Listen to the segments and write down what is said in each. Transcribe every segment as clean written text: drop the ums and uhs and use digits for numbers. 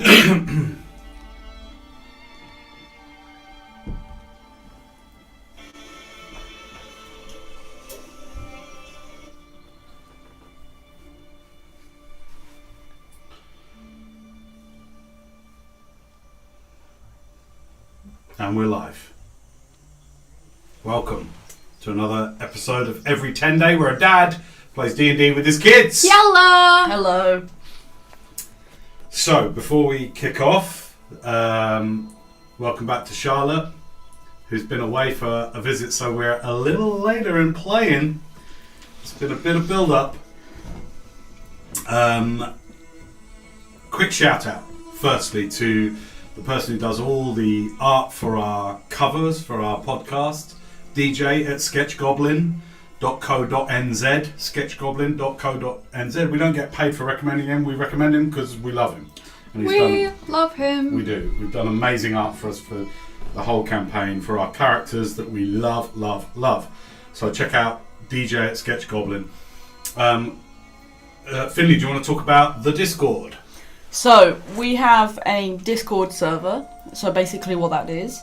And we're live. Welcome to another episode of Every Tenday, where a dad plays D&D with his kids. Yellow! Hello. So, before we kick off, welcome back to Charlotte, who's been away for a visit, so we're a little later in playing. It's been a bit of build-up. Quick shout-out, firstly, to the person who does all the art for our covers for our podcast, DJ at sketchgoblin.co.nz, sketchgoblin.co.nz. We don't get paid for recommending him, we recommend him because we love him. And Love him. We do. We've done amazing art for us for the whole campaign, for our characters that we love. So check out DJ at sketchgoblin. Finley, do you want to talk about the Discord? So, we have a Discord server. So basically what that is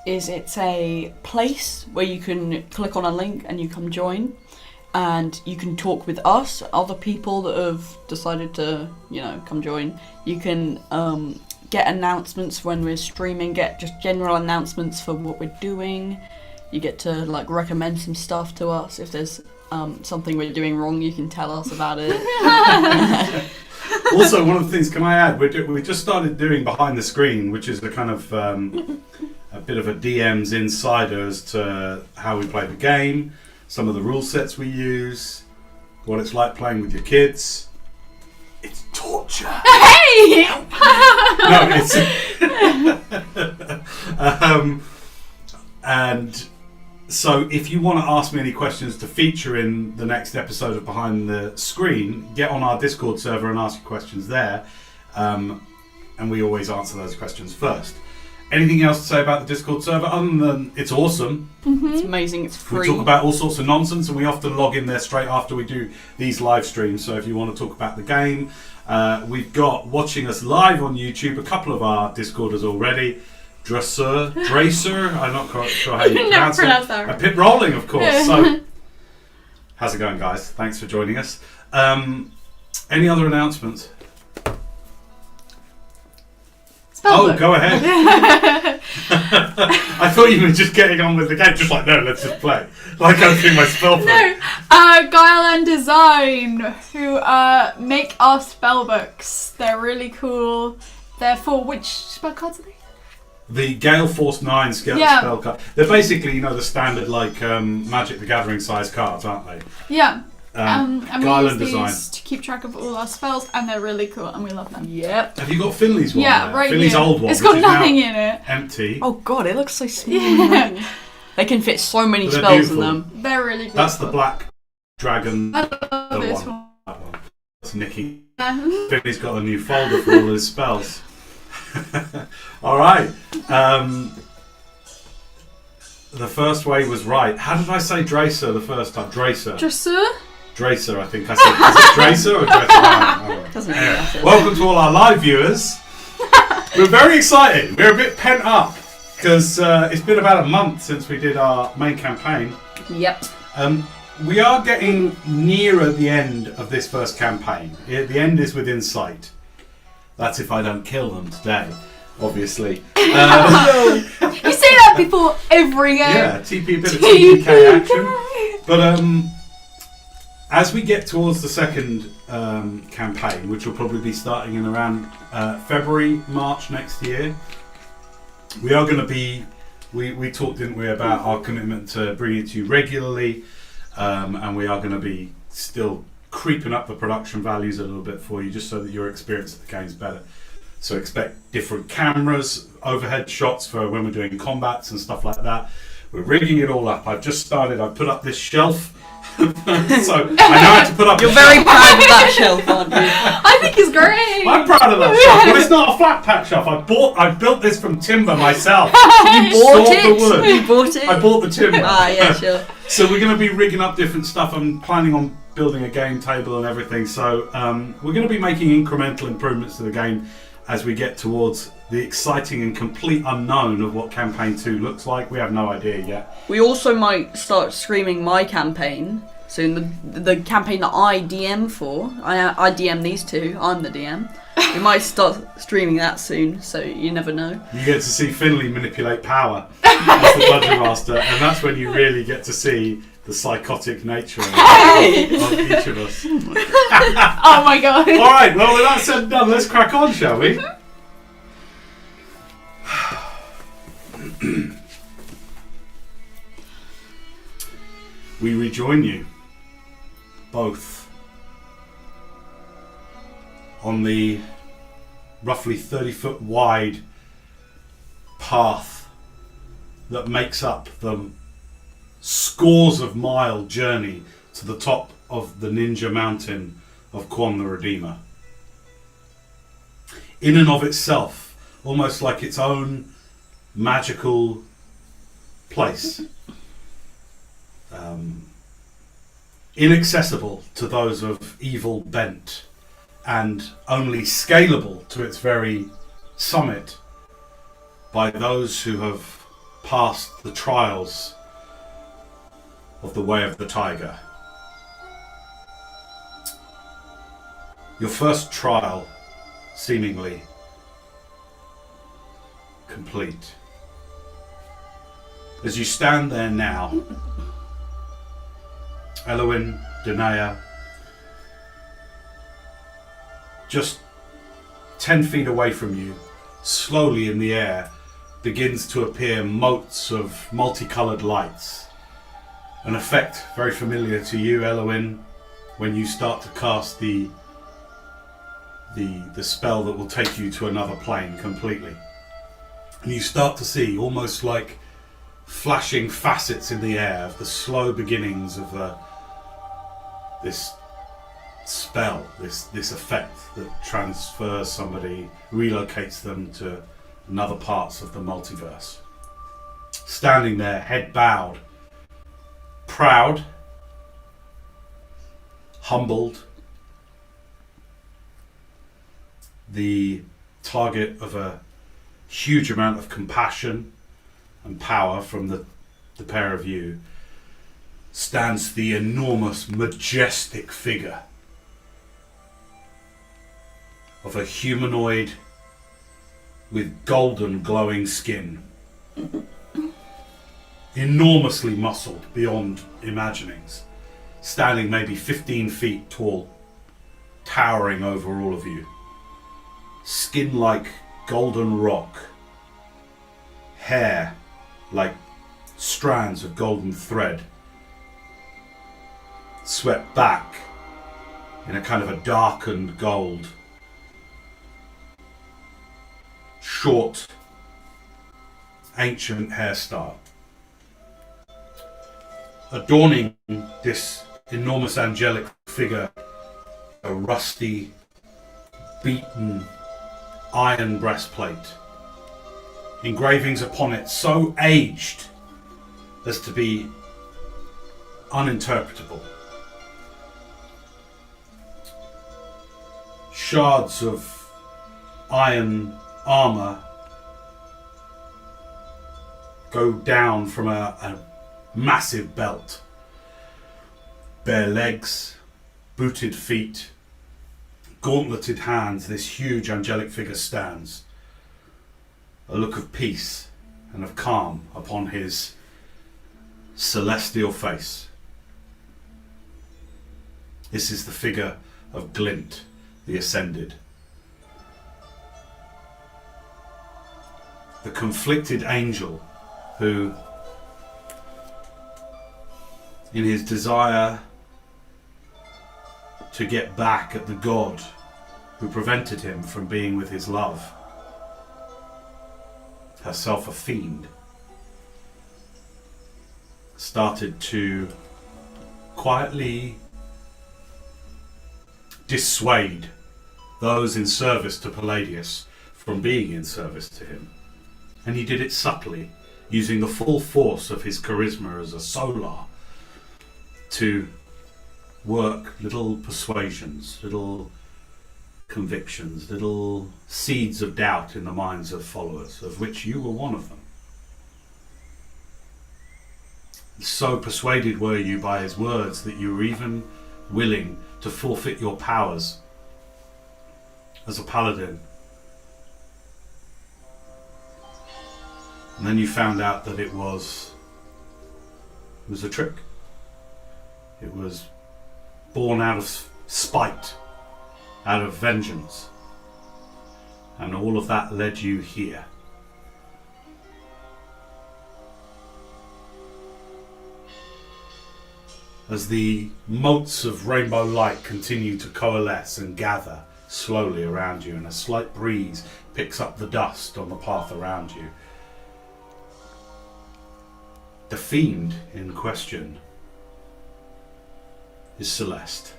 it's a place where you can click on a link and you come join. And you can talk with us, other people that have decided to, come join. You can get announcements when we're streaming, get just general announcements for what we're doing. You get to, recommend some stuff to us. If there's something we're doing wrong, you can tell us about it. Also, one of the things, can I add, we just started doing behind the screen, which is the kind of a bit of a DM's insider as to how we play the game, some of the rule sets we use, what it's like playing with your kids. It's torture. Hey! No, it's and so if you want to ask me any questions to feature in the next episode of Behind the Screen, get on our Discord server and ask your questions there. And we always answer those questions first. Anything else to say about the Discord server other than it's awesome? Mm-hmm. It's amazing, it's free. We talk about all sorts of nonsense, and we often log in there straight after we do these live streams. So if you want to talk about the game, we've got watching us live on YouTube a couple of our Discorders already. Dracer, I'm not quite sure how you pronounce that. And Pip Rolling, of course. So, how's it going, guys? Thanks for joining us. Any other announcements? Spellbook. Go ahead. I thought you were just getting on with the game. Just no, let's just play. Go through my spellbook. No, Guile and Design, who make our spellbooks. They're really cool. They're for which spell cards are they? The Gale Force 9 spell card. They're basically, the standard Magic the Gathering size cards, aren't they? Yeah. And we use Design these to keep track of all our spells, and they're really cool, and we love them. Yep. Have you got Finley's one? Yeah, there? right Finley's here. old one. It's got nothing in it. Empty. Oh god, it looks so small. Yeah. They can fit so many But they're spells beautiful. in them. They're really good. That's the Black Dragon. I love this one. one. That one. That's Nicky. Finley's got a new folder for all his spells. All right. The first way was right. How did I say Dracer the first time? Dracer, I think I said. Is it Dracer or Dracer? Doesn't really matter. Welcome to all our live viewers. We're very excited. We're a bit pent up because it's been about a month since we did our main campaign. Yep. We are getting nearer the end of this first campaign. The end is within sight. That's if I don't kill them today, obviously. You say that before every game. Yeah, a bit of TPK action. But as we get towards the second campaign, which will probably be starting in around February, March next year, we are going to be. We talked, didn't we, about our commitment to bring it to you regularly, and we are going to be still creeping up the production values a little bit for you, just so that your experience of the game's better. So expect different cameras, overhead shots for when we're doing combats and stuff like that. We're rigging it all up. I've just started. I've put up this shelf. So I know how to put up. You're very proud of that shelf, aren't you? I think it's great. I'm proud of that shelf, but it's not a flat pack shelf. I built this from timber myself. You bought Sawed the it? wood. You bought it? I bought the timber. Ah, yeah, sure. So we're going to be rigging up different stuff. I'm planning on building a game table and everything. So we're going to be making incremental improvements to the game as we get towards the exciting and complete unknown of what Campaign 2 looks like. We have no idea yet. We also might start streaming my campaign soon, the campaign that I DM for. I DM these two, I'm the DM. We might start streaming that soon, so you never know. You get to see Finley manipulate power as the Dungeon Master, and that's when you really get to see the psychotic nature of each of us. Oh my god. Alright, well with that said and done, let's crack on, shall we? We rejoin you both on the roughly 30-foot wide path that makes up the scores of mile journey to the top of the Ninja Mountain of Quan the Redeemer. In and of itself, almost like its own magical place. Inaccessible to those of evil bent, and only scalable to its very summit by those who have passed the trials of the Way of the Tiger. Your first trial, seemingly complete. As you stand there now, Elowyn, Danae, just 10 feet away from you, slowly in the air, begins to appear motes of multicoloured lights. An effect very familiar to you, Elowyn, when you start to cast the spell that will take you to another plane completely. And you start to see almost like flashing facets in the air of the slow beginnings of this spell, this effect that transfers somebody, relocates them to another parts of the multiverse. Standing there, head bowed, proud, humbled, the target of a huge amount of compassion and power from the pair of you, stands the enormous, majestic figure of a humanoid with golden glowing skin, enormously muscled beyond imaginings, standing maybe 15 feet tall, towering over all of you. Skin like golden rock, hair like strands of golden thread, swept back in a kind of a darkened gold. Short, ancient hairstyle. Adorning this enormous angelic figure, a rusty, beaten iron breastplate. Engravings upon it so aged as to be uninterpretable. Shards of iron armour go down from a massive belt. Bare legs, booted feet, gauntleted hands, this huge angelic figure stands. A look of peace and of calm upon his celestial face. This is the figure of Glint, the Ascended. The conflicted angel who, in his desire to get back at the god who prevented him from being with his love, herself a fiend, started to quietly dissuade those in service to Palladius from being in service to him. And he did it subtly, using the full force of his charisma as a solar to work little persuasions, little convictions, little seeds of doubt in the minds of followers, of which you were one of them. So persuaded were you by his words that you were even willing to forfeit your powers as a paladin. And then you found out that it was a trick. It was born out of spite, out of vengeance. And all of that led you here. As the motes of rainbow light continue to coalesce and gather slowly around you, and a slight breeze picks up the dust on the path around you, the fiend in question is Celeste.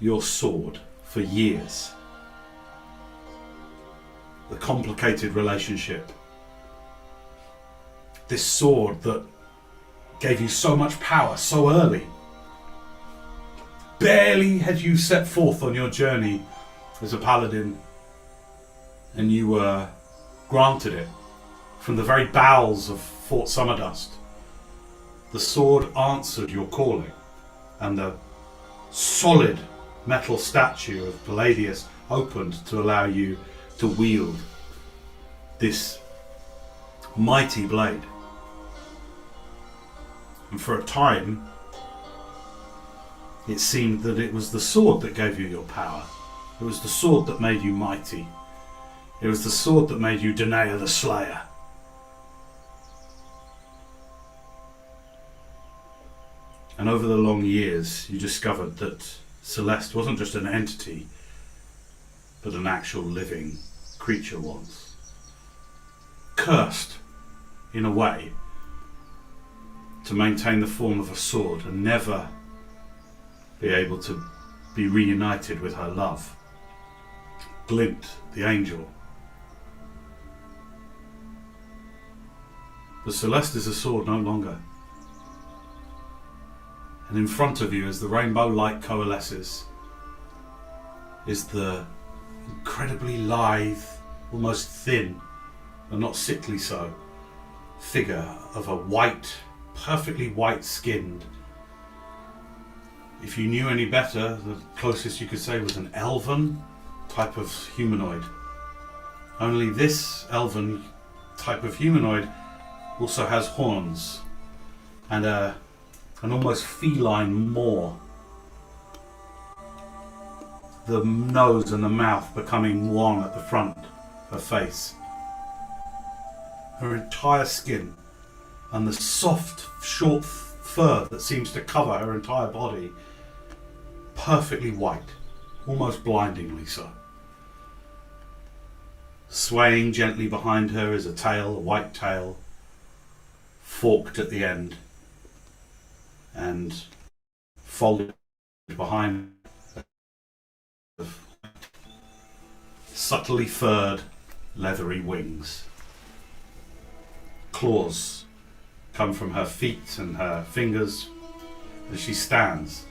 Your sword for years. The complicated relationship. This sword that gave you so much power so early. Barely had you set forth on your journey as a paladin, and you were granted it from the very bowels of Fort Summerdust. The sword answered your calling, and the solid metal statue of Palladius opened to allow you to wield this mighty blade. And for a time, it seemed that it was the sword that gave you your power. It was the sword that made you mighty. It was the sword that made you Tenday the Slayer. And over the long years, you discovered that Celeste wasn't just an entity, but an actual living creature once. Cursed, in a way, to maintain the form of a sword and never be able to be reunited with her love. Glint, the angel. But Celeste is a sword no longer. And in front of you, as the rainbow light coalesces, is the incredibly lithe, almost thin, but not sickly so, figure of a white, perfectly white-skinned. If you knew any better, the closest you could say was an elven type of humanoid. Only this elven type of humanoid also has horns and an almost feline maw. The nose and the mouth becoming one at the front of her face. Her entire skin and the soft, short fur that seems to cover her entire body, perfectly white, almost blindingly so. Swaying gently behind her is a tail, a white tail, forked at the end, and folded behind subtly furred, leathery wings. Claws come from her feet and her fingers as she stands,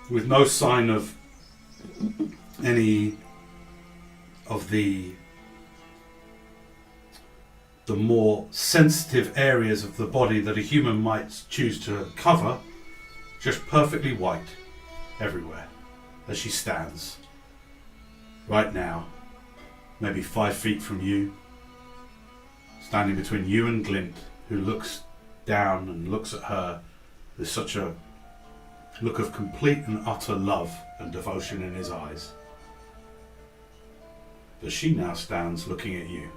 with no sign of any of the more sensitive areas of the body that a human might choose to cover, just perfectly white everywhere as she stands right now, maybe 5 feet from you, standing between you and Glint, who looks down and looks at her with such a look of complete and utter love and devotion in his eyes. But she now stands looking at you.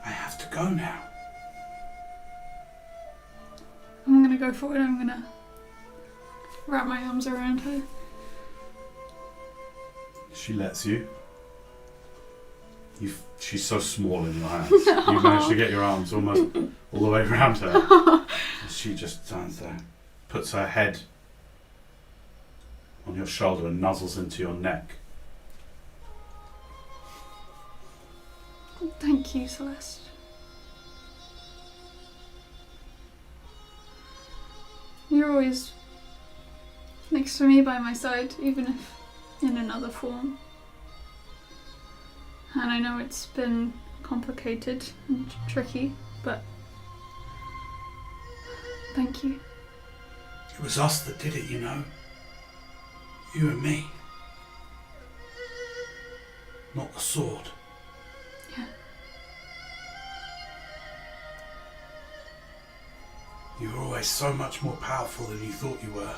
I have to go now. I'm gonna go forward. I'm gonna wrap my arms around her. She lets you. She's so small in your hands. You managed to get your arms almost all the way around her. She just stands there, puts her head on your shoulder and nuzzles into your neck. Thank you, Celeste. You're always next to me by my side, even if in another form. And I know it's been complicated and tricky, but thank you. It was us that did it, you know. You and me. Not the sword. Yeah. You were always so much more powerful than you thought you were.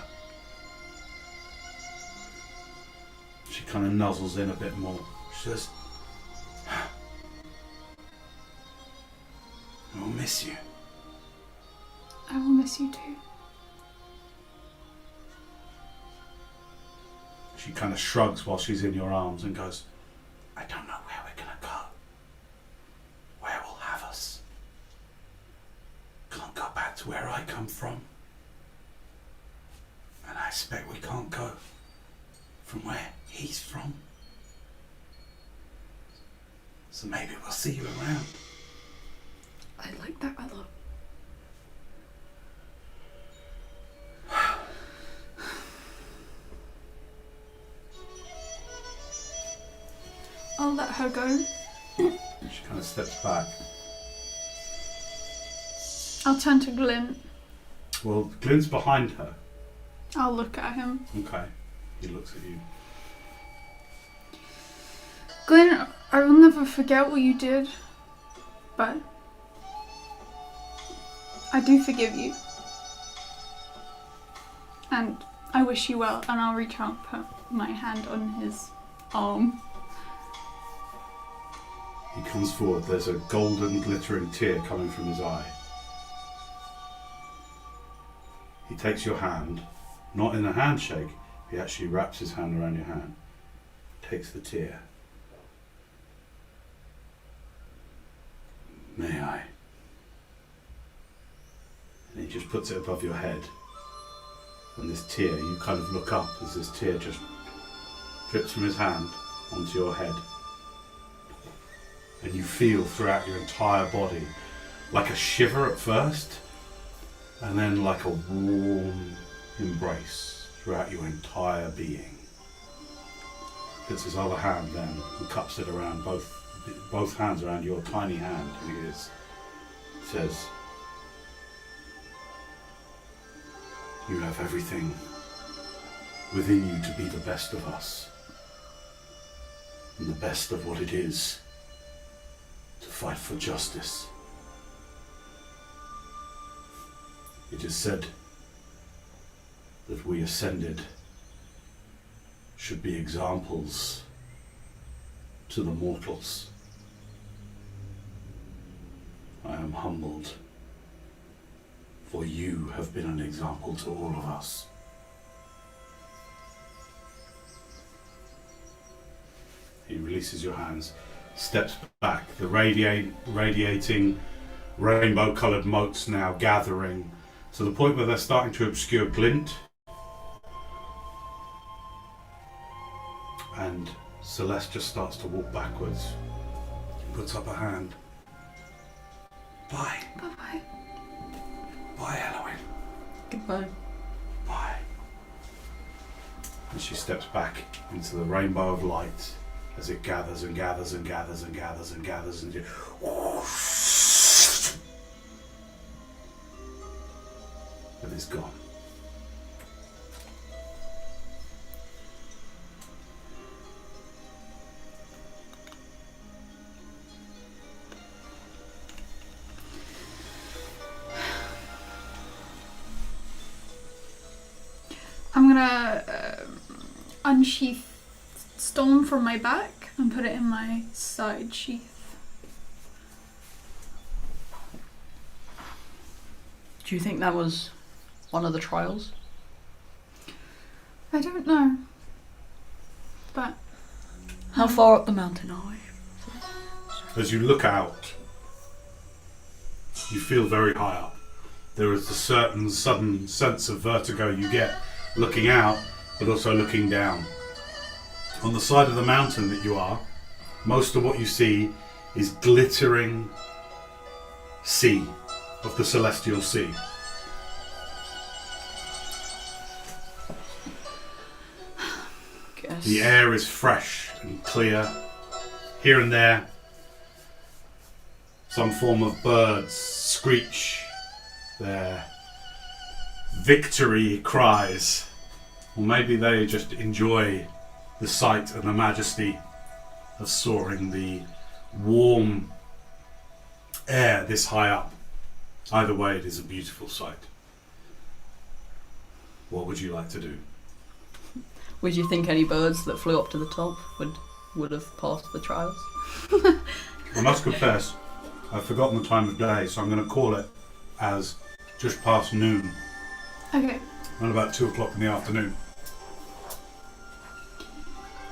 She kind of nuzzles in a bit more. She says, I will miss you. I will miss you too. She kind of shrugs while she's in your arms and goes, I don't know where we're going to go. Where will have us? Can't go back to where I come from. And I expect we can't go from where he's from. So maybe we'll see you around. I like that a lot. I'll let her go. She kind of steps back. I'll turn to Glint. Well, Glint's behind her. I'll look at him. Okay. He looks at you. Glint, I will never forget what you did, but I do forgive you. And I wish you well, and I'll reach out and put my hand on his arm. He comes forward. There's a golden glittering tear coming from his eye. He takes your hand, not in a handshake, he actually wraps his hand around your hand, takes the tear. May I? And he just puts it above your head. And this tear, you kind of look up as this tear just drips from his hand onto your head. And you feel throughout your entire body like a shiver at first, and then like a warm embrace throughout your entire being. Puts his other hand then and cups it around both hands around your tiny hand, and he says, you have everything within you to be the best of us, and the best of what it is to fight for justice. It is said that we ascended should be examples to the mortals. I am humbled, for you have been an example to all of us. He releases your hands, steps back, the radiating rainbow-coloured motes now gathering to the point where they're starting to obscure Glint. And Celeste just starts to walk backwards. Puts up a hand. Bye. Bye-bye. Bye, Eloise. Goodbye. Bye. And she steps back into the rainbow of light as it gathers and gathers and gathers and gathers and gathers and and it's gone. I'm gonna unsheath stone from my back and put it in my side sheath. Do you think that was one of the trials? I don't know. But How far up the mountain are we? As you look out, you feel very high up. There is a certain sudden sense of vertigo you get looking out, but also looking down. On the side of the mountain that you are, most of what you see is glittering sea of the celestial sea. The air is fresh and clear. Here and there, some form of birds screech their victory cries. Or maybe they just enjoy the sight and the majesty of soaring the warm air this high up. Either way, it is a beautiful sight. What would you like to do? Would you think any birds that flew up to the top would have passed the trials? I must confess, I've forgotten the time of day, so I'm going to call it as just past noon. Okay. Around about 2 o'clock in the afternoon.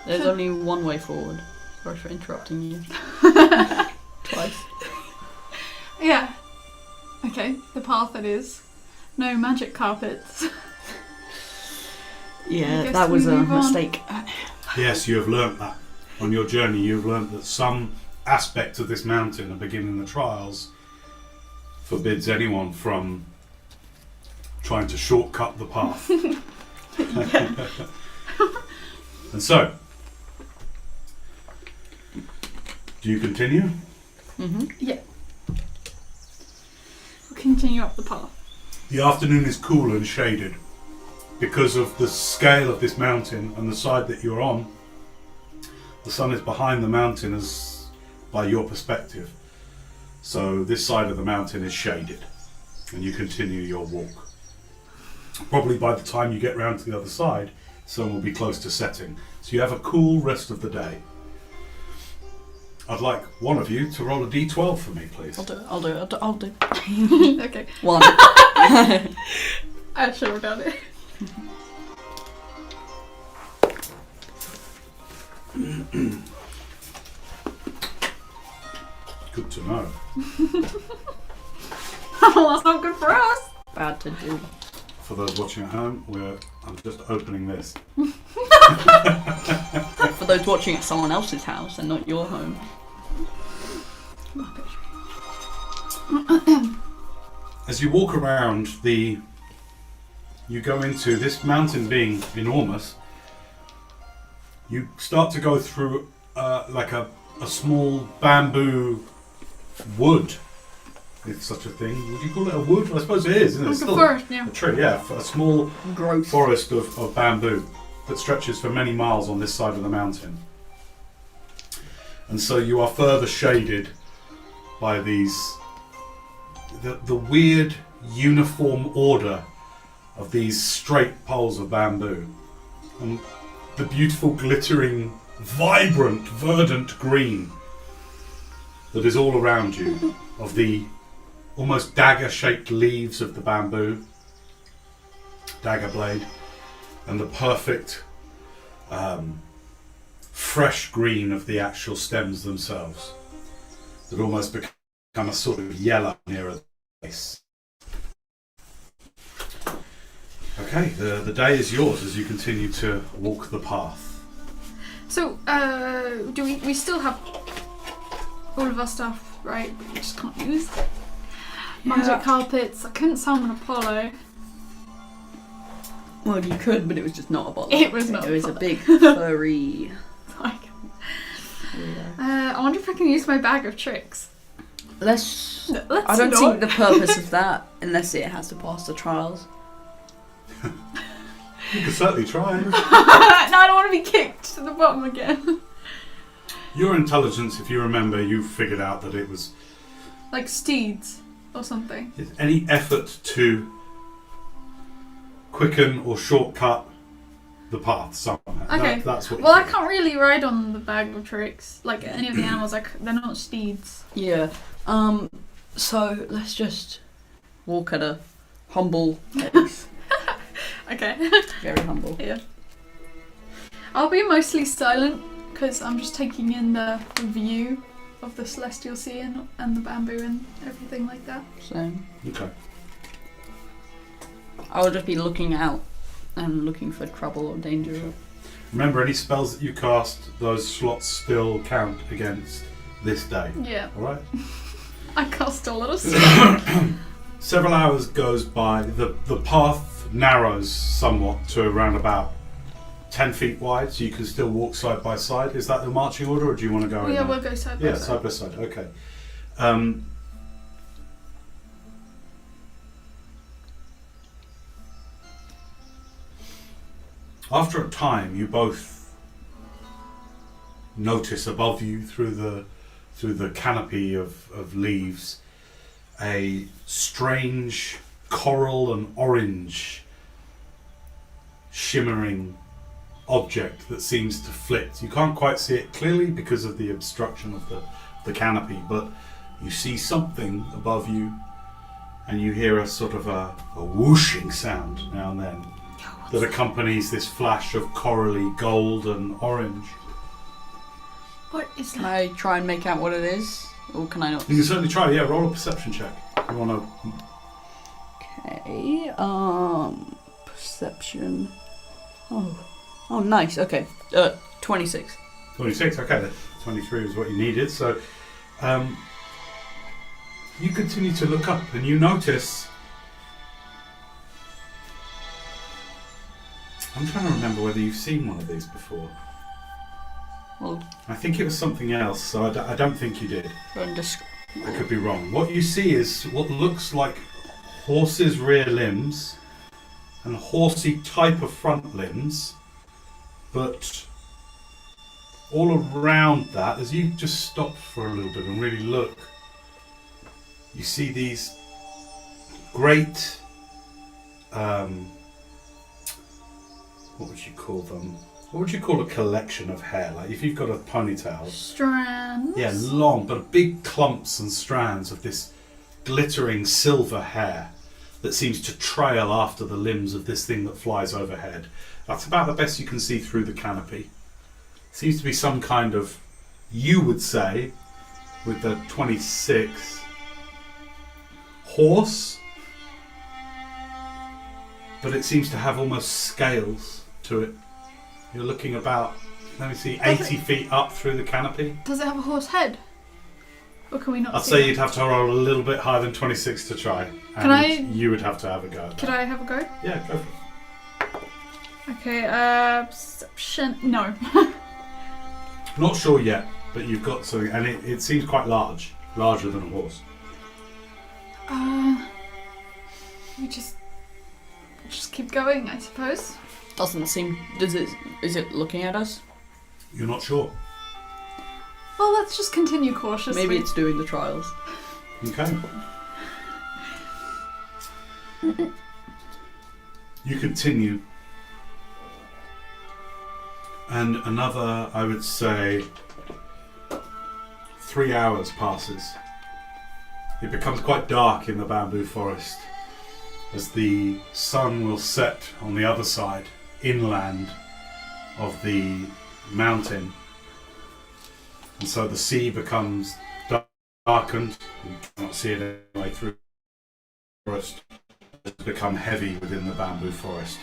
There's only one way forward. Sorry for interrupting you. Twice. Yeah. Okay, the path it is. No magic carpets. Yeah, guess that we was a move on. mistake. Yes, you have learnt that. On your journey, you have learnt that some aspect of this mountain at beginning the trials forbids anyone from trying to shortcut the path. And so, do you continue? Mm-hmm. Yeah. We'll continue up the path. The afternoon is cool and shaded. Because of the scale of this mountain and the side that you're on, the sun is behind the mountain as by your perspective. So this side of the mountain is shaded and you continue your walk. Probably by the time you get round to the other side, the sun will be close to setting. So you have a cool rest of the day. I'd like one of you to roll a d12 for me, please. I'll do. Okay. 1. I should have done it. Good to know. Oh, that's not good for us. Bad to do. For those watching at home, I'm just opening this. For those watching at someone else's house and not your home. As you walk around you go into this mountain being enormous, you start to go through like a small bamboo wood, if such a thing. Would you call it a wood? I suppose it is, isn't it? Like It's a forest, yeah. a tree, yeah. A small Gross. forest of bamboo that stretches for many miles on this side of the mountain. And so you are further shaded by the weird uniform order of these straight poles of bamboo. And the beautiful, glittering, vibrant, verdant green that is all around you, of the almost dagger-shaped leaves of the bamboo, dagger blade, and the perfect fresh green of the actual stems themselves that almost become a sort of yellow nearer the base. Okay, the day is yours as you continue to walk the path. So, do we still have all of our stuff, right? But we just can't use magic carpets. I couldn't summon Apollo. Well, you could, but it was just not a bother. It was not It was a Apollo. big furry. Like, I wonder if I can use my bag of tricks. Let's. Let's I don't not. see the purpose of that unless it has to pass the trials. You can certainly try. No, I don't want to be kicked to the bottom again. Your intelligence, if you remember, you figured out that it was Like steeds or something. any effort to quicken or shortcut the path somehow. Okay. That's what. Well, I you figured. can't really ride on the bag of tricks. Like any of the animals, they're not steeds. Yeah. So let's just walk at a humble pace. Okay. Very humble. Yeah. I'll be mostly silent because I'm just taking in the view of the celestial sea and the bamboo and everything like that. So Okay. I will just be looking out and looking for trouble or danger. Remember, any spells that you cast, those slots still count against this day. Yeah. All right. I cast a lot of stuff. Several hours goes by. The path narrows somewhat to around about 10 feet wide, so you can still walk side by side. Is that the marching order, or do you want to go? Yeah, we'll go side by side. Yeah, side by side. Okay. After a time, you both notice above you through the canopy of leaves a strange coral and orange shimmering object that seems to flit. You can't quite see it clearly because of the obstruction of the canopy, but you see something above you, and you hear a sort of a whooshing sound now and then that accompanies this flash of corally gold and orange. What is Can that? I try and make out what it is? Or can I not? You can certainly try, yeah, roll a perception check. You want to... Okay, perception. Oh, nice, okay. 26. 26, okay, 23 is what you needed, so you continue to look up and you notice... I'm trying to remember whether you've seen one of these before. Well, I think it was something else, so I don't think you did. I could be wrong. What you see is what looks like horses' rear limbs and horsey type of front limbs, but all around that, as you just stop for a little bit and really look, you see these great, what would you call them? What would you call a collection of hair? Like if you've got a ponytail. Strands? Yeah, long, but big clumps and strands of this glittering silver hair that seems to trail after the limbs of this thing that flies overhead. That's about the best you can see through the canopy. Seems to be some kind of, you would say, with the 26, horse, but it seems to have almost scales to it. You're looking about, let me see, 80 feet up through the canopy. Does it have a horse head? Or can we not I'd see say that? you'd have to roll a little bit higher than 26 to try. Can I- You would have to have a go at Could that. I have a go? Yeah, go for it. Okay, perception. No. Not sure yet, but you've got something, and it seems quite large. Larger than a horse. We just keep going, I suppose. doesn't seem... Is it looking at us? You're not sure. Well, let's just continue cautiously. Maybe it's doing the trials. Okay. You continue. And another, I would say, 3 hours passes. It becomes quite dark in the bamboo forest as the sun will set on the other side, inland of the mountain. And so the sea becomes darkened. You cannot see it anyway through the forest. It's become heavy within the bamboo forest.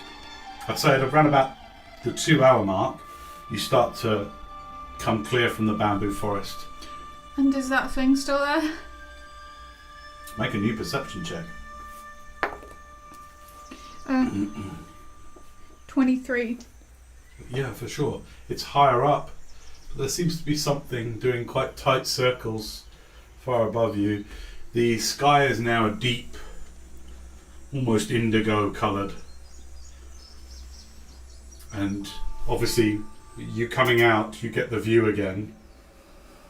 I'd say at around about the 2 hour mark, you start to come clear from the bamboo forest. And is that thing still there? Make a new perception check. 23. Yeah, for sure. It's higher up. But there seems to be something doing quite tight circles far above you. The sky is now a deep, almost indigo coloured. And obviously, you coming out, you get the view again.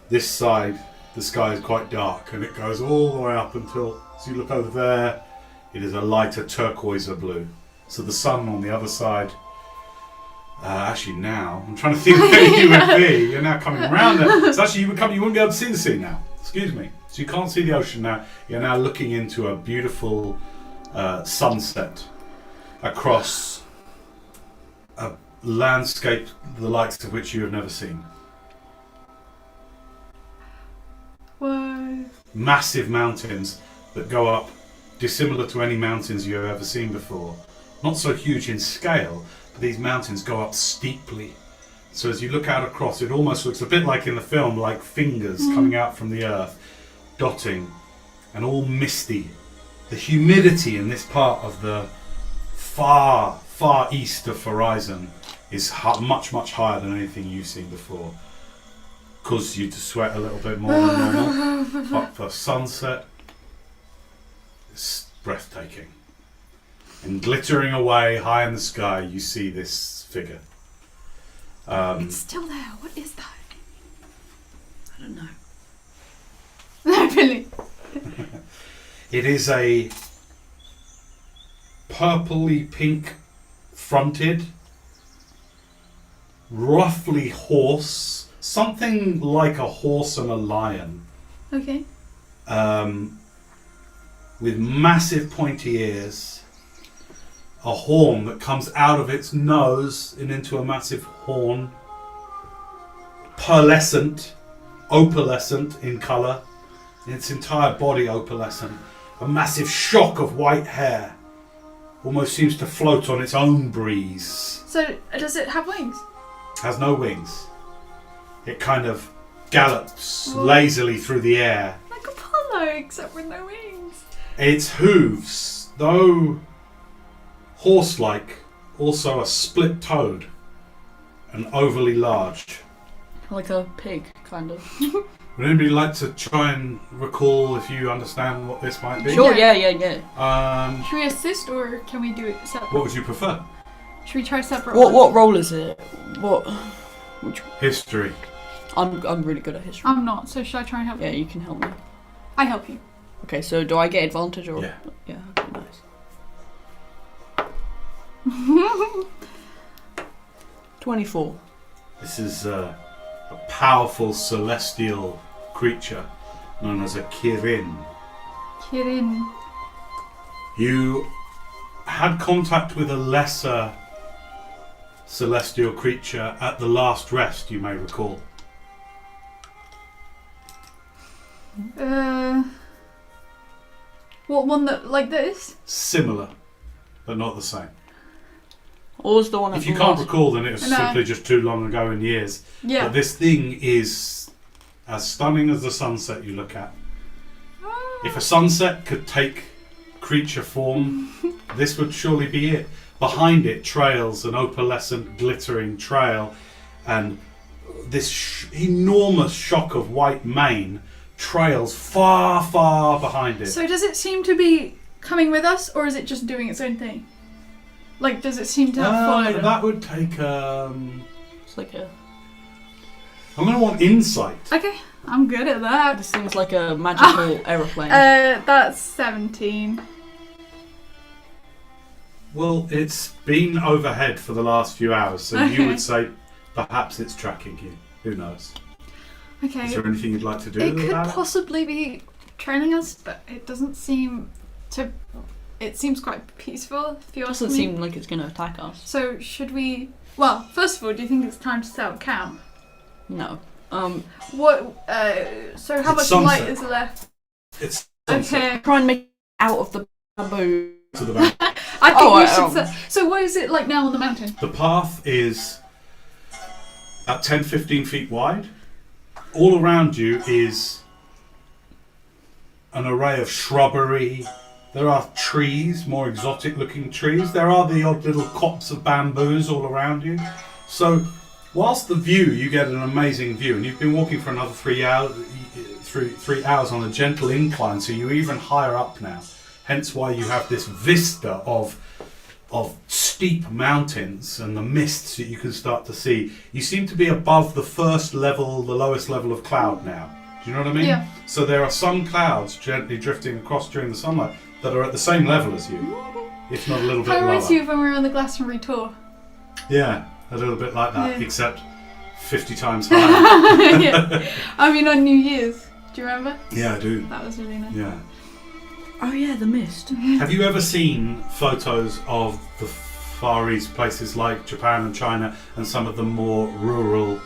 This side, the sky is quite dark, and it goes all the way up until, as you look over there, it is a lighter turquoise blue. So the sun on the other side, actually now, I'm trying to think where you would be. You're now coming around there. So actually you wouldn't be able to see the sea now. Excuse me. So you can't see the ocean now. You're now looking into a beautiful sunset across a landscape the likes of which you have never seen. Whoa. Massive mountains that go up dissimilar to any mountains you have ever seen before. Not so huge in scale, but these mountains go up steeply. So as you look out across, it almost looks a bit like in the film, like fingers coming out from the earth, dotting, and all misty. The humidity in this part of the far, far east of Horizon is much, much higher than anything you've seen before. Causes you to sweat a little bit more than normal. But for sunset, it's breathtaking. And glittering away high in the sky, you see this figure. It's still there. What is that? I don't know. No, really. It is a purpley pink fronted, roughly horse, something like a horse and a lion. Okay. With massive pointy ears, a horn that comes out of its nose and into a massive horn, pearlescent, opalescent in colour, its entire body opalescent, a massive shock of white hair, almost seems to float on its own breeze. So, does it have wings? Has no wings. It kind of gallops Whoa. lazily through the air. Like Apollo, except with no wings. Its hooves, though horse-like, also are split-toed and overly large. Like a pig, kind of. Would anybody like to try and recall if you understand what this might be? Sure, Yeah. yeah. Should we assist or can we do it separate? What would you prefer? Should we try separate? What role is it? Which? History. I'm really good at history. I'm not, so should I try and help Yeah, you? you can help me. I help you. Okay, so do I get advantage or? Yeah. Yeah. Okay, nice. 24. This is a powerful celestial creature known as a Kirin. Kirin. You had contact with a lesser celestial creature at the last rest, you may recall. What one that like this? Similar, but not the same. What was the one? If you can't recall, then it was No. simply just too long ago in years. Yeah. But this thing is as stunning as the sunset you look at. If a sunset could take creature form, this would surely be it. Behind it trails an opalescent, glittering trail, and this enormous shock of white mane trails far, far behind it. So does it seem to be coming with us, or is it just doing its own thing? Like, does it seem to have followed us? That would take. It's like a. I'm going to want insight. Okay, I'm good at that. This thing's like a magical aeroplane. That's 17. Well, it's been overhead for the last few hours, so you Okay. would say perhaps it's tracking you. Who knows? Okay. Is there anything you'd like to do It could about it? possibly be trailing us, but it doesn't seem to. It seems quite peaceful, if you ask Doesn't me. seem like it's going to attack us. So should we? Well, first of all, do you think it's time to set up camp? No. What? So how It's much light sunset. is left? It's sunset Okay. Try and make it out of the bamboo. to the back. I think Oh, we should set. So what is it like now on the mountain? The path is at 10-15 feet wide. All around you is an array of shrubbery. There are trees, more exotic looking trees. There are the odd little copse of bamboos all around you. So whilst the view, you get an amazing view, and you've been walking for another 3 hours, 3 hours on a gentle incline, so you're even higher up now. Hence why you have this vista of steep mountains and the mists that you can start to see. You seem to be above the first level, the lowest level of cloud now. Do you know what I mean? Yeah. So there are some clouds gently drifting across during the sunlight that are at the same level as you, if not a little bit How lower. reminds you of when we were on the Glastonbury tour? Yeah, a little bit like that, Yeah. except 50 times higher. Yeah. I mean, on New Year's. Do you remember? Yeah, I do. That was really nice. Yeah. Oh yeah, the mist. Have you ever seen photos of the Far East, places like Japan and China, and some of the more rural,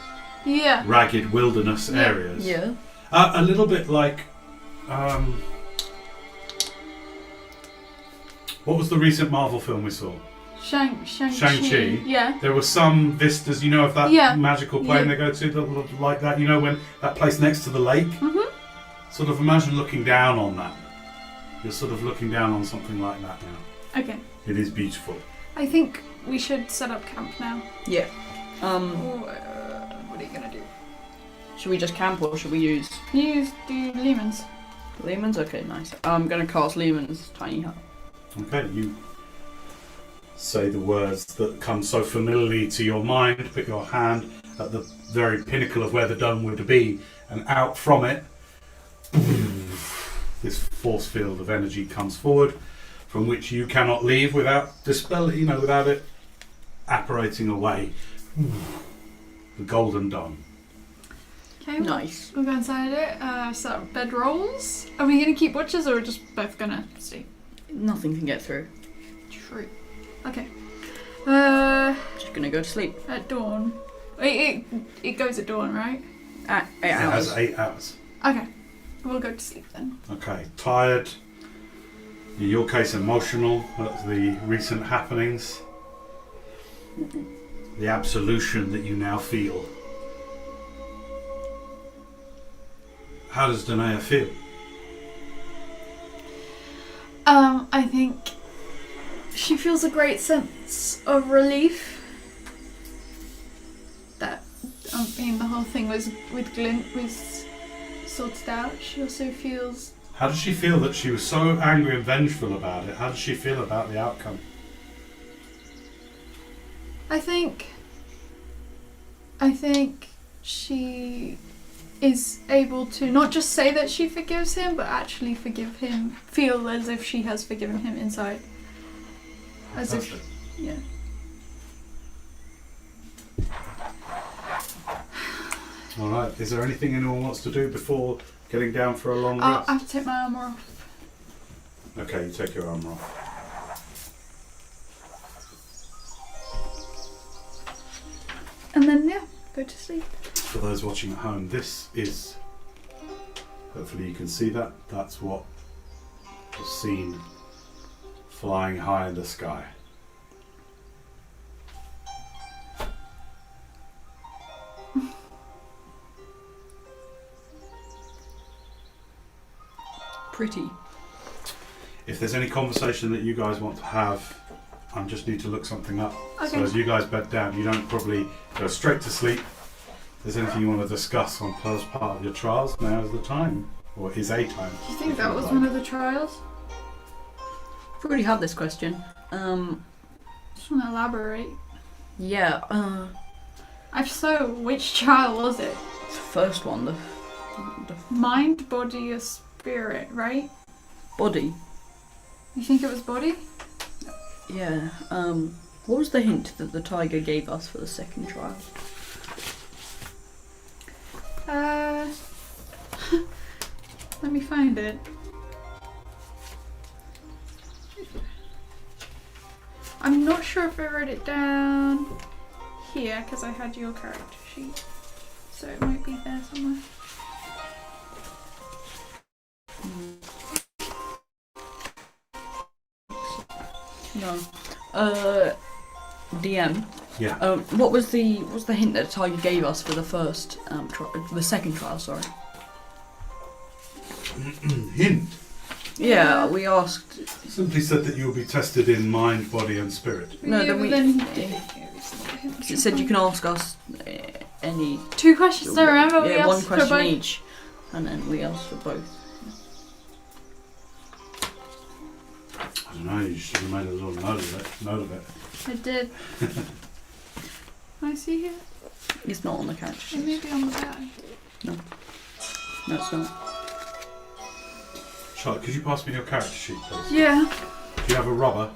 Yeah. ragged wilderness Yeah. areas? Yeah. A little bit like, what was the recent Marvel film we saw? Shang-Chi. Shang-Chi. Yeah. There were some vistas, you know, of that Yeah. magical plane Yeah. they go to that look like that. You know, when that place next to the lake. Mhm. Sort of imagine looking down on that. You're sort of looking down on something like that now. Okay. It is beautiful. I think we should set up camp now. Yeah. What are you gonna do? Should we just camp or should we use Do Lehman's. Lehman's? Okay, nice. I'm gonna cast Lehman's tiny hut. Okay, you say the words that come so familiarly to your mind, put your hand at the very pinnacle of where the dome would be, and out from it, this force field of energy comes forward, from which you cannot leave without without it apparating away. The golden dome. Okay, Nice. we'll go inside it. Set up bed rolls. Are we gonna keep watches or are we just both gonna sleep? Nothing can get through. True. Okay. Just gonna go to sleep. At dawn. It goes at dawn, right? At 8 It hours. has 8 hours. Okay. We'll go to sleep then. Okay, tired. In your case, emotional at the recent happenings. The absolution that you now feel. How does Danae feel? I think she feels a great sense of relief that the whole thing was with Glint was sorted out. She also feels. How does she feel that she was so angry and vengeful about it? How does she feel about the outcome? I think she is able to not just say that she forgives him, but actually forgive him, feel as if she has forgiven him inside. As Fantastic. if, yeah. All right. Is there anything anyone wants to do before getting down for a long rest? I have to take my armour off. Okay, you take your armour off. And then, yeah, go to sleep. For those watching at home, this is, hopefully you can see that, that's what was seen flying high in the sky. Pretty. If there's any conversation that you guys want to have, I just need to look something up. Okay. So as you guys bed down, you don't probably go straight to sleep. If there's anything you want to discuss on as part of your trials, now is the time. Or is a time. Do you think that was one of the trials? I've already had this question. Just want to elaborate. Yeah, So, which trial was it? the first one, the Mind, body, or spirit, right? body. You think it was body? Yeah, what was the hint that the tiger gave us for the second trial? Let me find it. I'm not sure if I wrote it down here because I had your character sheet, so it might be there somewhere. No. DM. Yeah. What was the hint that the tiger gave us for the first the second trial? Sorry. Hint. Yeah, we asked. Simply said that you will be tested in mind, body and spirit. No, Yeah, then but we- then It said you can ask us any. 2 questions. I remember we Yeah, asked one for question both. each, and then we asked for both. I don't know, you should have made a little note of it. I did. Can I see here? It's not on the character It sheet. may be on the back. No, it's not. Charlotte, could you pass me your character sheet, please? Yeah. Do you have a rubber?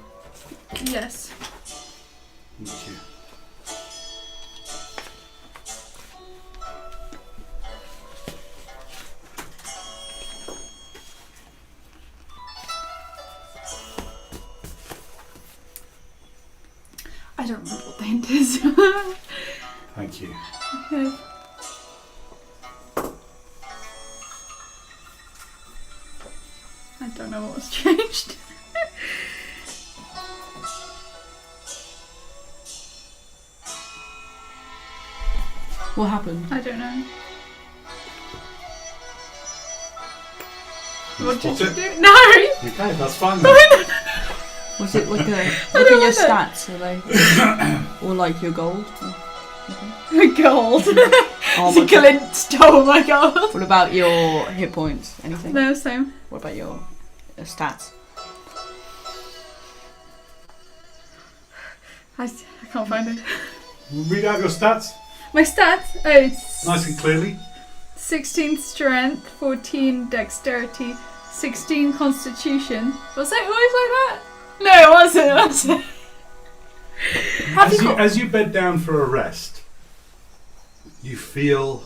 Yes. Thank you. I don't remember what the hint is. Thank you. Okay. I don't know what's changed. What happened? I don't know. Can What you did spot you it? do? No! Okay, that's fine then. Was it like a look don't at your know. stats? Are they or like your gold? Or- Gold. Oh It's a glint. Oh my god. What about your hit points? Anything? No, same. What about your stats? I can't find it. Read out your stats My stats? Oh, it's nice and clearly. 16 strength, 14 dexterity, 16 constitution. Was it always like that? No, it wasn't. As you bed down for a rest, you feel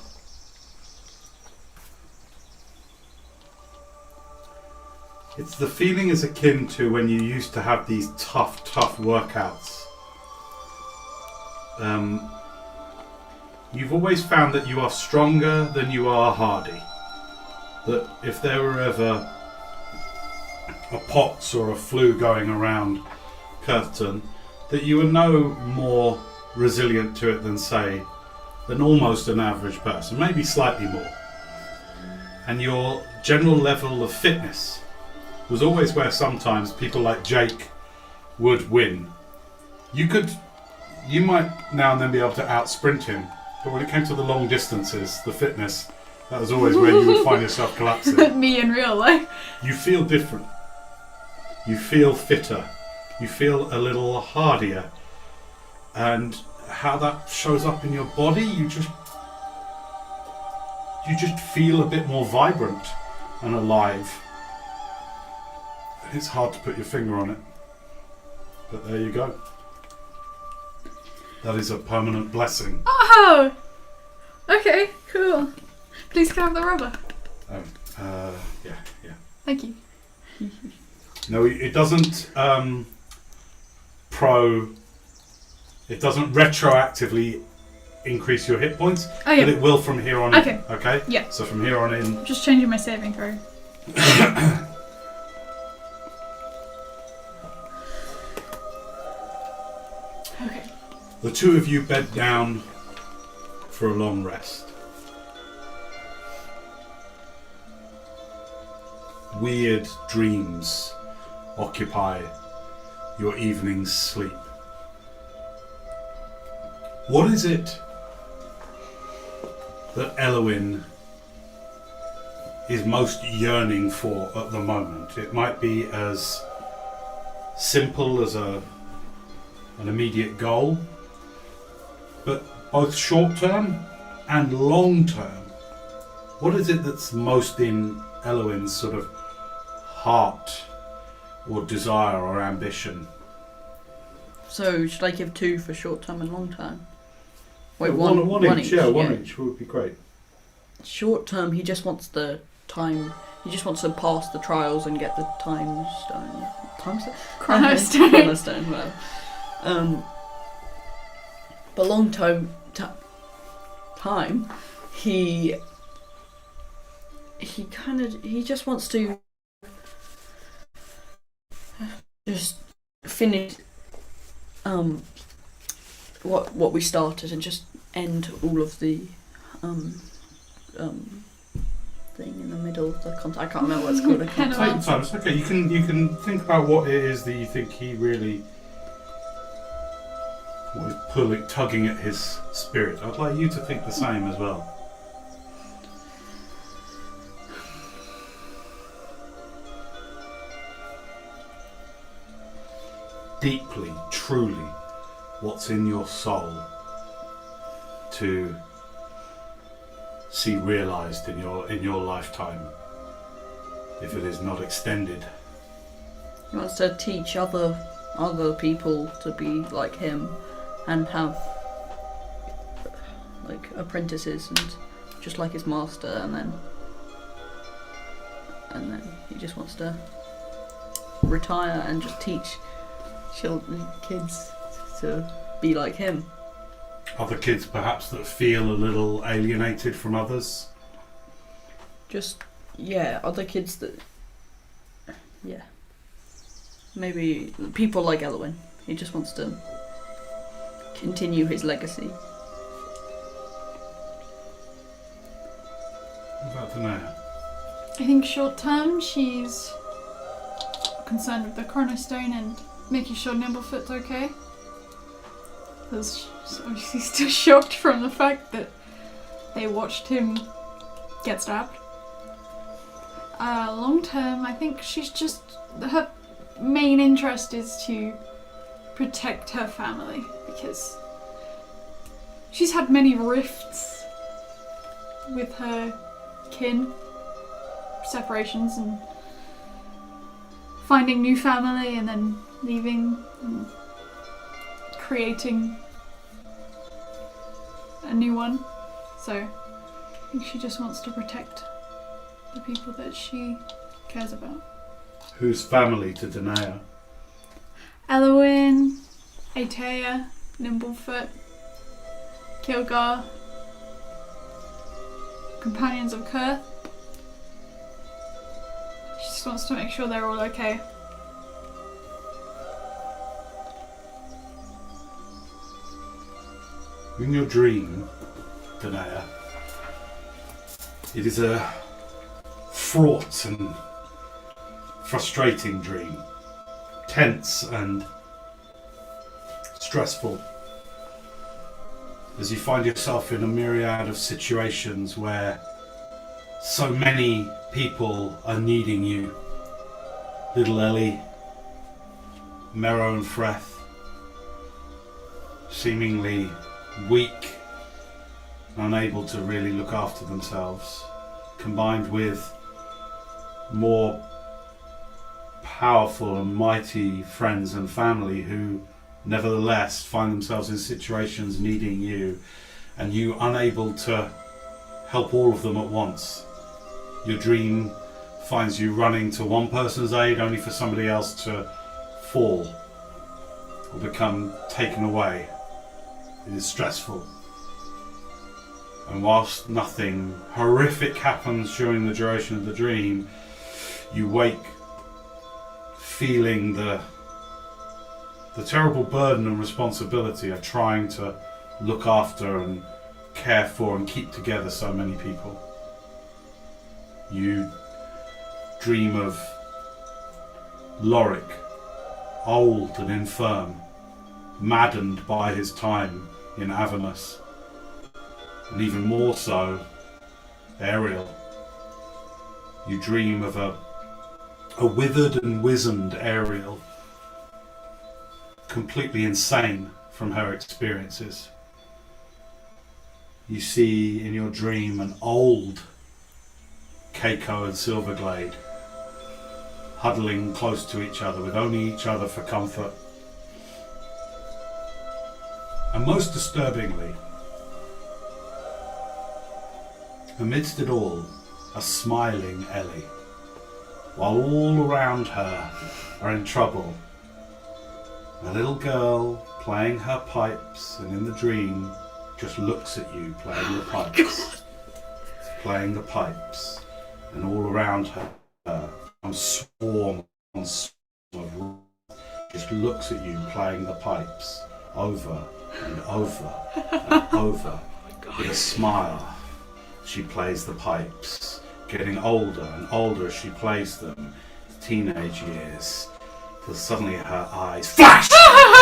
it's the feeling is akin to when you used to have these tough workouts. You've always found that you are stronger than you are hardy. That if there were ever a pox or a flu going around Curtin, that you were no more resilient to it than almost an average person, maybe slightly more. And your general level of fitness was always where sometimes people like Jake would win. You might now and then be able to out-sprint him, but when it came to the long distances, the fitness, that was always where you would find yourself collapsing. Me in real life. You feel different. You feel fitter. You feel a little hardier. And how that shows up in your body, you just feel a bit more vibrant and alive. It's hard to put your finger on it. But there you go. That is a permanent blessing. Oh! Okay, cool. Please can I have the rubber? Yeah. Thank you. No, it doesn't it doesn't retroactively increase your hit points, Oh yeah. but it will from here on Okay. in. Okay? Yeah. So from here on in. Just changing my saving throw. Okay. The two of you bed down for a long rest. Weird dreams occupy your evening's sleep. What is it that Elowyn is most yearning for at the moment? It might be as simple as an immediate goal, but both short term and long term. What is it that's most in Elowyn's sort of heart or desire or ambition? So should I give 2 for short term and long term? Wait, Yeah, one each. each. Yeah, one each would be great. Short term, he just wants the time. He just wants to pass the trials and get the time stone. Time stone. Chronostone. Chronostone. Well, but long term, time, he just wants to just finish what we started and just end all of the thing in the middle of the I can't remember what it's called. I can't. Take your time. It's okay. You can think about what it is that you think he really was tugging at his spirit. I'd like you to think the same as well. Deeply, truly, what's in your soul to see realised in your lifetime, if it is not extended. He wants to teach other people to be like him and have like apprentices and just like his master, and then he just wants to retire and just teach kids to be like him. Other kids perhaps that feel a little alienated from others. Other kids that maybe people like Elowyn. He just wants to continue his legacy. What about Tenday? I think short term she's concerned with the chronostone and making sure Nimblefoot's okay. Because she's obviously still shocked from the fact that they watched him get stabbed. Long term, I think she's just... Her main interest is to protect her family, because she's had many rifts with her kin, separations, and finding new family and then leaving and creating a new one. So I think she just wants to protect the people that she cares about. Who's family to Danae? Elowyn, Atea, Nimblefoot, Kilgar, companions of Kurth. She just wants to make sure they're all okay. In your dream, Danae, it is a fraught and frustrating dream. Tense and stressful. As you find yourself in a myriad of situations where so many people are needing you. Little Ellie, Merrow and Freth, seemingly weak, unable to really look after themselves, combined with more powerful and mighty friends and family who nevertheless find themselves in situations needing you, and you unable to help all of them at once. Your dream finds you running to one person's aid only for somebody else to fall or become taken away. It is stressful. And whilst nothing horrific happens during the duration of the dream, you wake feeling the terrible burden and responsibility of trying to look after and care for and keep together so many people. You dream of Lorik, old and infirm, maddened by his time in Avernus, and even more so, Ariel. You dream of a withered and wizened Ariel, completely insane from her experiences. You see in your dream an old Keiko and Silverglade huddling close to each other with only each other for comfort. And most disturbingly, amidst it all, a smiling Ellie, while all around her are in trouble. A little girl playing her pipes, and in the dream just looks at you playing the pipes. Playing the pipes, and all around her a swarm of just looks at you playing the pipes over and over and over. With a smile, she plays the pipes, getting older and older as she plays them, teenage years, till suddenly her eyes flash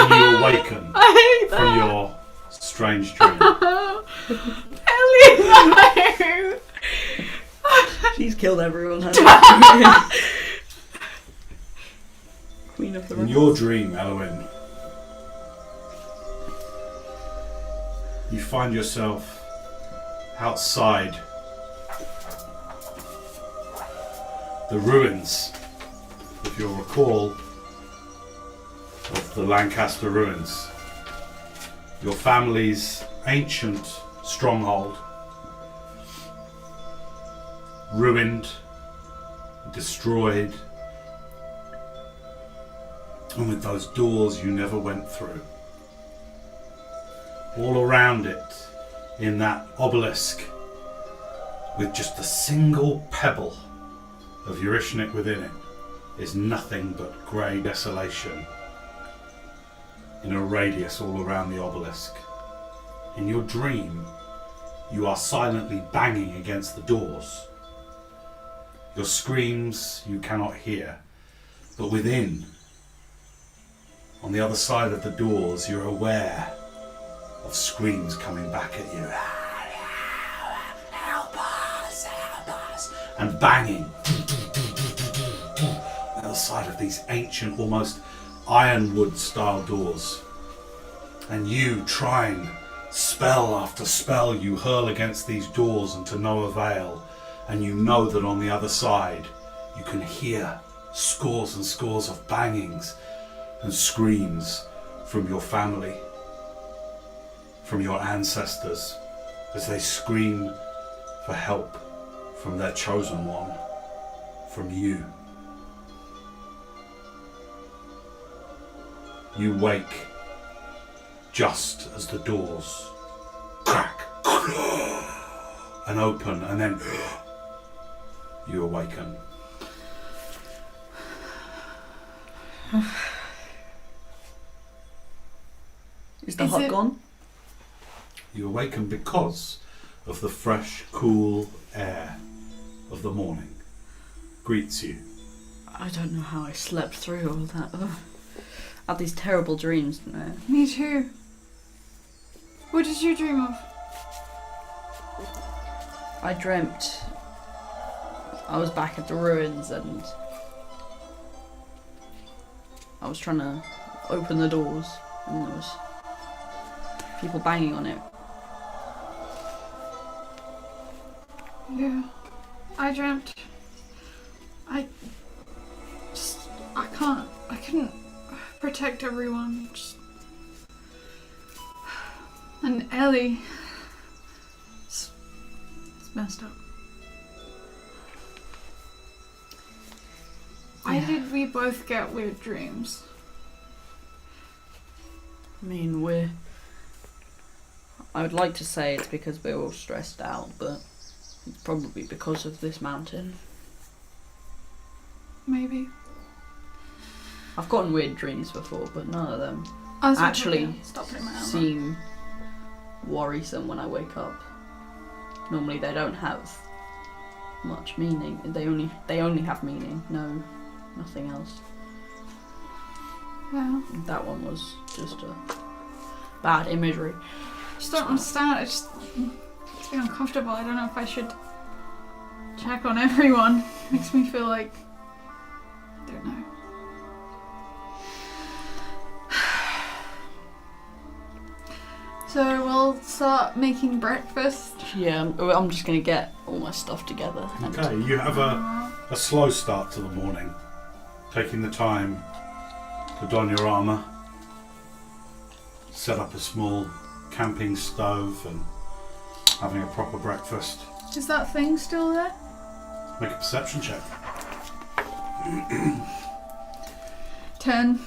and you awaken from your strange dream. Ellie, no! She's killed everyone, hasn't she? Queen of the In Realms. your dream, Elowyn, you find yourself outside the ruins, if you'll recall, of the Lancaster ruins. Your family's ancient stronghold, ruined, destroyed, and with those doors you never went through. All around it, in that obelisk, with just a single pebble of Eurishnik within it, is nothing but grey desolation in a radius all around the obelisk. In your dream, you are silently banging against the doors. Your screams you cannot hear, but within, on the other side of the doors, you're aware of screams coming back at you. Help us, and banging on the side of these ancient, almost ironwood style doors. And you trying spell after spell, you hurl against these doors and to no avail. And you know that on the other side you can hear scores and scores of bangings and screams from your family, from your ancestors, as they scream for help from their chosen one, from you. You wake just as the doors crack and open, and then you awaken. Is the hut gone? You awaken because of the fresh, cool air of the morning greets you. I don't know how I slept through all that. Ugh. I had these terrible dreams. No. Me too. What did you dream of? I dreamt I was back at the ruins and I was trying to open the doors and there was people banging on it. Yeah. I dreamt. I couldn't protect everyone. And Ellie. It's messed up. Why did we both get weird dreams? I mean, I would like to say it's because we're all stressed out, but it's probably because of this mountain. Maybe. I've gotten weird dreams before, but none of them Actually, seem worrisome when I wake up. Normally they don't have much meaning. They only have meaning. No, nothing else. Yeah. That one was just a bad imagery. I just don't understand. It's uncomfortable. I don't know if I should check on everyone. Makes me feel like I don't know. So we'll start making breakfast. Yeah, I'm just gonna get all my stuff together. Okay, you have a slow start to the morning, taking the time to don your armour, set up a small camping stove and having a proper breakfast. Is that thing still there? Make a perception check. 10.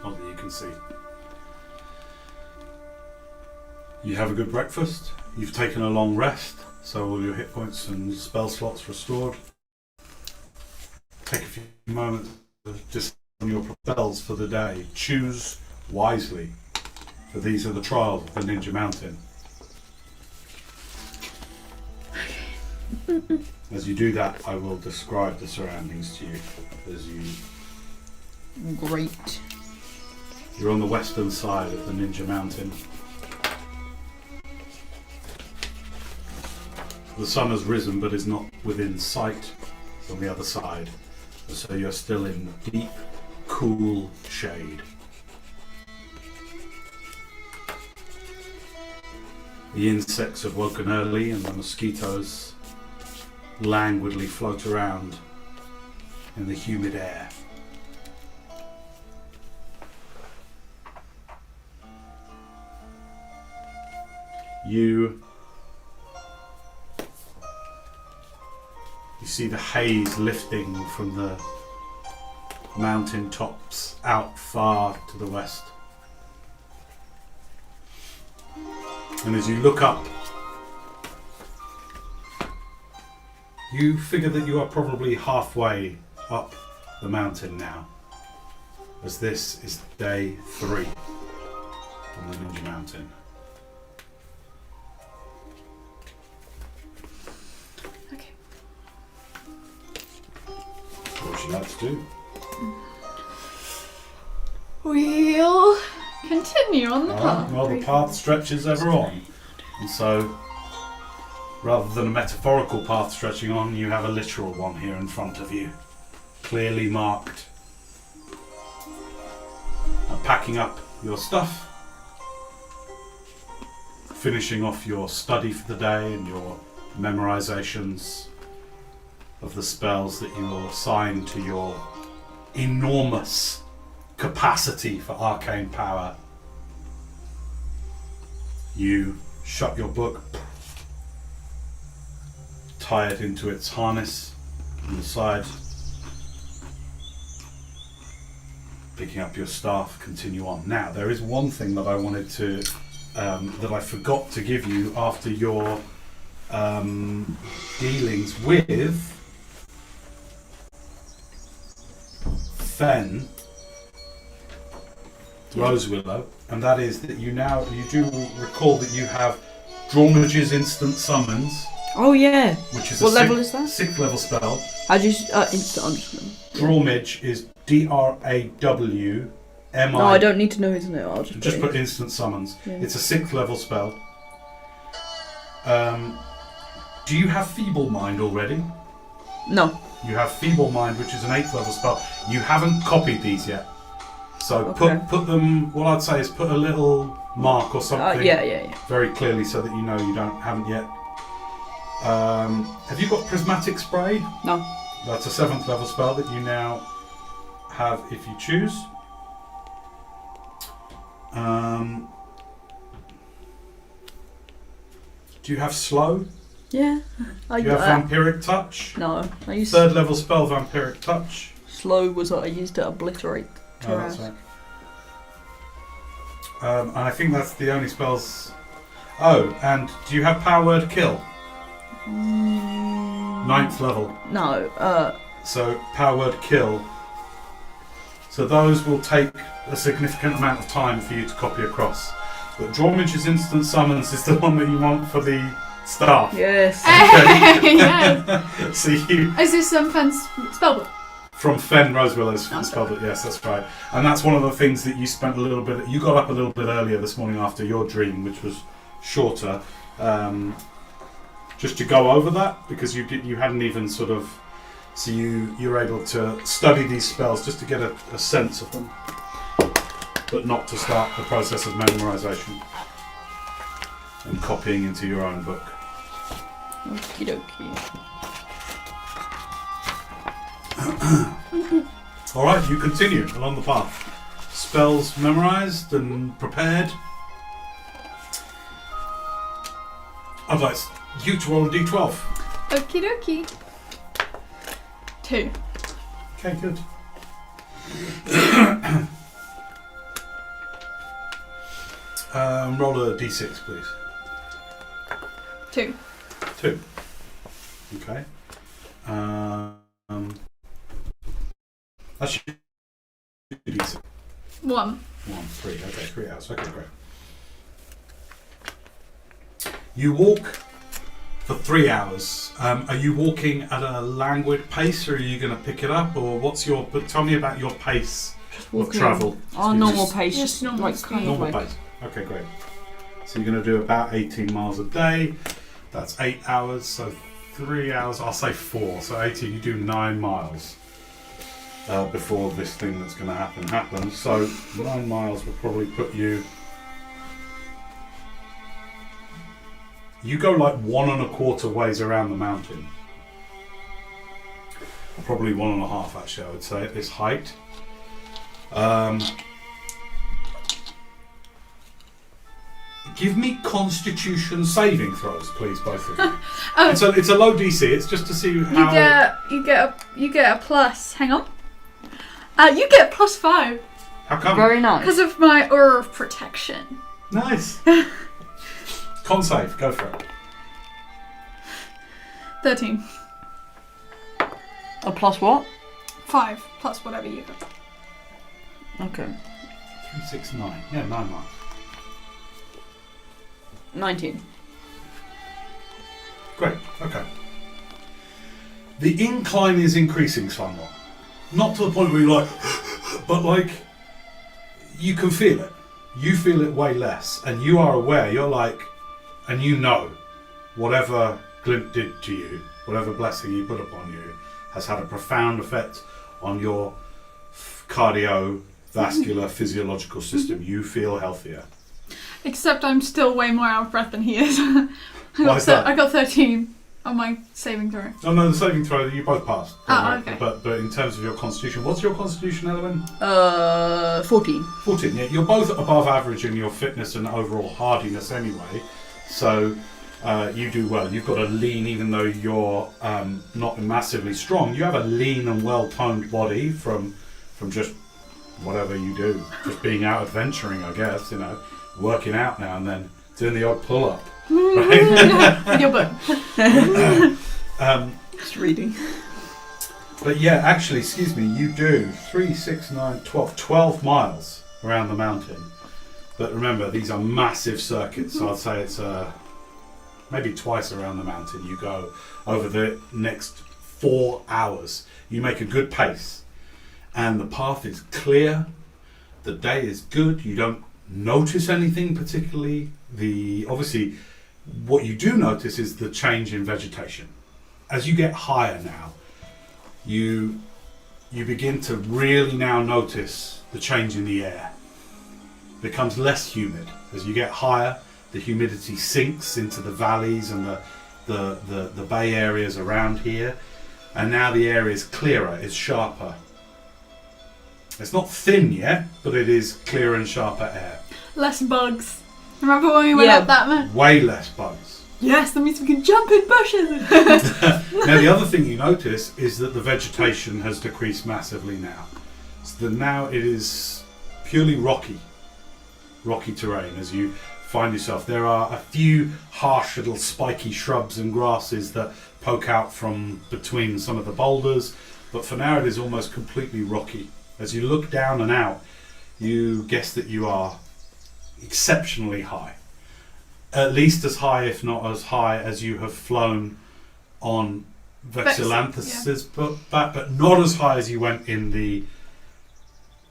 Not that you can see. You have a good breakfast. You've taken a long rest, so all your hit points and spell slots restored. Take a few moments to just on your spells for the day. Choose wisely, for these are the trials of the Ninja Mountain. As you do that, I will describe the surroundings to you as you. Great. You're on the western side of the Ninja Mountain. The sun has risen but is not within sight on the other side, so you're still in deep, cool shade. The insects have woken early and the mosquitoes languidly float around in the humid air. You see the haze lifting from the mountain tops out far to the west. And as you look up, you figure that you are probably halfway up the mountain now, as this is day 3 on the Ninja Mountain. Okay. What would you like to do? We'll Continue on the path. Well, the path stretches ever on. And so, rather than a metaphorical path stretching on, you have a literal one here in front of you. Clearly marked. Now, packing up your stuff. Finishing off your study for the day and your memorizations of the spells that you will assign to your enormous capacity for arcane power. You shut your book, tie it into its harness on the side, picking up your staff, continue on. Now, there is one thing that I wanted to, that I forgot to give you after your dealings with Fen Rosewillow, and that is that you do recall that you have Draumage's instant summons. Oh yeah. Which is what level is that? 6th level spell. How do you instant understand? Draumage is DRAWMI. No, I don't need to know his name. I'll just put instant summons. Yeah. It's a 6th level spell. Do you have Feeble Mind already? No. You have Feeble Mind, which is an 8th level spell. You haven't copied these yet. So Okay. put them, what I'd say is put a little mark or something Yeah. very clearly so that you know you haven't yet. Have you got Prismatic Spray? No. That's a 7th level spell that you now have if you choose. Do you have Slow? Yeah. Do you have Vampiric Touch? No. I used 3rd level spell, Vampiric Touch. Slow was what I used to obliterate. Oh, that's right. And I think that's the only spells. Oh, and do you have Power Word Kill? 9th level. No. So Power Word Kill. So those will take a significant amount of time for you to copy across. But Draumage's instant summons is the one that you want for the staff. Yes. Okay. Yes. So you Is this some fan's spellbook? from Fen Rosewillow's Okay. spellbook, yes, that's right. And that's one of the things that you spent a little bit. You got up a little bit earlier this morning after your dream, which was shorter, just to go over that because you hadn't even sort of. So you're able to study these spells just to get a sense of them, but not to start the process of memorization and copying into your own book. Okie dokie. Alright, you continue along the path. Spells memorized and prepared. I'd like you to roll a d12. Okie dokie. 2. Okay, good. Roll a d6, please. 2. 2. Okay. That's your d6. 1. 3. Okay, 3 hours. Okay, great. You walk for 3 hours. Are you walking at a languid pace, or are you going to pick it up, or what's your? But tell me about your pace of travel. Our normal pace, Yes, just normal like speed. kind of Normal like. pace. Okay, great. So you're going to do about 18 miles a day. That's 8 hours. So 3 hours. I'll say 4. So 18. You do 9 miles before this thing that's going to happen happens. So 9 miles will probably put you. You go like 1 1/4 ways around the mountain. Probably 1 1/2 actually, I would say, at this height. Give me Constitution saving throws, please, both of you. Oh, It's a low DC. It's just to see how. you get a plus. Hang on. You get a +5 How come? Very nice. because of my aura of protection. Nice. Con save. Go for it. 13. A plus what? 5 plus whatever you got. Okay. 3, 6, 9. Yeah, 9 miles. 19. Great. Okay. The incline is increasing somewhat. Not to the point where you're like, but like, you can feel it. you feel it way less, and you are aware. You're like, and you know, whatever Glint did to you, whatever blessing he put upon you, has had a profound effect on your cardiovascular physiological system. You feel healthier. Except I'm still way more out of breath than he is. Why is that? I got 13 on my saving throw. Oh no, the saving throw, you both passed. Okay. But in terms of your constitution, what's your constitution, Elowen? 14. 14, yeah. You're both above average in your fitness and overall hardiness anyway. So you do well. You've got a lean, even though you're not massively strong, you have a lean and well-toned body from just whatever you do. Just being out adventuring, I guess, you know, working out now and then, doing the odd pull-up. Right? With your book. Just reading. But yeah, actually, excuse me, you do 3, 6, 9, 12 miles around the mountain. But remember, these are massive circuits, so I'd say it's maybe twice around the mountain you go over the next 4 hours. You make a good pace, and the path is clear, the day is good, you don't notice anything particularly. Obviously, what you do notice is the change in vegetation. As you get higher now, you begin to really now notice the change in the air. It becomes less humid. As you get higher, the humidity sinks into the valleys and the bay areas around here, and now the air is clearer, it's sharper. It's not thin yet, but it is clearer and sharper air. Less bugs. Remember when we went up that man? Way less bugs. Yes, that means we can jump in bushes. Now the other thing you notice is that the vegetation has decreased massively now. So that now it is purely rocky terrain as you find yourself. There are a few harsh little spiky shrubs and grasses that poke out from between some of the boulders, but for now it is almost completely rocky. As you look down and out, you guess that you are exceptionally high. At least as high, if not as high, as you have flown on Vexilanthis's back, but not as high as you went in the...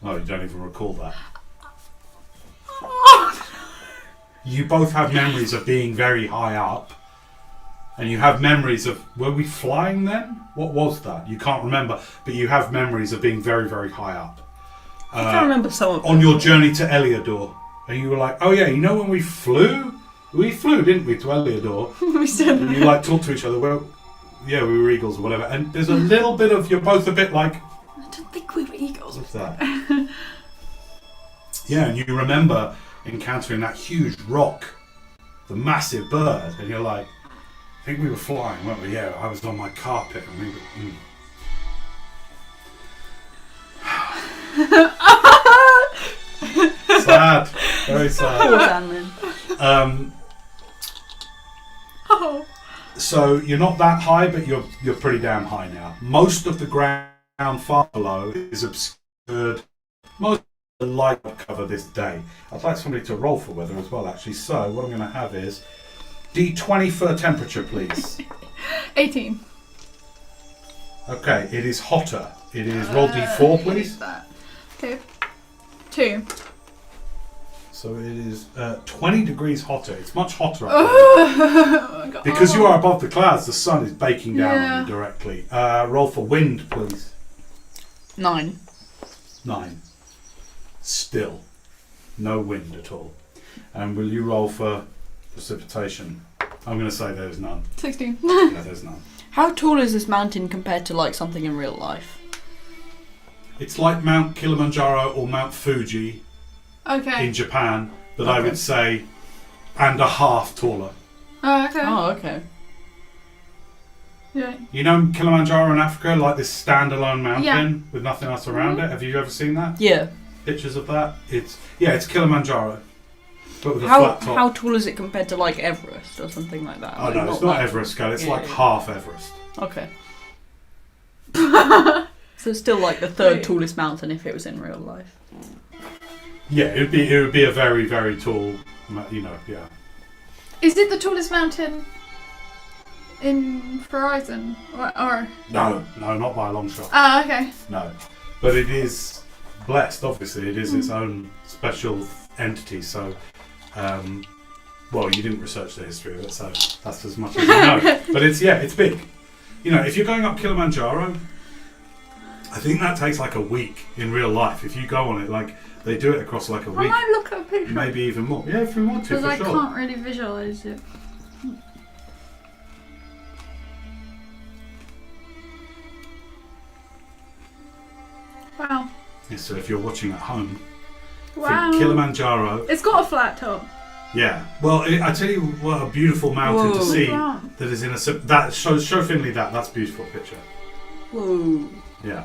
Oh, you don't even recall that. You both have memories of being very high up, and you have memories of... Were we flying then? What was that? You can't remember, but you have memories of being very, very high up. I can't remember some of them. On your journey to Eliodor. And you were like, oh yeah, you know when we flew? We flew, didn't we, to Eliodor? We said And you like talked to each other, well, yeah, we were eagles or whatever. And there's a little bit of, you're both a bit like... I don't think we were eagles. What's that? Yeah, and you remember encountering that huge rock, the massive bird, and you're like, I think we were flying, weren't we? Yeah, I was on my carpet and we were... Sad. Very sad. Poor Danlin. Oh. So you're not that high, but you're pretty damn high now. Most of the ground far below is obscured. Most of the light will cover this day. I'd like somebody to roll for weather as well, actually. So what I'm going to have is D20 for temperature, please. 18. Okay, it is hotter. It is roll D4, please. Okay. 2. So it is 20 degrees hotter. It's much hotter up Oh my God. because you are above the clouds. The sun is baking down on you directly. Roll for wind, please. 9. 9. Still, no wind at all. And will you roll for precipitation? I'm going to say there's none. 16. Yeah, there's none. How tall is this mountain compared to like something in real life? It's like Mount Kilimanjaro or Mount Fuji Okay. in Japan, but Okay. I would say and a half taller. Oh, okay. Oh, okay. Yeah. You know Kilimanjaro in Africa, like this standalone mountain Yeah. with nothing else around it? Have you ever seen that? Yeah. Pictures of that? It's Kilimanjaro, but with a How flat top. how tall is it compared to like Everest or something like that? Oh Like, no, it's not that- Everest scale. It's Yeah, like yeah. half Everest. Okay. So it's still like the third Wait. tallest mountain if it was in real life. Yeah, it would be a very, very tall, yeah. Is it the tallest mountain in Horizon? Or? No, not by a long shot. Okay. No, but it is blessed. Obviously, it is its own special entity. So, well, you didn't research the history of it, so that's as much as you know. But it's big. You know, if you're going up Kilimanjaro, I think that takes like a week in real life. If you go on it, like they do it across like a I week, might look at a picture. maybe even more. Yeah, if you want to, Because for I sure. can't really visualise it. Wow. Yeah, so if you're watching at home, Wow. think Kilimanjaro. It's got a flat top. Yeah. Well, I tell you what, a beautiful mountain to Whoa. see Wow. that is in a that show Finley that's a beautiful picture. Whoa. Yeah.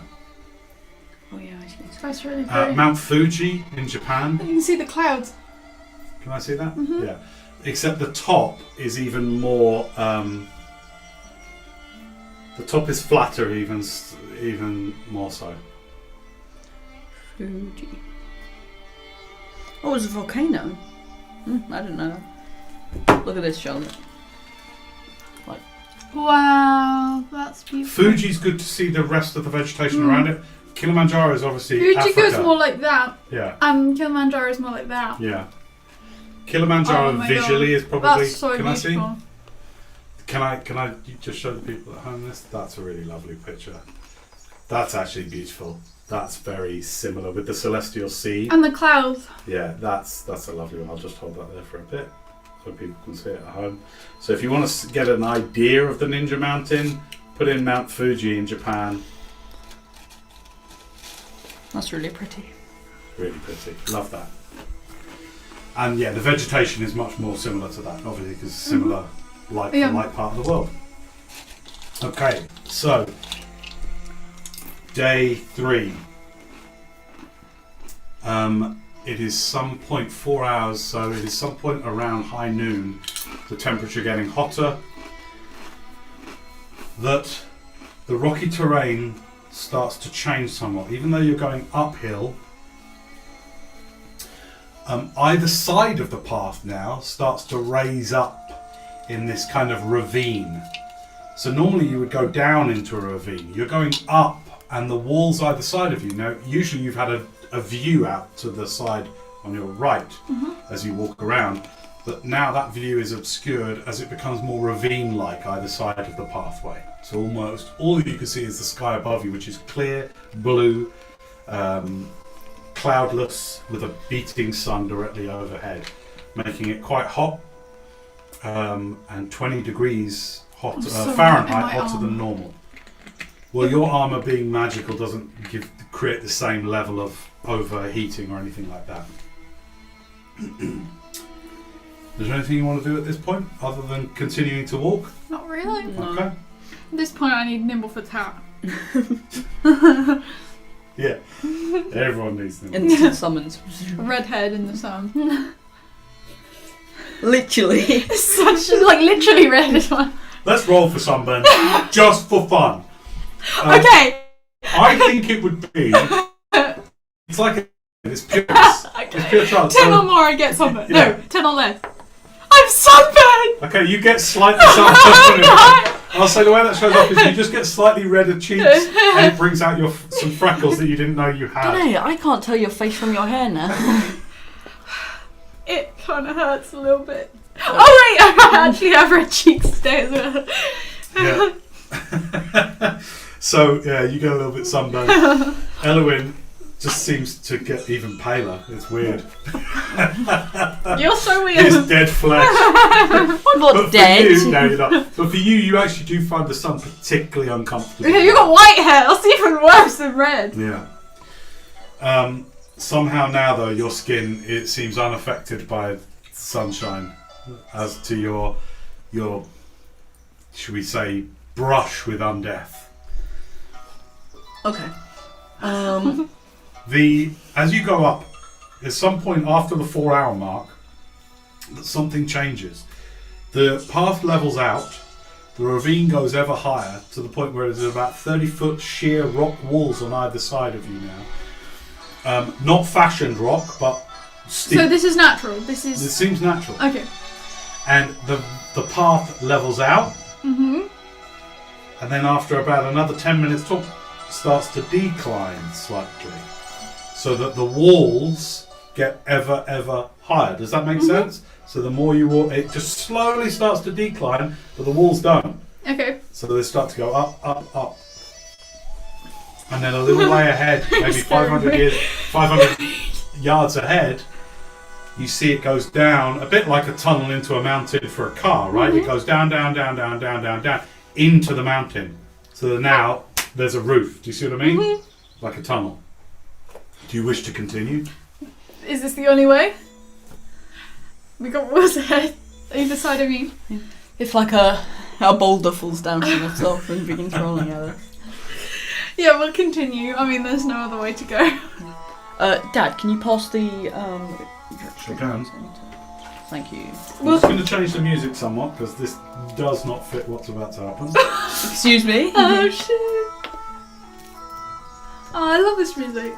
Oh yeah, I see. That's really pretty. Mount Fuji in Japan. You can see the clouds. Can I see that? Mhm. Yeah. Except the top is even more. The top is flatter, even more so. Fuji. Oh, it's a volcano. I didn't know that. Look at this, Charlotte. Wow, that's beautiful. Fuji's good to see the rest of the vegetation around it. Kilimanjaro is obviously Fuji Africa. goes more like that, Yeah. and Kilimanjaro is more like that. Yeah. Kilimanjaro Oh my visually God. is probably. That's so can beautiful. I see? Can I just show the people at home this? That's a really lovely picture. That's actually beautiful. That's very similar with the celestial sea. And the clouds. Yeah, that's a lovely one. I'll just hold that there for a bit so people can see it at home. So if you want to get an idea of the Ninja Mountain, put in Mount Fuji in Japan. That's really pretty. Really pretty. Love that. And yeah, the vegetation is much more similar to that, obviously, because it's similar, like part of the world. Okay, so day 3. It is some point 4 hours, so it is some point around high noon. The temperature getting hotter. That the rocky terrain starts to change somewhat, even though you're going uphill. Either side of the path now starts to raise up in this kind of ravine. So normally you would go down into a ravine. You're going up, and the walls either side of you. Now, usually you've had a view out to the side on your right as you walk around. But now that view is obscured as it becomes more ravine-like either side of the pathway. So almost all you can see is the sky above you, which is clear, blue, cloudless, with a beating sun directly overhead, making it quite hot, and 20 degrees hot, so Fahrenheit hot in my hotter arm. than normal. Well, your armour being magical doesn't create the same level of overheating or anything like that. Is there anything you want to do at this point other than continuing to walk? Not really. No. Okay. At this point, I need Nimblefoot's hat. Yeah. Everyone needs them. Instant summons. Redhead in the sun. Literally. Such like literally red as one. Let's roll for sunburn, just for fun. Okay. I think it would be. It's like it's pure. It's pure chance. 10 or more, I get sunburn. Yeah. No, 10 or less. I'm sunburned. Okay, you get slightly sunburned. I'll say the way that shows up is you just get slightly redder cheeks, and it brings out some freckles that you didn't know you had. Hey, I can't tell your face from your hair now. It kind of hurts a little bit. Oh wait, I actually have red cheeks today as well. Yeah. So yeah, you get a little bit sunburned. Elowen just seems to get even paler. It's weird. You're so It's weird. dead flesh. I'm But not for dead. you, no, you're not. But for you, you actually do find the sun particularly uncomfortable. Okay, you got white hair. That's even worse than red. Yeah. Somehow now, though, your skin, it seems unaffected by sunshine, as to your, should we say, brush with undeath. Okay. As you go up, at some point after the 4 hour mark, something changes. The path levels out, the ravine goes ever higher to the point where there's about 30-foot sheer rock walls on either side of you now. Not fashioned rock, but steep. So this is natural. This It is seems natural. okay. And the path levels out, Mhm. and then after about another 10 minutes starts to decline slightly, so that the walls get ever higher. Does that make sense? So the more you walk, it just slowly starts to decline, but the walls don't. Okay. So they start to go up. And then a little way ahead, maybe 500 yards ahead, you see it goes down, a bit like a tunnel into a mountain for a car, right? It goes down, into the mountain. So now there's a roof. Do you see what I mean? Like a tunnel. Do you wish to continue? Is this the only way? We got what's ahead. Either side of me. If like a boulder falls down from the top and begins rolling at us. Yeah, we'll continue. I mean, there's no other way to go. Dad, can you pass the Sure can. Thank you. I'm just going to change the music somewhat because this does not fit what's about to happen. Excuse me? Oh shit. Oh, I love this music.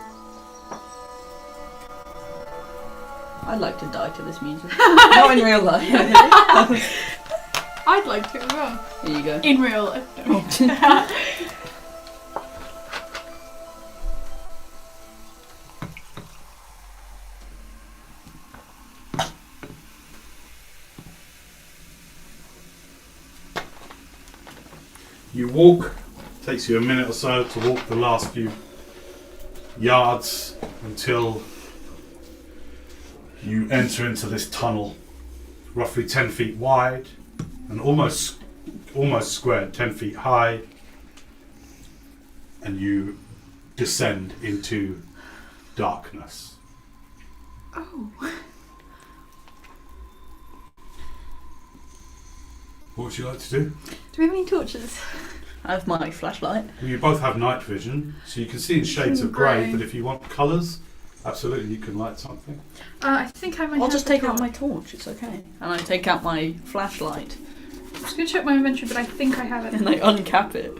I'd like to die to this music. Not in real life. I'd like to as well. Here you go. In real life. You walk, takes you a minute or so to walk the last few yards until you enter into this tunnel, roughly 10 feet wide and almost square, 10 feet high, and you descend into darkness. Oh. What would you like to do? Do we have any torches? I have my flashlight. Well, you both have night vision, so you can see in shades of grey, Grey. but if you want colours, absolutely you can light something. I think I might I'll have just the take out my torch. torch, it's okay. And I take out my flashlight I'm just going to check my inventory, but I think I have it. and I uncap it.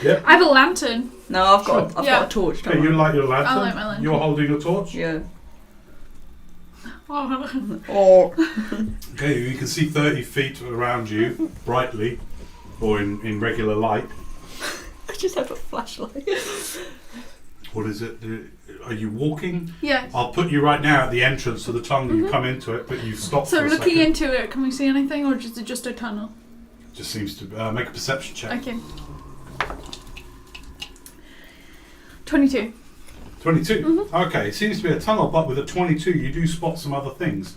Yep. I have a lantern. No, I've got Yeah. a torch. Okay, you light your lantern. I'll light my lantern. You're holding a torch. Yeah. Oh. Or Okay, you can see 30 feet around you, brightly, or in regular light. I just have a flashlight. What is it? Are you walking? Yeah. I'll put you right now at the entrance of the tunnel. You come into it, but you stop So for a looking second. into it, can we see anything, or is it just a tunnel? Just seems to make a perception check. Okay. 22. 22. Okay, it seems to be a tunnel, but with a 22, you do spot some other things.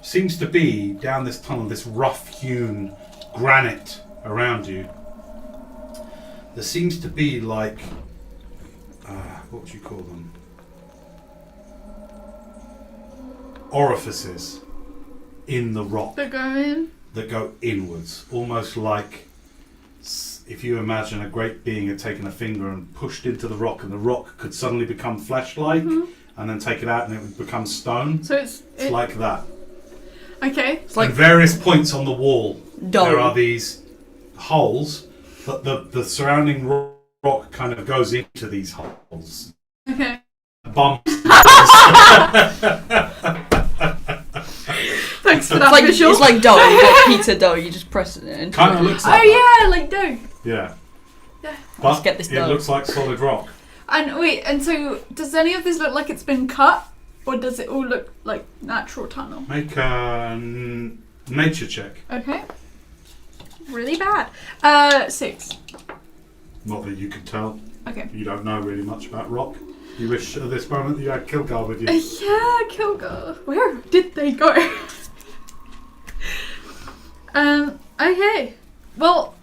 Seems to be down this tunnel, this rough-hewn granite around you. There seems to be like, what would you call them? Orifices in the rock They're going. that go inwards, almost like if you imagine a great being had taken a finger and pushed into the rock, and the rock could suddenly become flesh-like, and then take it out and it would become stone. So it's Like that. okay. it's like At various points on the wall, Dome. there are these holes, but the surrounding rock kind of goes into these holes. Okay. Bumps. Thanks for it's that like visual. it's like dough. You got pizza dough. You just press it in. Kind of looks like Oh yeah, like dough. yeah. Yeah. But Let's get this it dough. looks like solid rock. And wait, and so does any of this look like it's been cut, or does it all look like natural tunnel? Make a nature check. Okay. Really bad. 6. Not that you can tell. Okay. You don't know really much about rock. You wish at this moment you had Kilgar with you. Yeah, Kilgar. Where did they go? Okay. Well,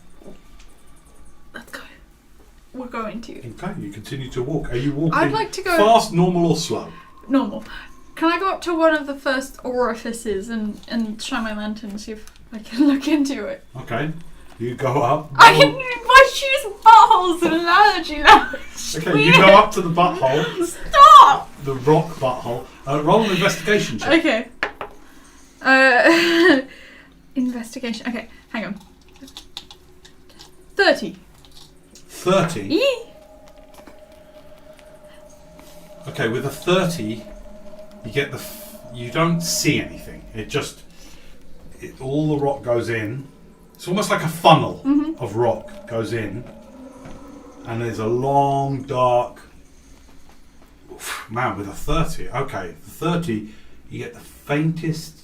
let's go. We're going to. Okay, you continue to walk. Are you walking I'd like to go fast, normal, or slow? normal. Can I go up to one of the first orifices and shine my lantern and see if I can look into it? Okay. You go up. I can. My shoes buttholes and an allergy now. Okay, you go up to the butthole, Stop. the rock butthole. Roll an investigation check. Okay. Investigation. Okay, hang on. 30. 30. Yee. Okay, with a 30, you get you don't see anything. All the rock goes in. It's almost like a funnel of rock goes in, and there's a long, dark Man, with a 30. Okay, the 30, you get the faintest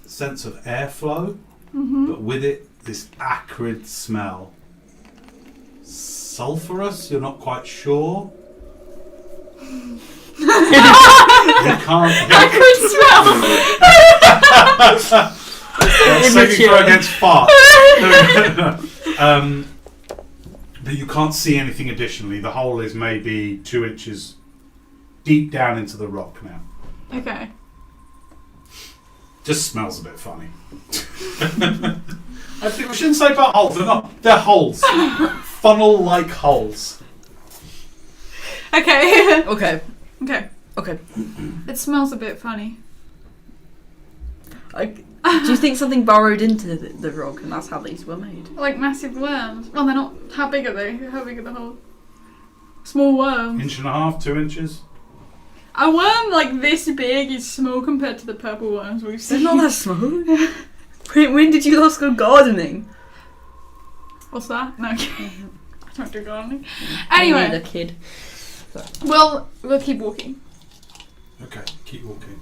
sense of airflow, but with it, this acrid smell. Sulphurous, you're not quite sure. You can't get Acrid smell! saving throw against fart. But you can't see anything additionally. The hole is maybe 2 inches deep down into the rock now. Okay. Just smells a bit funny. I think we shouldn't say about holes. They're not. They're holes. Funnel-like holes. Okay. Okay. Okay. Okay. It smells a bit funny. Do you think something burrowed into the rock and that's how these were made? Like massive worms. Well, they're not. How big are they? How big are the holes? Small worms. 1.5 inches, 2 inches. A worm like this big is small compared to the purple worms we've They're seen. not that small. When did you last go gardening? What's that? No, okay. I don't do gardening. The Anyway, kid. we'll keep walking. Okay, keep walking.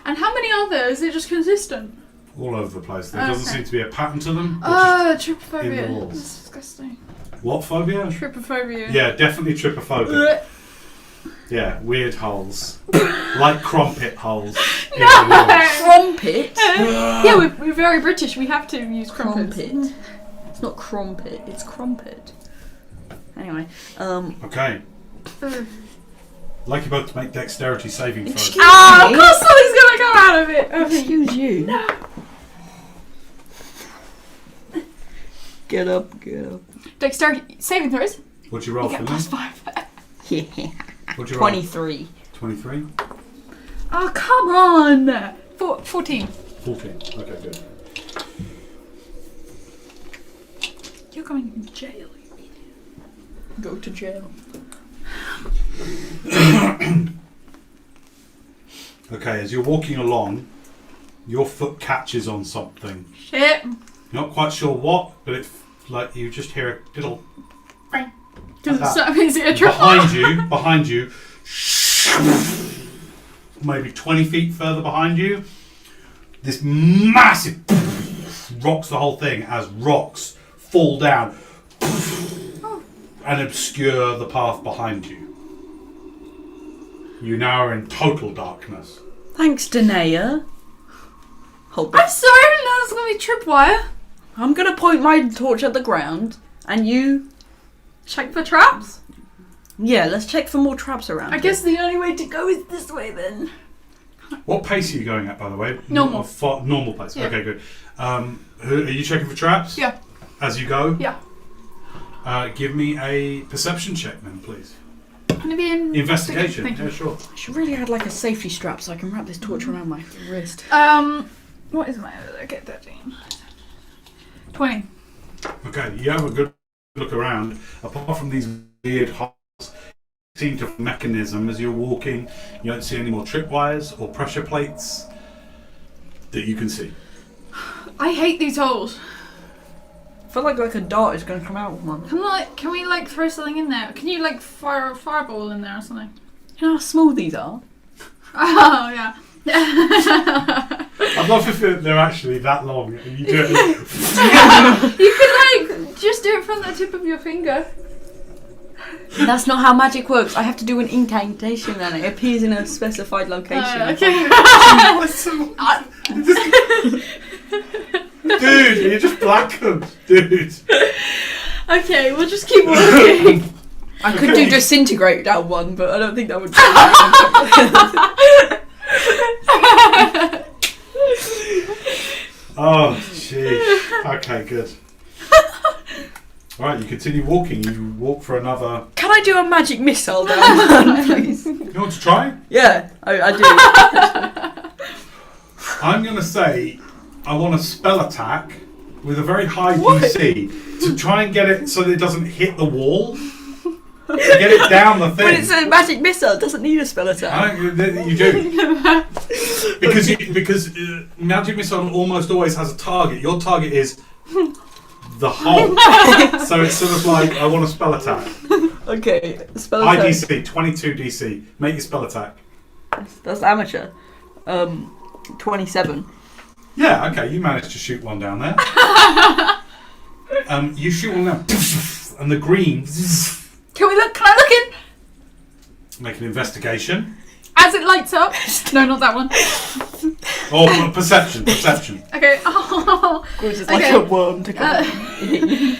And how many are there? Is it just consistent? All over the place. There doesn't Okay. seem to be a pattern to them. Oh, in the trypophobia. walls. That's disgusting. What phobia? Trypophobia. Yeah, definitely trypophobia. Yeah, weird holes. Like crumpet holes. in the walls. Crumpet? Yeah, we're very British. We have to use crumpets. Crumpet. It's not crumpet, it's crumpet. Anyway, Okay. Like you're about to make dexterity saving throws. Excuse Ah, me? of course something's gonna come out of it. Excuse you. Get up, get up. Dexterity saving throws. What'd you You roll get for +5. Yeah. What'd you roll? 23. 23? Oh, come on. 14. 14. Okay, good. You're going to jail. Go to jail. Okay, as you're walking along, your foot catches on something. Shit. You're not quite sure what, but it's like you just hear a little Because Like it's so easy to trip. behind you, maybe 20 feet further behind you, this massive rocks the whole thing as rocks fall down and obscure the path behind you. You now are in total darkness. Thanks, Danae. Hold I'm on. sorry, I didn't know this was going to be tripwire. I'm gonna point my torch at the ground, and you... Check for traps. Yeah, let's check for more traps around. I guess the only way to go is this way then. What pace are you going at, by the way? Normal. Normal pace. Yeah. Okay, good. Are you checking for traps? Yeah. As you go? Yeah. Give me a perception check then, please. I'm going to be in... Investigation. Thank you. Yeah, sure. I should really add like a safety strap so I can wrap this torch around my wrist. What is my... Okay, 13. 20. Okay, you have a good look around. Apart from these weird holes, seem to have a mechanism as you're walking. You don't see any more tripwires or pressure plates that you can see. I hate these holes. I feel like a dart is gonna come out with one. Can we like throw something in there? Can you like fire a fireball in there or something? You know how small these are? Oh yeah. I'd love if they're actually that long and you do it. You could like just do it from the tip of your finger. That's not how magic works. I have to do an incantation and it appears in a specified location. Okay. Dude, you just blackened, dude. Okay, we'll just keep walking. I could Okay. do disintegrate that one, but I don't think that would. Oh, jeez. Okay, good. Alright, you continue walking. You walk for another... Can I do a magic missile down one, please? You want to try? Yeah, I do. I'm going to say I want a spell attack with a very high DC to try and get it so that it doesn't hit the wall. Get it down the thing. But it's a magic missile. It doesn't need a spell attack. You do. because magic missile almost always has a target. Your target is the hole. So it's sort of like, I want a spell attack. Okay, spell High attack. DC, 22 DC. Make your spell attack. That's amateur. 27. Yeah, okay, you managed to shoot one down there. You shoot one down, and the green. Can I look in? Make an investigation. As it lights up. No, not that one. Oh, perception. Okay. Oh. It's just like Okay. a worm to come.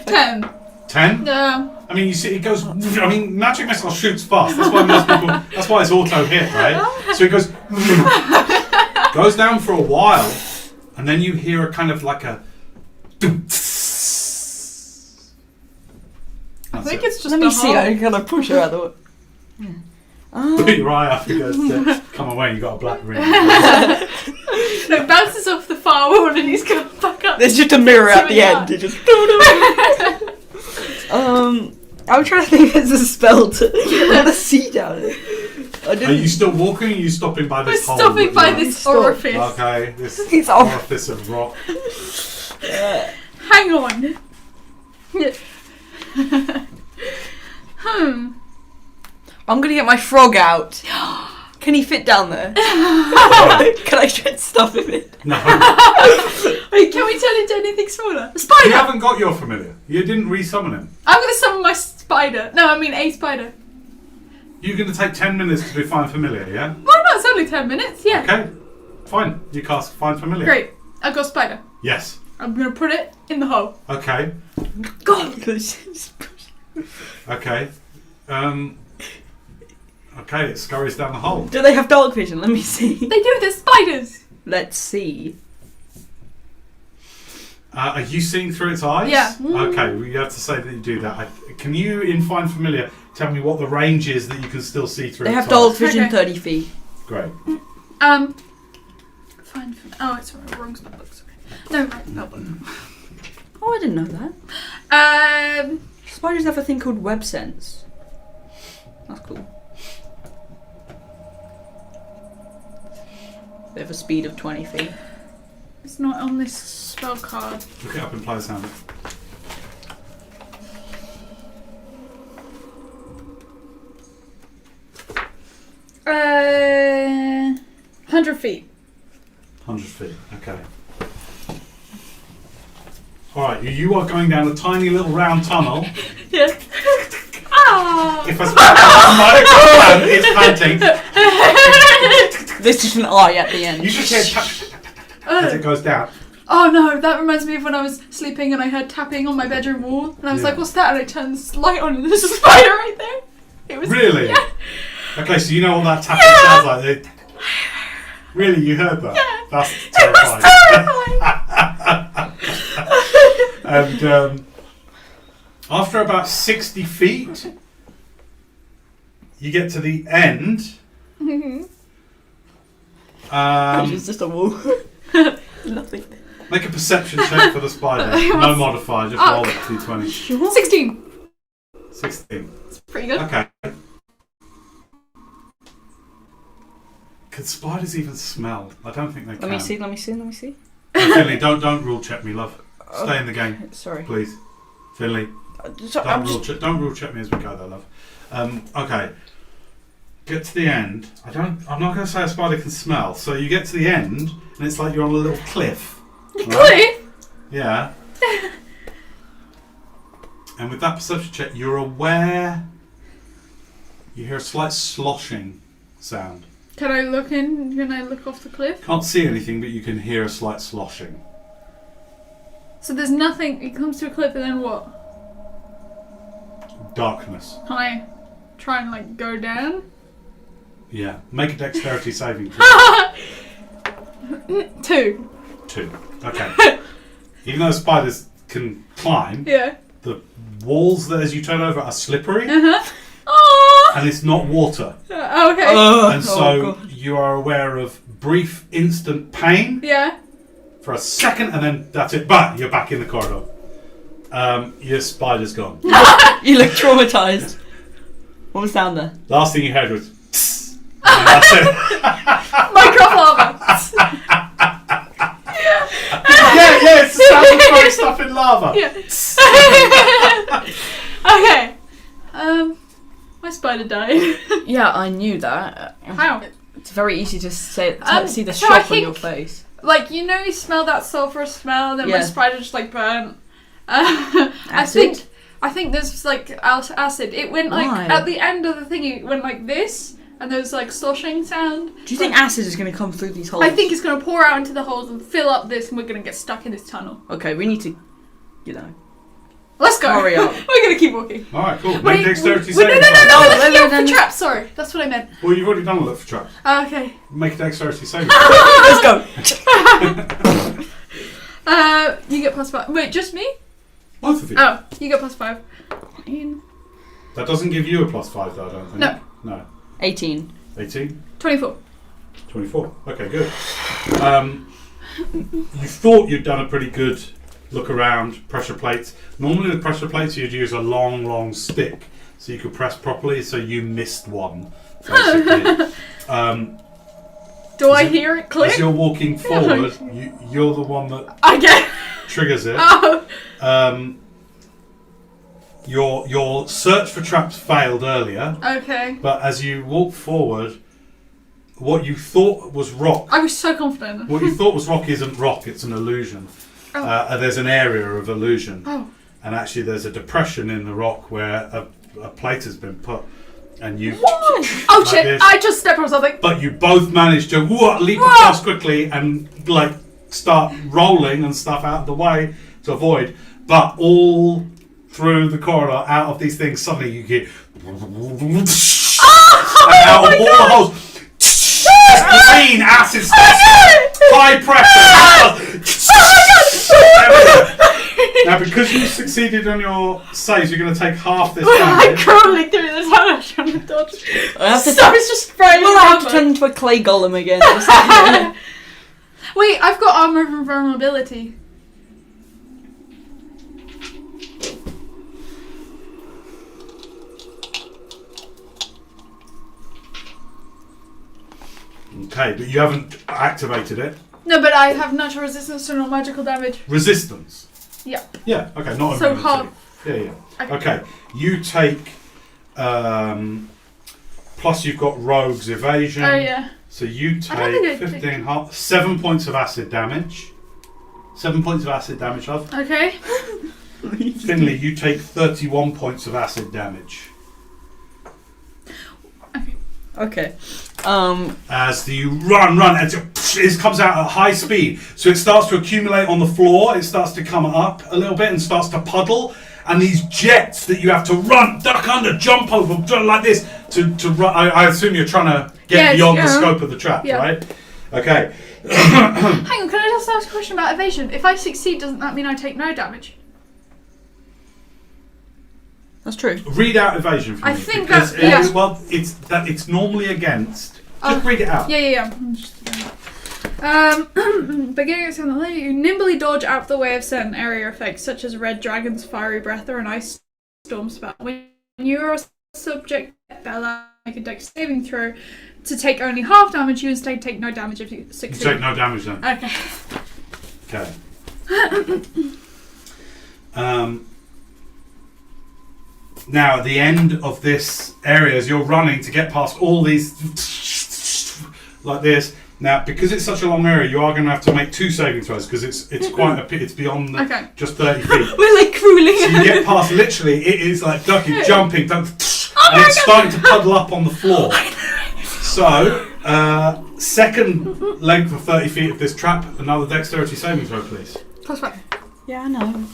10. 10? I mean, you see, it goes. I mean, magic missile shoots fast. That's why most people. That's why it's auto hit, right? So it goes down for a while, and then you hear a kind of like a. I think it's just Let a me see. hole. I'm gonna push her out the way. Yeah. Put your eye up. It goes. Come away. You got a black ring. No, it bounces off the far wall and he's coming back up. There's just a mirror at the Yeah. end. It just. I'm trying to think if there's a spell to let the sea down it. I didn't. Are you still walking? Or are you stopping by We're this hole? stopping with by your- this Stop. orifice. Okay, this It's off. orifice of rock. Hang on. I'm gonna get my frog out. Can he fit down there? Can I try and stuff him in? No, Wait, can we turn into anything smaller? A you spider! haven't got your familiar. You didn't re-summon him. I'm gonna summon my spider. No, I mean a spider. You're going to take 10 minutes to do Find Familiar, yeah? Why not? It's only 10 minutes. Yeah. Okay, fine. You cast Find Familiar. Great. I've got spider. Yes. I'm gonna put it in the hole. Okay. God! Okay. Okay, it scurries down the hole. Do they have dark vision? Let me see. They do, they're spiders! Let's see. Are you seeing through its eyes? Yeah. Okay, well, you have to say that you do that. Can you, in Find Familiar, tell me what the range is that you can still see through They its have dark eyes? vision Okay. 30 feet. Great. Fine. Oh, it's wrong spellbook, sorry. No, right spellbook. Oh, I didn't know that. Spiders have a thing called web sense. That's cool. They have a speed of 20 feet. It's not on this spell card. Look it up in Player's Handbook. Uh, 100 feet. 100 feet, okay. Alright, you are going down a tiny little round tunnel. Yeah. Ah! If a spider is panting, There's just an eye at the end. you just hear tap, as it goes down. Oh no, that reminds me of when I was sleeping and I heard tapping on my bedroom wall. And I was Yeah. like, what's that? And I turned this light on and there's a spider right there. It was Really? Yeah. Okay, so you know what that tapping sounds like. Really, you heard that? Yeah. That's It was terrifying. terrifying. And after about 60 feet, you get to the end. Which Um, is just a wall. Nothing. make a perception check for the spider. No modifier, just roll it d20. 16. 16. It's pretty good. Okay. Can spiders even smell? I don't think they can. Let me see. No, Finley, don't rule check me, love. Stay in the game, Sorry. please. Finley, don't rule check me as we go, though, love. Okay. Get to the end. I'm not going to say a spider can smell. So you get to the end, and it's like you're on a little cliff. Cliff? Yeah. And with that perception check, you're aware. You hear a slight sloshing sound. Can I look in? Can I look off the cliff? Can't see anything, but you can hear a slight sloshing. So there's nothing. It comes to a cliff and then what? Darkness. Can I try and like go down? Yeah. Make a dexterity saving throw. 2. 2. Okay. Even though spiders can climb, Yeah. the walls that as you turn over are slippery, Oh. and it's not water. Okay. And so you are aware of brief, instant pain Yeah. for a second, and then that's it. But you're back in the corridor. Your spider's gone. You look traumatized. What was down there? Last thing you heard was, "Tss," and that's it. Microlava. Yeah, it's the sound of throwing stuff in lava. Yeah. Okay. My spider died. Yeah, I knew that. How? It's very easy to see the so I shock on your think- face. Like, you know, you smell that sulfurous smell, then my Yeah. spider just like burnt. I think there's like acid. It went like Why? at the end of the thing. It went like this, and there was like sloshing sound. Do you think acid is going to come through these holes? I think it's gonna pour out into the holes and fill up this, and we're gonna get stuck in this tunnel. Okay, we need to, you know. Let's go. Hurry up. We're gonna keep walking. Alright, cool. Make Wait, dexterity no, saving no, throw. Oh, let's no, look no, for no. traps. Sorry, that's what I meant. Well, you've already done a look for traps. Okay. Make a dexterity saving. Let's go. You get +5. Wait, just me? Both of you. Oh, you get +5. That doesn't give you a +5 though, I don't think. No. No. 18. 18? 24. 24. Okay, good. You thought you'd done a pretty good look around pressure plates. Normally with pressure plates you'd use a long stick so you could press properly, so you missed one, basically. Do I hear it click? As you're walking forward, you're the one that I get. triggers it. Oh. Your search for traps failed earlier, Okay. but as you walk forward, what you thought was rock, I was so confident. what you thought was rock isn't rock, it's an illusion. Oh. There's an area of illusion, Oh. and actually there's a depression in the rock where a plate has been put, and you. Oh like shit! this. I just stepped on something. But you both managed to leap across quickly and like start rolling and stuff out of the way to avoid. But all through the corridor, out of these things, suddenly you get and out of all the holes, green acid stuff, high pressure. Now, because you succeeded on your saves, you're going to take half this I'm damage. crawling through the tunnel trying to dodge. I have to So it's just spraying. Well, I have to turn into a clay golem again. Wait, I've got armor from vulnerability. Okay, but you haven't activated it. No, but I have natural resistance to non-magical damage. Resistance. Yeah. Yeah. Okay. Not So immunity. half. Yeah. Okay. You take. Plus, you've got rogue's evasion. Oh yeah. So you I don't take think I 15 half, 7 points of acid damage. 7 points of acid damage, love. Okay. Finley, you take 31 points of acid damage. Okay. As you run, and it comes out at high speed. So it starts to accumulate on the floor, it starts to come up a little bit and starts to puddle. And these jets that you have to run, duck under, jump over, like this, to run. I assume you're trying to get beyond the scope of the trap, right? Okay. Hang on, can I just ask a question about evasion? If I succeed, doesn't that mean I take no damage? That's true. Read out evasion for me. I think because that's- yeah. well, it's normally against. Just read it out. Yeah. I'm just beginning of the you nimbly dodge out of the way of certain area effects, such as red dragon's fiery breath or an ice storm spell. When you are subject to make a dex saving throw to take only half damage, you instead take no damage if you You succeed. take no damage then. Okay. Okay. Now, at the end of this area, as you're running to get past all these like this. Now, because it's such a long area, you are going to have to make 2 saving throws because it's quite it's beyond just 30 feet. We're like crawling. So you get past. Literally, it is like ducking, jumping, and it's starting to puddle up on the floor. So, second length of 30 feet of this trap. Another dexterity saving throw, please. +5. Yeah, I know.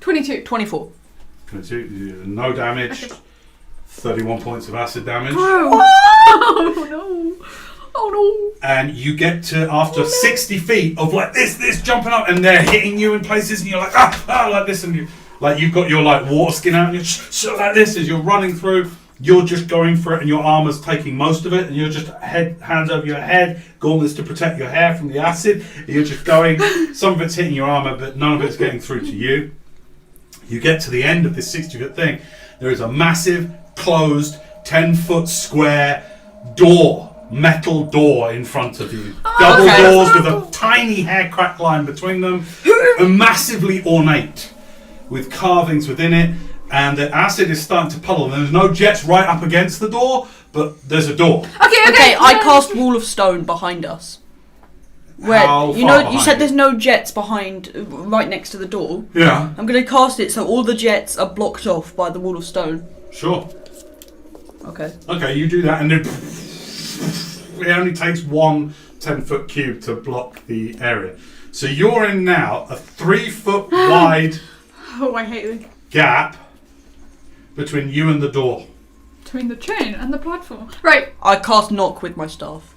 22. 24. 22, no damage. Okay. 31 points of acid damage. Oh no! Oh no! And you get to after 60 feet of like this jumping up, and they're hitting you in places, and you're like like this, and you've got your like water skin out, and you're like this as you're running through. You're just going for it, and your armor's taking most of it, and you're just hands over your head, gauntlets to protect your hair from the acid. And you're just going. Some of it's hitting your armor, but none of it's getting through to you. You get to the end of this 60-foot thing. There is a massive, closed, 10-foot square door, metal door in front of you. Double doors with a tiny hair crack line between them, and massively ornate. with carvings within it, and the acid is starting to puddle. And there's no jets right up against the door, but there's a door. Okay, I cast wall of stone behind us. Where How you far know you behind said you? there's no jets behind, right next to the door. Yeah. I'm gonna cast it so all the jets are blocked off by the wall of stone. Sure. Okay. Okay, you do that, and then it only takes one 10-foot cube to block the area. So you're in now a 3-foot wide Oh, I hate it. gap between you and the door. Between the train and the platform. Right. I cast knock with my staff.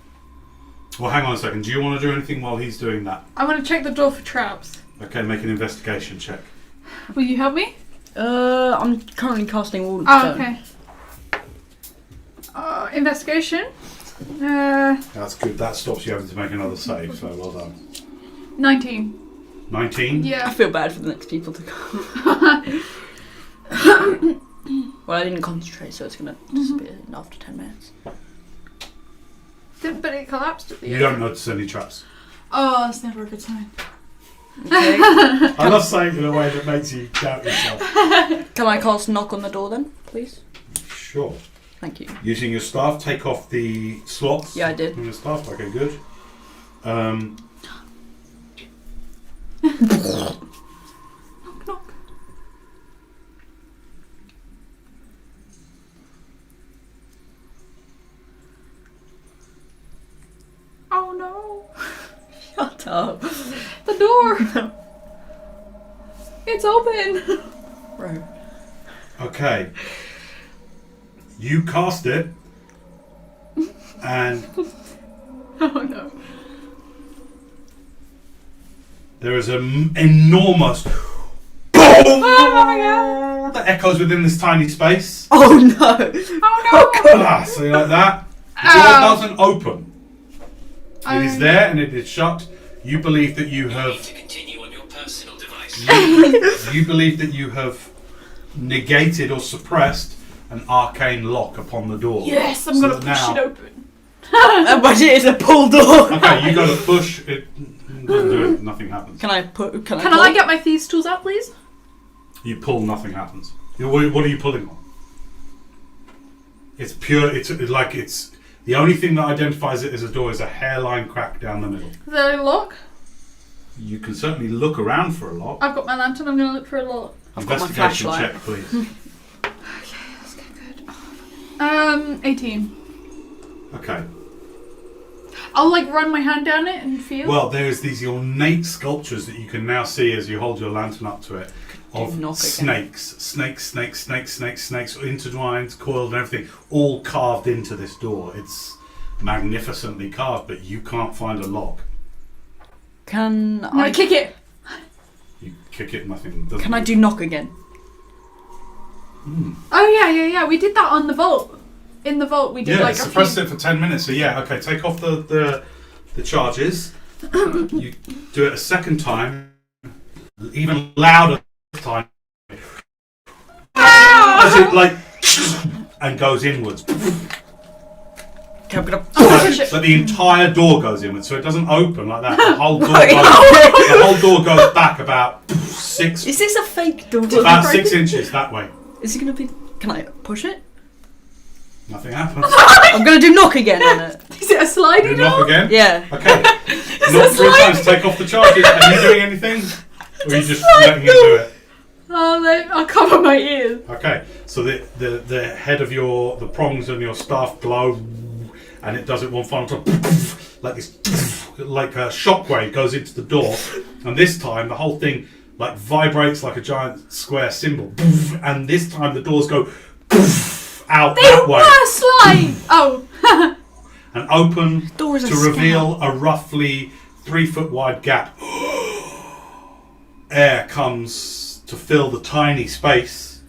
Well, hang on a second. Do you want to do anything while he's doing that? I want to check the door for traps. Okay, make an investigation check. Will you help me? I'm currently casting wall of Oh, stone. okay. Investigation. That's good. That stops you having to make another save, so well done. 19. 19? I Yeah. feel bad for the next people to go. Well, I didn't concentrate, so it's gonna disappear after 10 minutes. But it collapsed at the You end. don't notice any traps. Oh, that's never a good sign. Okay. I love saying it in a way that makes you doubt yourself. Can I cast knock on the door then, please? Sure. Thank you. Using your staff, take off the slots. Yeah, I did. On your staff, okay, good. Knock, knock. Oh no. Shut up. The door. It's open. Bro. Okay. You cast it, and Oh no. there is an enormous boom Oh my god. that echoes within this tiny space. Oh no. Oh no. Ah, so like that. The door Ow. doesn't open. It is there and it is shut. You believe that you have. To continue on your personal device. You believe that you have negated or suppressed an arcane lock upon the door. Yes, I'm So gonna that push now- it open. But it is a pull door. Okay, you go to push it. Doesn't do it. Nothing happens. Can I put? Can Can I get my thieves' tools out, please? You pull, nothing happens. What are you pulling on? It's pure. It's like it's the only thing that identifies it as a door is a hairline crack down the middle. Is there a lock? You can certainly look around for a lock. I've got my lantern. I'm gonna look for a lock. I've got my Investigation flashlight. check, please. Okay, let's get good. 18. Okay. I'll like run my hand down it and feel. Well, there is these ornate sculptures that you can now see as you hold your lantern up to it of knock again. snakes, intertwined, coiled, and everything, all carved into this door. It's magnificently carved, but you can't find a lock. Can I'm gonna I? kick it. You kick it, nothing. Doesn't Can I do knock again? Oh yeah. We did that on the vault. In the vault, we did Yeah, like a suppress few. it for 10 minutes. So yeah, okay, take off the charges. You do it a second time, even louder this time. As it like and goes inwards. Okay, I'm gonna. Push it. So the entire door goes inwards, so it doesn't open like that. The whole door Right. goes, the whole door goes back about 6 Is this a fake door? about 6 inches that way. Is it gonna be? Can I push it? Nothing happens. I'm gonna do knock again on it. Is it a sliding You door? knock again? Yeah. Okay. Knock 3 times, take off the charges. Are you doing anything? Or are you just letting him do it? I'll cover my ears. Okay. So the head of the prongs on your staff glow, and it does it one final time, like this, like a shockwave goes into the door, and this time the whole thing like vibrates like a giant square cymbal, and this time the doors go out They that way were slime. Oh. and open Door is a to reveal a roughly 3-foot wide gap. Air comes to fill the tiny space,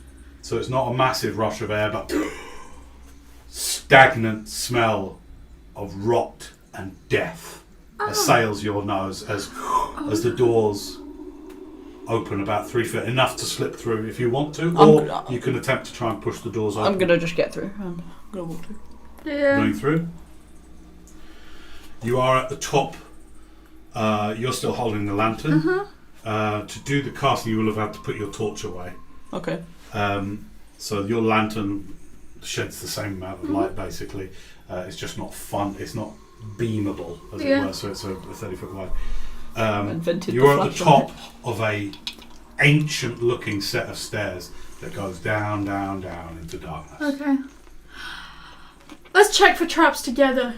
so it's not a massive rush of air, but stagnant smell of rot and death assails your nose as the doors open about 3 feet, enough to slip through if you want to, or you can attempt to try and push the doors open. I'm gonna just get through. I'm gonna walk through. Yeah. Going through. You are at the top. You're still holding the lantern. To do the casting, you will have had to put your torch away. Okay. So your lantern sheds the same amount of light, basically. It's just not fun. It's not beamable, as it were. So it's a 30-foot wide. You're at the top of a ancient-looking set of stairs that goes down, down, down into darkness. Okay. Let's check for traps together.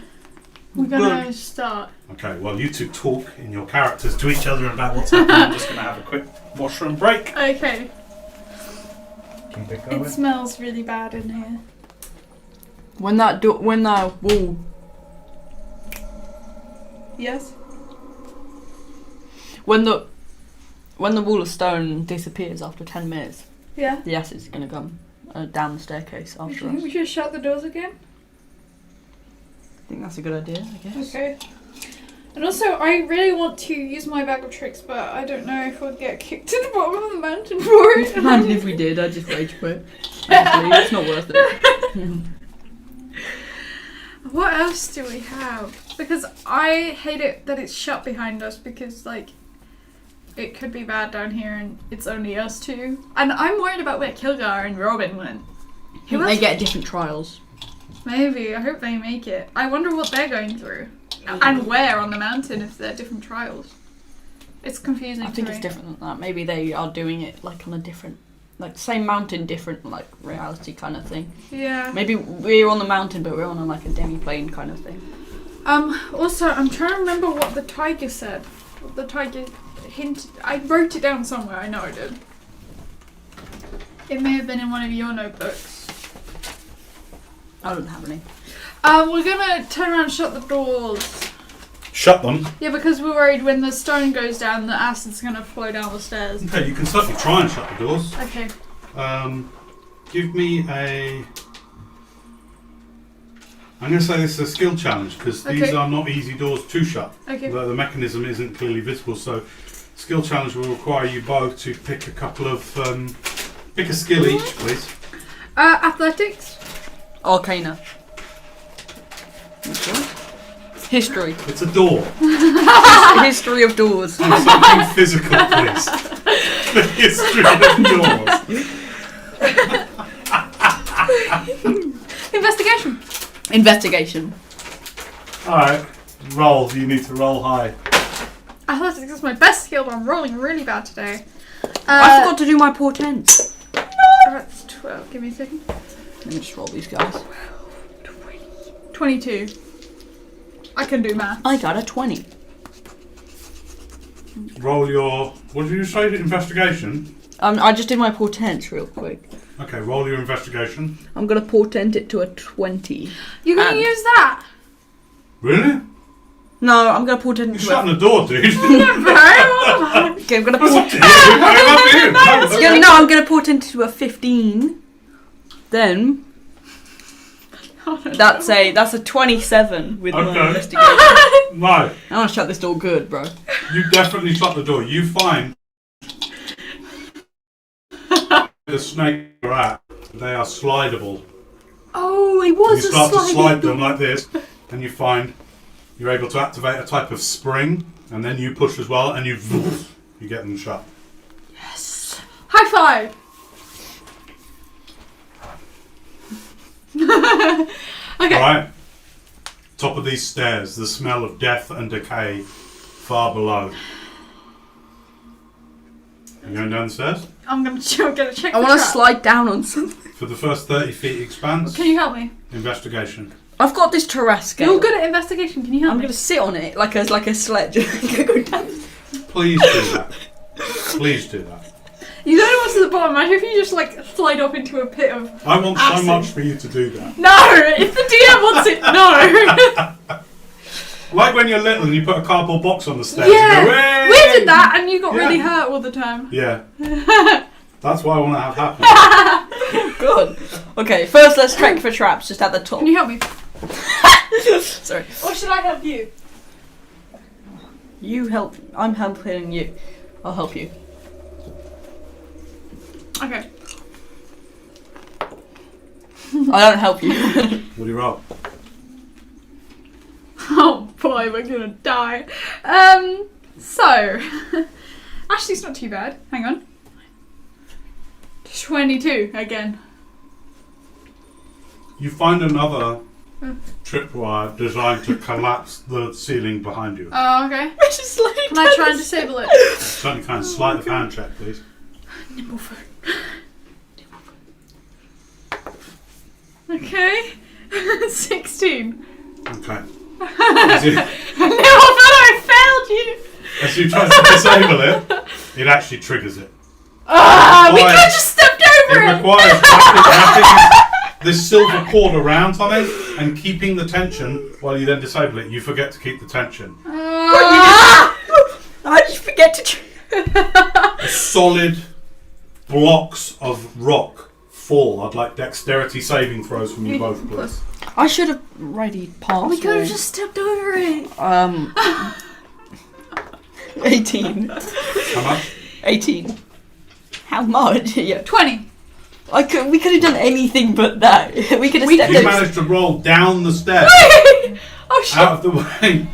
We're gonna start. Okay, well, you two talk in your characters to each other about what's happening. I'm just gonna have a quick washroom break. Okay. Keep it going. It smells really bad in here. When that wall. Yes. When the wall of stone disappears after 10 minutes, Yeah. the acid's gonna come down the staircase after us. We should shut the doors again. I think that's a good idea, I guess. Okay. And also, I really want to use my bag of tricks, but I don't know if we'll get kicked to the bottom of the mountain for it. Imagine if we did, I'd just rage quit. Honestly, it's not worth it. What else do we have? Because I hate it that it's shut behind us because, like, it could be bad down here and it's only us two. And I'm worried about where Kilgar and Robin went. They get different trials. Maybe. I hope they make it. I wonder what they're going through. And where on the mountain if they're different trials. It's confusing I think to it's me. different than that. Maybe they are doing it like on a different, like same mountain, different like reality kind of thing. Yeah. Maybe we're on the mountain, but we're on a, like a demi-plane kind of thing. Also, I'm trying to remember what the tiger said. What the tiger hinted. I wrote it down somewhere. I know I did. It may have been in one of your notebooks. I don't have any. We're gonna turn around and shut the doors. Shut them. Yeah, because we're worried when the stone goes down, the acid's gonna flow down the stairs. Okay, you can certainly try and shut the doors. Okay. Give me a... I'm going to say this is a skill challenge because these are not easy doors to shut. Okay. The mechanism isn't clearly visible, so skill challenge will require you both to pick a couple of... pick a skill each, please. Athletics. Arcana. History. It's a door. History of doors. Something physical, please. The history of doors. Investigation. Investigation. Alright, roll. You need to roll high. Athletics is my best skill, but I'm rolling really bad today. I forgot to do my portent. That's 12. Give me a second. Let me just roll these guys. 22. I can do math. I got a 20. Roll your... What did you say? Investigation? I just did my portent real quick. Okay, roll your investigation. I'm gonna portent it to a 20. You're gonna And- use that? Really? No, I'm gonna portent You're it to shutting the door, dude. Yeah, very well. Okay, I'm gonna That's up port. to you. I'm up to you. Yeah, no, I'm gonna portent it to a 15. Then that's a 27 with my Okay. investigation. No, I wanna shut this door good, bro. you definitely shut the door. You find the snake you're at, they are slidable. Oh, it You was a start to slide sliding them like this, and you find you're able to activate a type of spring, and then you push as well, and you get them shut. Yes. High five. Okay. Alright? Top of these stairs, the smell of death and decay far below. You going down the stairs? I'm gonna check I the wanna trap. slide down on something. For the first 30 feet expanse, Can you help me? investigation. I've got this terrace scale. You're good at investigation. Can you help I'm me? gonna sit on it like a sledge. Go down. Please do that. Please do that. You don't know what's at the bottom. Imagine if you just like slide off into a pit of. I want so Acid. much for you to do that. No, if the DM wants it, no. Like when you're little and you put a cardboard box on the stairs Yeah, and go, "Hey!" we did that, and you got Yeah. really hurt all the time. Yeah. That's what I want to have happen. Good. Okay, first let's check for traps just at the top. Can you help me? Sorry. Or should I help you? You help. I'm helping you. I'll help you. Okay. I don't help you. What do you roll? Oh boy, we're gonna die. So I Actually, it's not too bad. Hang on. 22 again. You find another tripwire designed to collapse the ceiling behind you. Oh, okay. Just like Can I try and disable it? Certainly can. Sleight of hand check, please. Nimble foot. Okay. 16. Okay. I failed you. As you try to disable it actually triggers it. We could have just stepped over It it. requires wrapping this silver cord around something and keeping the tension while you then disable it. You forget to keep the tension. I just forget to. Solid blocks of rock fall. I'd like dexterity saving throws from you both, please. I should have readied past. We could have just stepped over it. 18. How much? 18. How much? Yeah. 20. We could have done anything but that. We could have stepped You over. managed to roll down the stairs Oh shit. out of the way.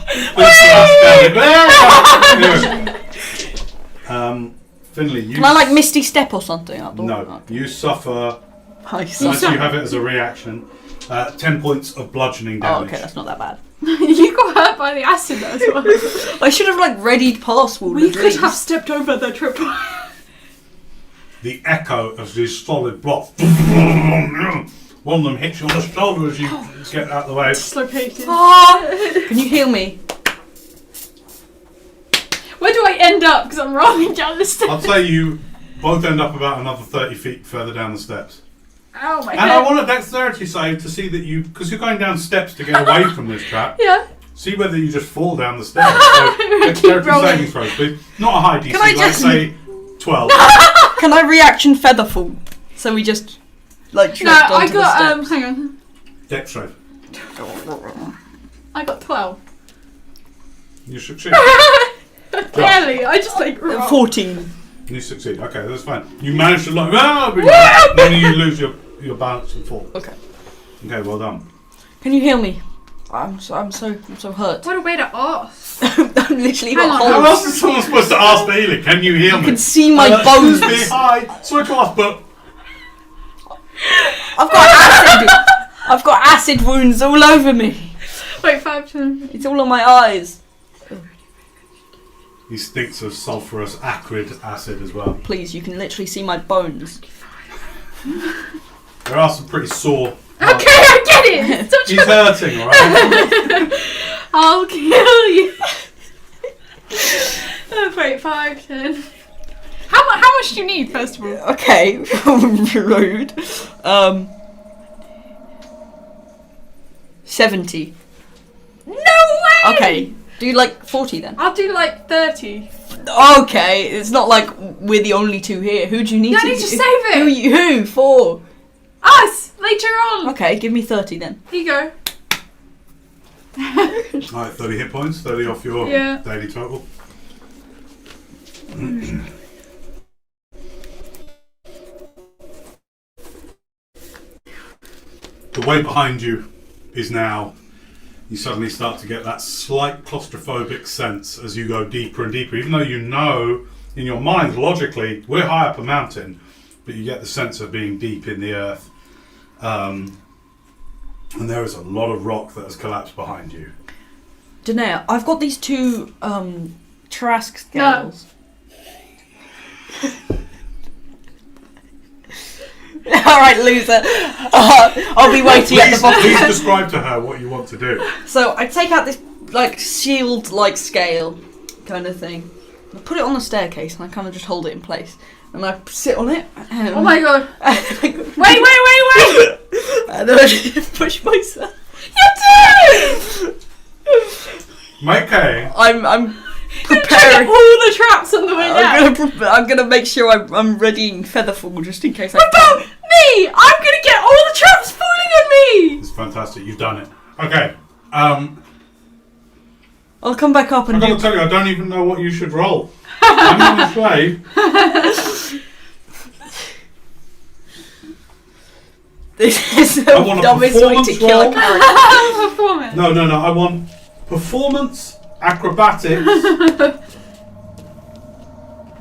Finley, you Can I like misty step or something? no. Okay. You suffer. Nice. Unless you have it as a reaction. 10 points of bludgeoning Oh, damage. okay, that's not that bad. You got hurt by the acid though as well. I should have like readied password. We could have stepped over the triple. The echo of these solid blocks. One of them hits you on the shoulder as you get out of the way. Dislocated. Can you heal me? Where do I end up? Because I'm rolling down the stairs. I'd say you both end up about another 30 feet further down the steps. Oh my And I god. want a dexterity save to see that you, because you're going down steps to get away from this trap, Yeah. see whether you just fall down the stairs. So dexterity rolling. saving throws, please. Not a high DC, Can I like just- say 12. Can I reaction feather fall? So we just like No, drift I onto the got steps. hang on. Dex save. I got 12. You succeed. Barely. I just like rolled. 14. You succeed. Okay, that's fine. You manage to then you lose your balance and fall. Okay. Okay, well done. Can you heal me? I'm so hurt. What a way to ask. I'm literally Hang got on, How holes. else is someone supposed to ask for healing? Can you heal You me? can see my Excuse bones. me, hi. Sorry to ask, but I've got acid. I've got acid wounds all over me. Wait, 5 to. It's all on my eyes. he stinks of sulphurous, acrid acid as well. Please, you can literally see my bones. There are some pretty sore. Okay, I get it. Stop He's hurting, alright? I'll kill you. Wait, 5, 10. How much do you need, first of all? Okay, rude. 70. No way! Okay, do like 40 then. I'll do like 30. Okay, it's not like we're the only two here. Who do you need Yeah, I to need to save it. Who for? Us! Later on! Okay, give me 30 then. Here you go. Alright, 30 hit points, 30 off your Yeah. daily total. The way behind you is now, you suddenly start to get that slight claustrophobic sense as you go deeper and deeper, even though you know in your mind logically we're high up a mountain, but you get the sense of being deep in the earth. And there is a lot of rock that has collapsed behind you. Danae, I've got these two Trask scales. Alright, loser. I'll be waiting at the bottom. Please describe to her what you want to do. So I take out this like shield-like scale kind of thing. I put it on the staircase and I kind of just hold it in place. And I sit on it. Oh my god. Wait! Wait! And then I just push myself. You do! Make a I'm Check preparing. all the traps on the way down. I'm gonna make sure I'm readying Featherfall just in case I. What about me? I'm gonna get all the traps falling on me! It's fantastic. You've done it. Okay. I'll come back up I'm and going do. to tell you, I don't even know what you should roll. I'm going to say This is I the want a dumbest way to performance kill a roll. character. Performance. no. I want performance, acrobatics,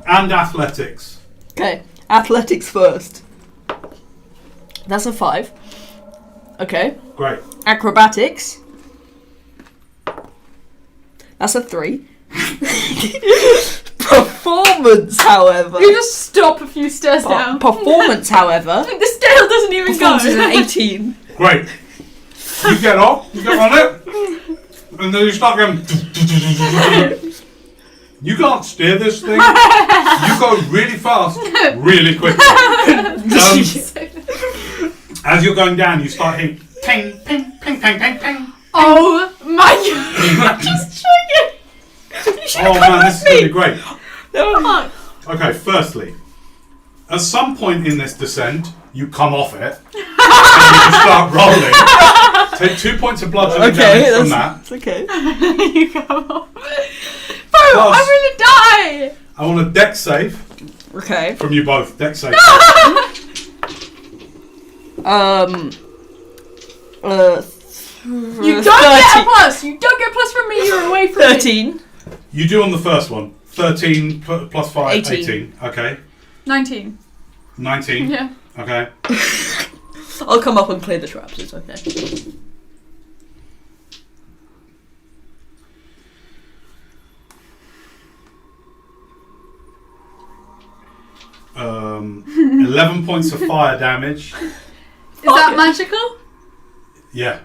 And athletics. Okay, athletics first. That's a 5. Okay. Great. Acrobatics. That's a 3. Performance, however. You just stop a few stairs down. Performance, however. The scale doesn't even go. Performance is an 18. Great. You get on it, and then you start going. You can't steer this thing. You go really fast, really quickly. As you're going down, you start hitting ping, ping, ping, ping, ping, ping. Oh my god! Just triggered. You should have Oh come man, with this is going to me. be great. Fuck. Okay, firstly, at some point in this descent, you come off it and you start rolling. Take 2 points of bludgeoning damage from that. It's okay. You come off. Bro, I'm gonna die. I want a dex save Okay. from you both. Dex save. You don't get a plus. You don't get a plus from me. You're away from 13. me. You do on the first one. 13 plus 5, 18. 18. Okay. 19. 19. Yeah. Okay. I'll come up and clear the traps, it's okay. Um, 11 points of fire damage. Is that magical? Yeah.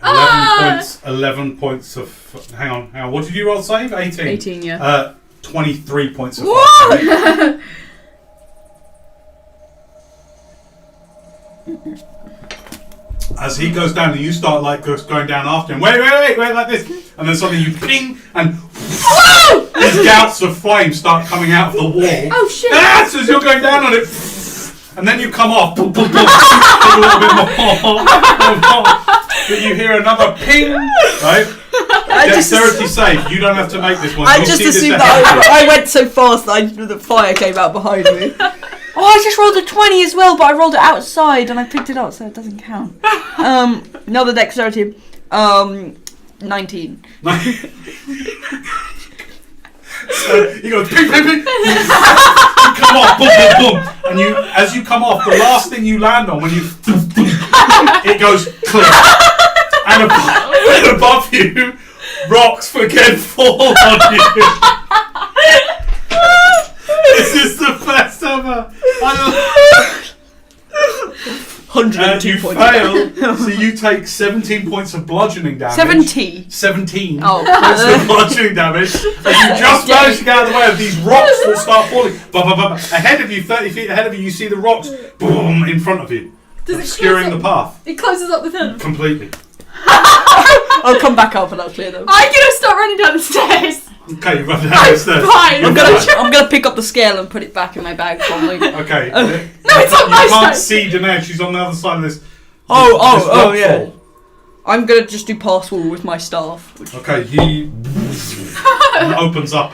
11 Ah! points. 11 points of. Hang on. What did you roll save? 18. 18, yeah. 23 points of fire What? damage. As he goes down and you start like going down after him. Wait, like this. And then suddenly you ping and these gouts of flame start coming out of the wall. Oh shit! As you're going down on it. And then you come off. Boom, boom, boom, a little bit more. But you hear another ping. Right? Dexterity save. You don't have to make this one. I You'll just see this assumed ahead. that I went so fast that the fire came out behind me. Oh, I just rolled a 20 as well, but I rolled it outside and I picked it up, so it doesn't count. Another dexterity. 19. So you go ping, ping, ping. You come off, boom, boom, boom, and you, as you come off, the last thing you land on when you, it goes click, and above you, rocks again fall on you. This is the best ever. And 102 you points. fail, so you take 17 points of bludgeoning damage. 17 Oh. points of bludgeoning damage. And you just manage to get out of the way of these rocks that start falling. Ahead of you, 30 feet ahead of you, you see the rocks boom in front of you, obscuring the path. It closes up the tunnel. Completely. I'll come back up and I'll clear them. I'm gonna start running down the stairs. Okay, you run down the stairs. Fine. I'm gonna pick up the scale and put it back in my bag probably. Okay. No, it's on my You can't side. see Danae, she's on the other side of this. Oh, this yeah. rock fall. I'm gonna just do pass wall with my staff. Which Okay, he opens up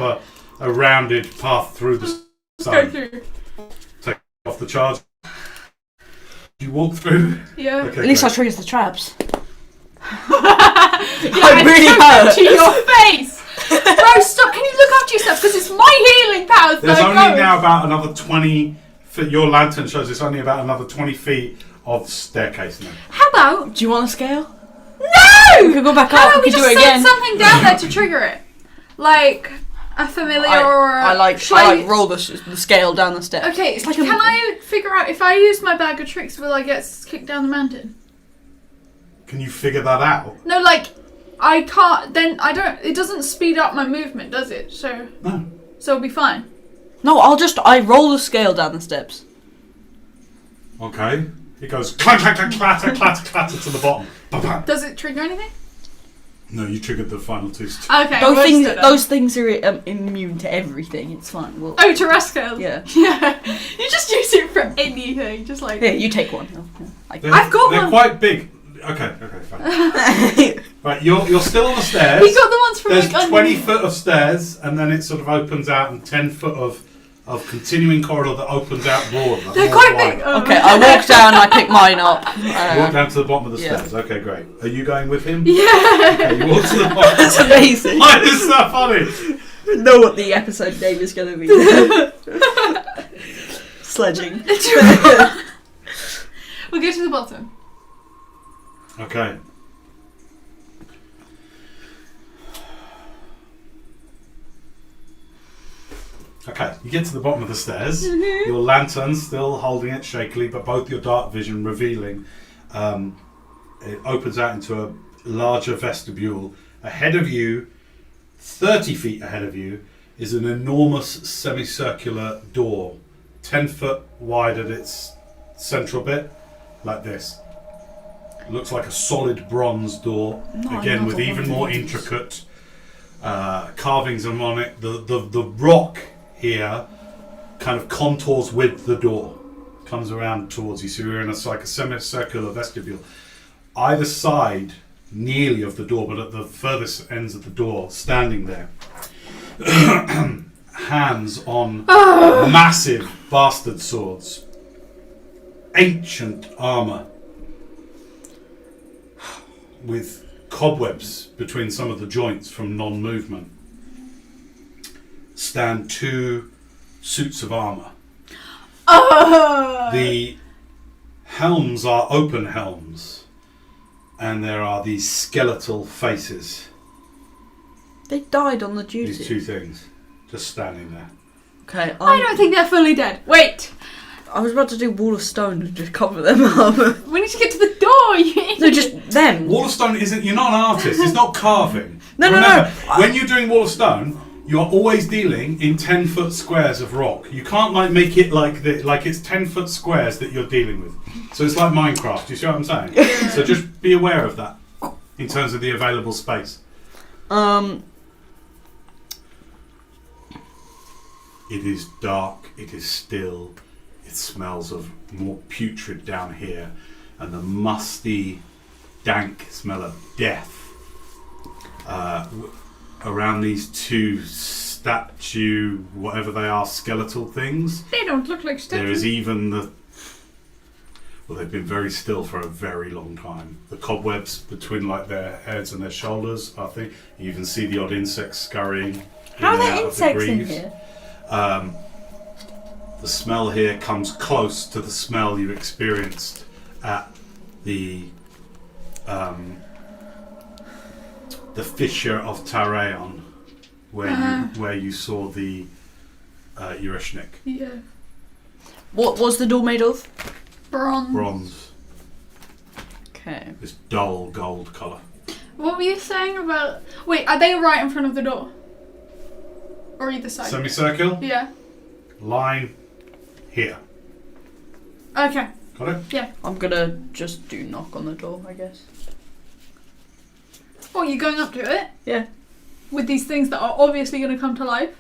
a rounded path through the Go sun. through. Take off the charge. You walk through. Yeah. Okay, at least I great. triggers the traps. I really took hurt. it to your face. Bro, stop. Can you look after yourself? Because it's my healing powers There's that only are going. now about another 20 feet. Your lantern shows it's only about another 20 feet of staircase now. How about? Do you want a scale? No! We could go back How up. about We we could just do it send again. something down there to trigger it? Like a familiar or a... I like roll the scale down the steps. Okay, It's like can I figure out if I use my bag of tricks, will I get kicked down the mountain? Can you figure that out? No, like, I can't, then I don't, it doesn't speed up my movement, does it? So No. it'll be fine. No, I roll the scale down the steps. Okay. It goes clank, clank, clank, clatter, clatter, clatter to the bottom. Ba-bam. Does it trigger anything? No, you triggered the final two. Okay, we'll Those things are immune to everything. It's fine. Well, Oh, terrestrial. yeah. Yeah. You just use it for anything, just like... Here, you take one. I've got They're one. quite big. Okay, fine. Right, you're still on the stairs. We got the ones from There's like 20 foot of stairs, and then it sort of opens out, and 10 foot of continuing corridor that opens out broad. Like They're more quite wide. big. Oh. Okay, I walk down and I pick mine up. Walk down to the bottom of the Yeah. stairs. Okay, great. Are you going with him? Yeah. Okay, you walk to the bottom. That's amazing. Why is that funny? know what the episode name is going to be. Sledging. We'll get to the bottom. Okay. Okay, you get to the bottom of the stairs. Your lantern still holding it shakily, but both your dark vision revealing. It opens out into a larger vestibule. Ahead of you, 30 feet ahead of you, is an enormous semicircular door, 10 foot wide at its central bit, like this. It looks like a solid bronze door, again with even more intricate carvings on it. The rock here kind of contours with the door, comes around towards you, so you're in a semicircular vestibule. Either side nearly of the door, but at the furthest ends of the door, standing there, hands on massive bastard swords, ancient armour with cobwebs between some of the joints from non-movement, stand 2 suits of armour. The helms are open helms, and there are these skeletal faces. They died on the duty. These 2 things just standing there. Okay, I don't think they're fully dead. Wait! I was about to do wall of stone and just cover them up. We need to get to the door, you idiot. No, just them. Wall of stone isn't. You're not an artist. It's not carving. No. When you're doing wall of stone, you're always dealing in 10-foot squares of rock. You can't make it like it's 10-foot squares that you're dealing with. So it's like Minecraft. You see what I'm saying? So just be aware of that in terms of the available space. It is dark. It is still. It smells of more putrid down here, and the musty, dank smell of death around these 2 statue, whatever they are, skeletal things. They don't look like statues. There is even well, they've been very still for a very long time. The cobwebs between their heads and their shoulders, I think. You even see the odd insects scurrying. How are there insects in here? The smell here comes close to the smell you experienced at the fissure of Taraeon, where you saw the Ureshnik. Yeah. What was the door made of? Bronze. Okay. This dull gold colour. What were you saying about... Wait, are they right in front of the door? Or either side? Semicircle. Yeah. Line. Here. Okay. Got it? Yeah. I'm gonna just do knock on the door, I guess. Oh, you're going up to it? Yeah. With these things that are obviously going to come to life?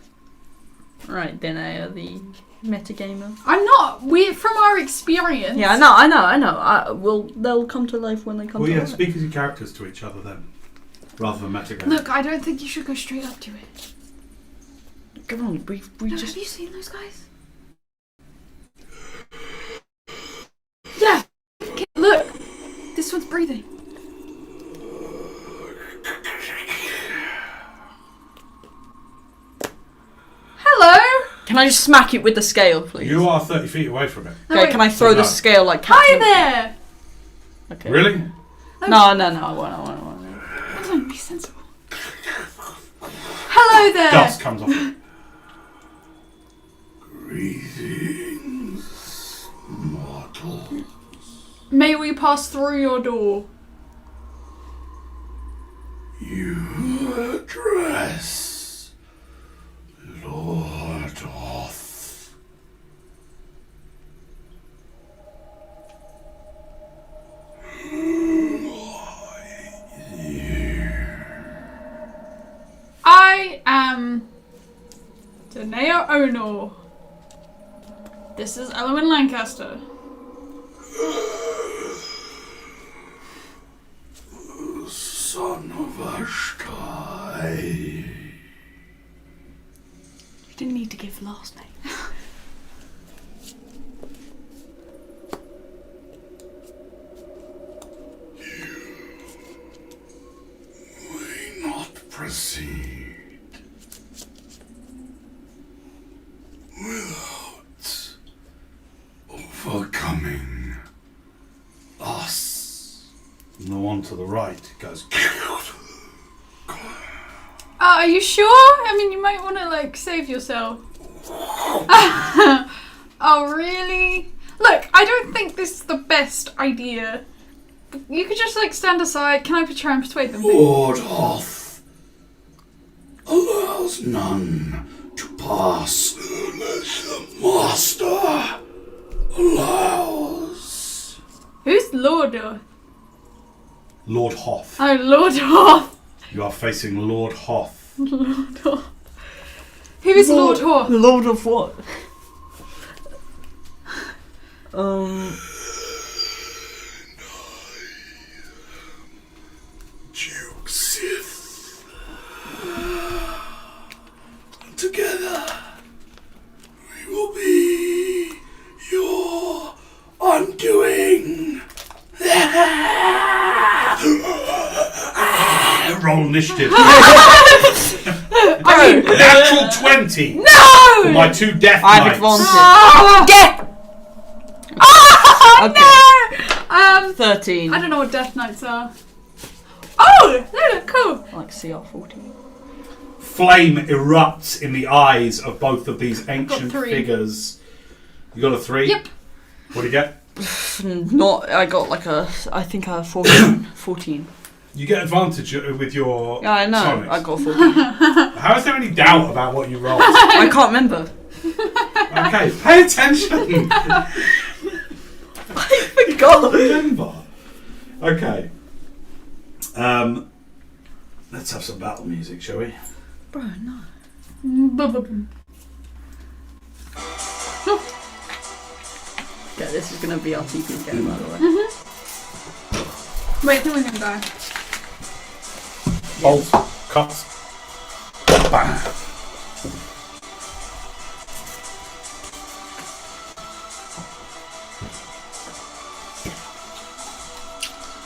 Right, then I are the metagamer. I'm not. From our experience... Yeah, I know. They'll come to life when they come to life. Speak as your characters to each other then, rather than metagame. Look, I don't think you should go straight up to it. Come on, we No, just... have you seen those guys? Yeah. Okay, look. This one's breathing. Hello. Can I just smack it with the scale, please? You are 30 feet away from it. No, Okay, wait. can I throw the No. scale like... Hi there. Okay. Really? No, I won't. Don't be sensible. Hello there. Dust comes off it. Greetings, mortal. May we pass through your door? You address Lord Oth. I am Tenday Ono. This is Elwyn Lancaster. Son of Ashtai. You didn't need to give the last name. May not proceed. to the right. It goes. Are you sure? I mean, you might want to, like, save yourself. Oh, really? Look, I don't think this is the best idea. You could just, like, stand aside. Can I try and persuade them? Lord Hoth allows none to pass unless the master allows. Who's Lord Hoth? Lord Hoth. Oh, Lord Hoth. You are facing Lord Hoth. Lord Hoth. Who is Lord Hoth? Lord of what? Duke Sith. Together, we will be your undoing. Roll initiative. I mean, Natural 20. no! For my 2 death I have knights. advantage. Oh, Death! no! 13. I don't know what Death Knights are. Oh, they look cool. Like CR14. Flame erupts in the eyes of both of these ancient 3. figures. You got a 3? Yep. What do you get? I got like I think a 14. You get advantage with your Yeah, I know. sonics. I got 14. How is there any doubt about what you rolled? I can't remember. Okay, pay attention. I forgot. Remember. Okay. Let's have some battle music, shall we? Bro, no. Okay, this is gonna be our TP game, by the way. Wait, who are we gonna die? Bolts, cuts, bang.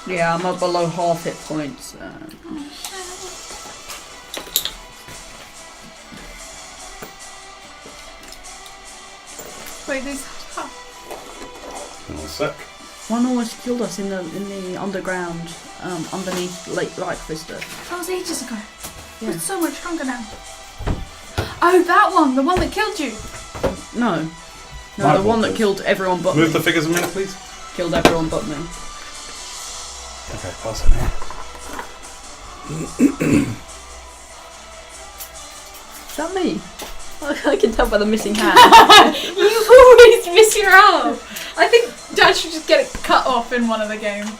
Yeah, I'm up below half hit points. Wait, these. One sec. One almost killed us in the underground, underneath Lake Vista. That was ages ago. Yeah. It's so much stronger now. Oh, that one! The one that killed you! No, My the one that fault. killed everyone but Move me. the figures a minute, please. Killed everyone but me. Okay, pass it here. Is that me? I can tell by the missing hand. You always miss your arm! I think Dad should just get it cut off in one of the games.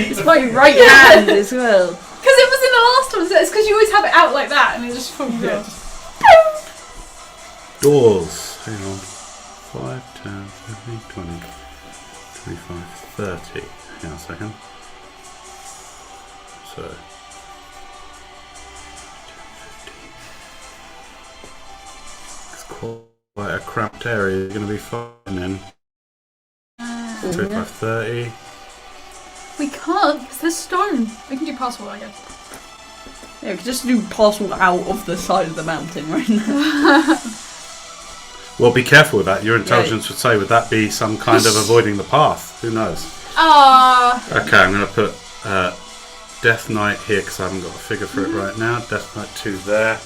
It's my right hand as well. Because it was in the last one, so it's because you always have it out like that and it just falls off. Doors. Hang on. 5, 10, 15, 20, 25, 30. Hang on a second. So. 10, 15. It's quite a cramped area. You're going to be fine then. 25, 30. We can't, because there's stone. We can do password, I guess. Yeah, we could just do parcel out of the side of the mountain right now. Well, be careful with that. Your intelligence would say, would that be some kind of avoiding the path? Who knows? Okay, I'm going to put Death Knight here because I haven't got a figure for it right now. Death Knight 2 there.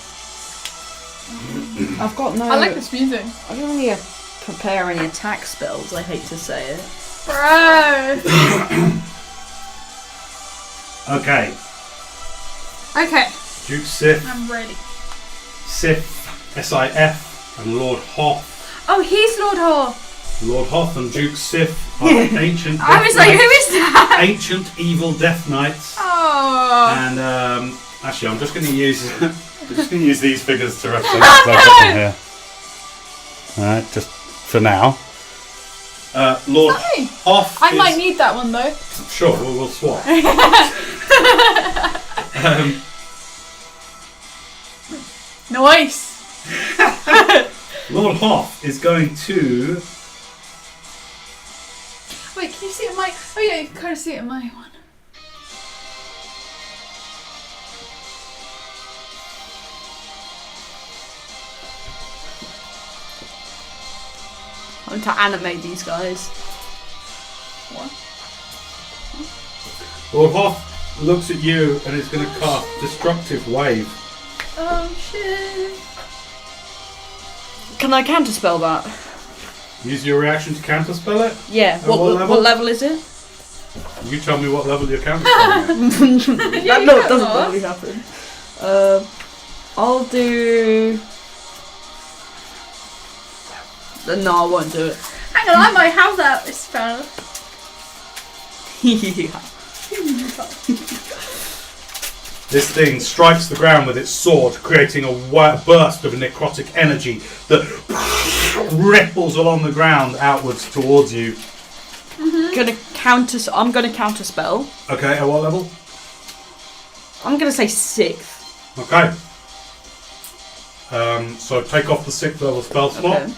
I've got no. I like this music. I don't really prepare any attack spells. I hate to say it. Bro! Okay, Okay, Duke Sith, I'm ready. Sith, S-I-F, and Lord Hoth. Oh, he's Lord Hoth. Lord Hoth and Duke Sith are ancient I was like, who Knights, is that? ancient evil Death Knights. Oh. And actually, I'm just going to use these figures to represent the close-up on here. All right, just for now. Lord Sorry. Hoth. I might need that one though. Sure, we'll swap. Nice. Lord Hoth is going to. Wait, can you see it in my? Oh yeah, you can kind of see it in my one. I'm to animate these guys. What? Lord Hoth looks at you and is going to cast Destructive Wave. Oh shit. Can I counterspell that? Use your reaction to counterspell it. Yeah. At what level is it? You tell me what level you're counterspelling at. That doesn't probably happen. I'll do. No, I won't do it. Hang on, I might have that spell. Yeah. This thing strikes the ground with its sword, creating a burst of necrotic energy that ripples along the ground outwards towards you. I'm gonna counterspell. Okay, at what level? I'm gonna say 6th. Okay. So take off the 6th level spell slot. Okay.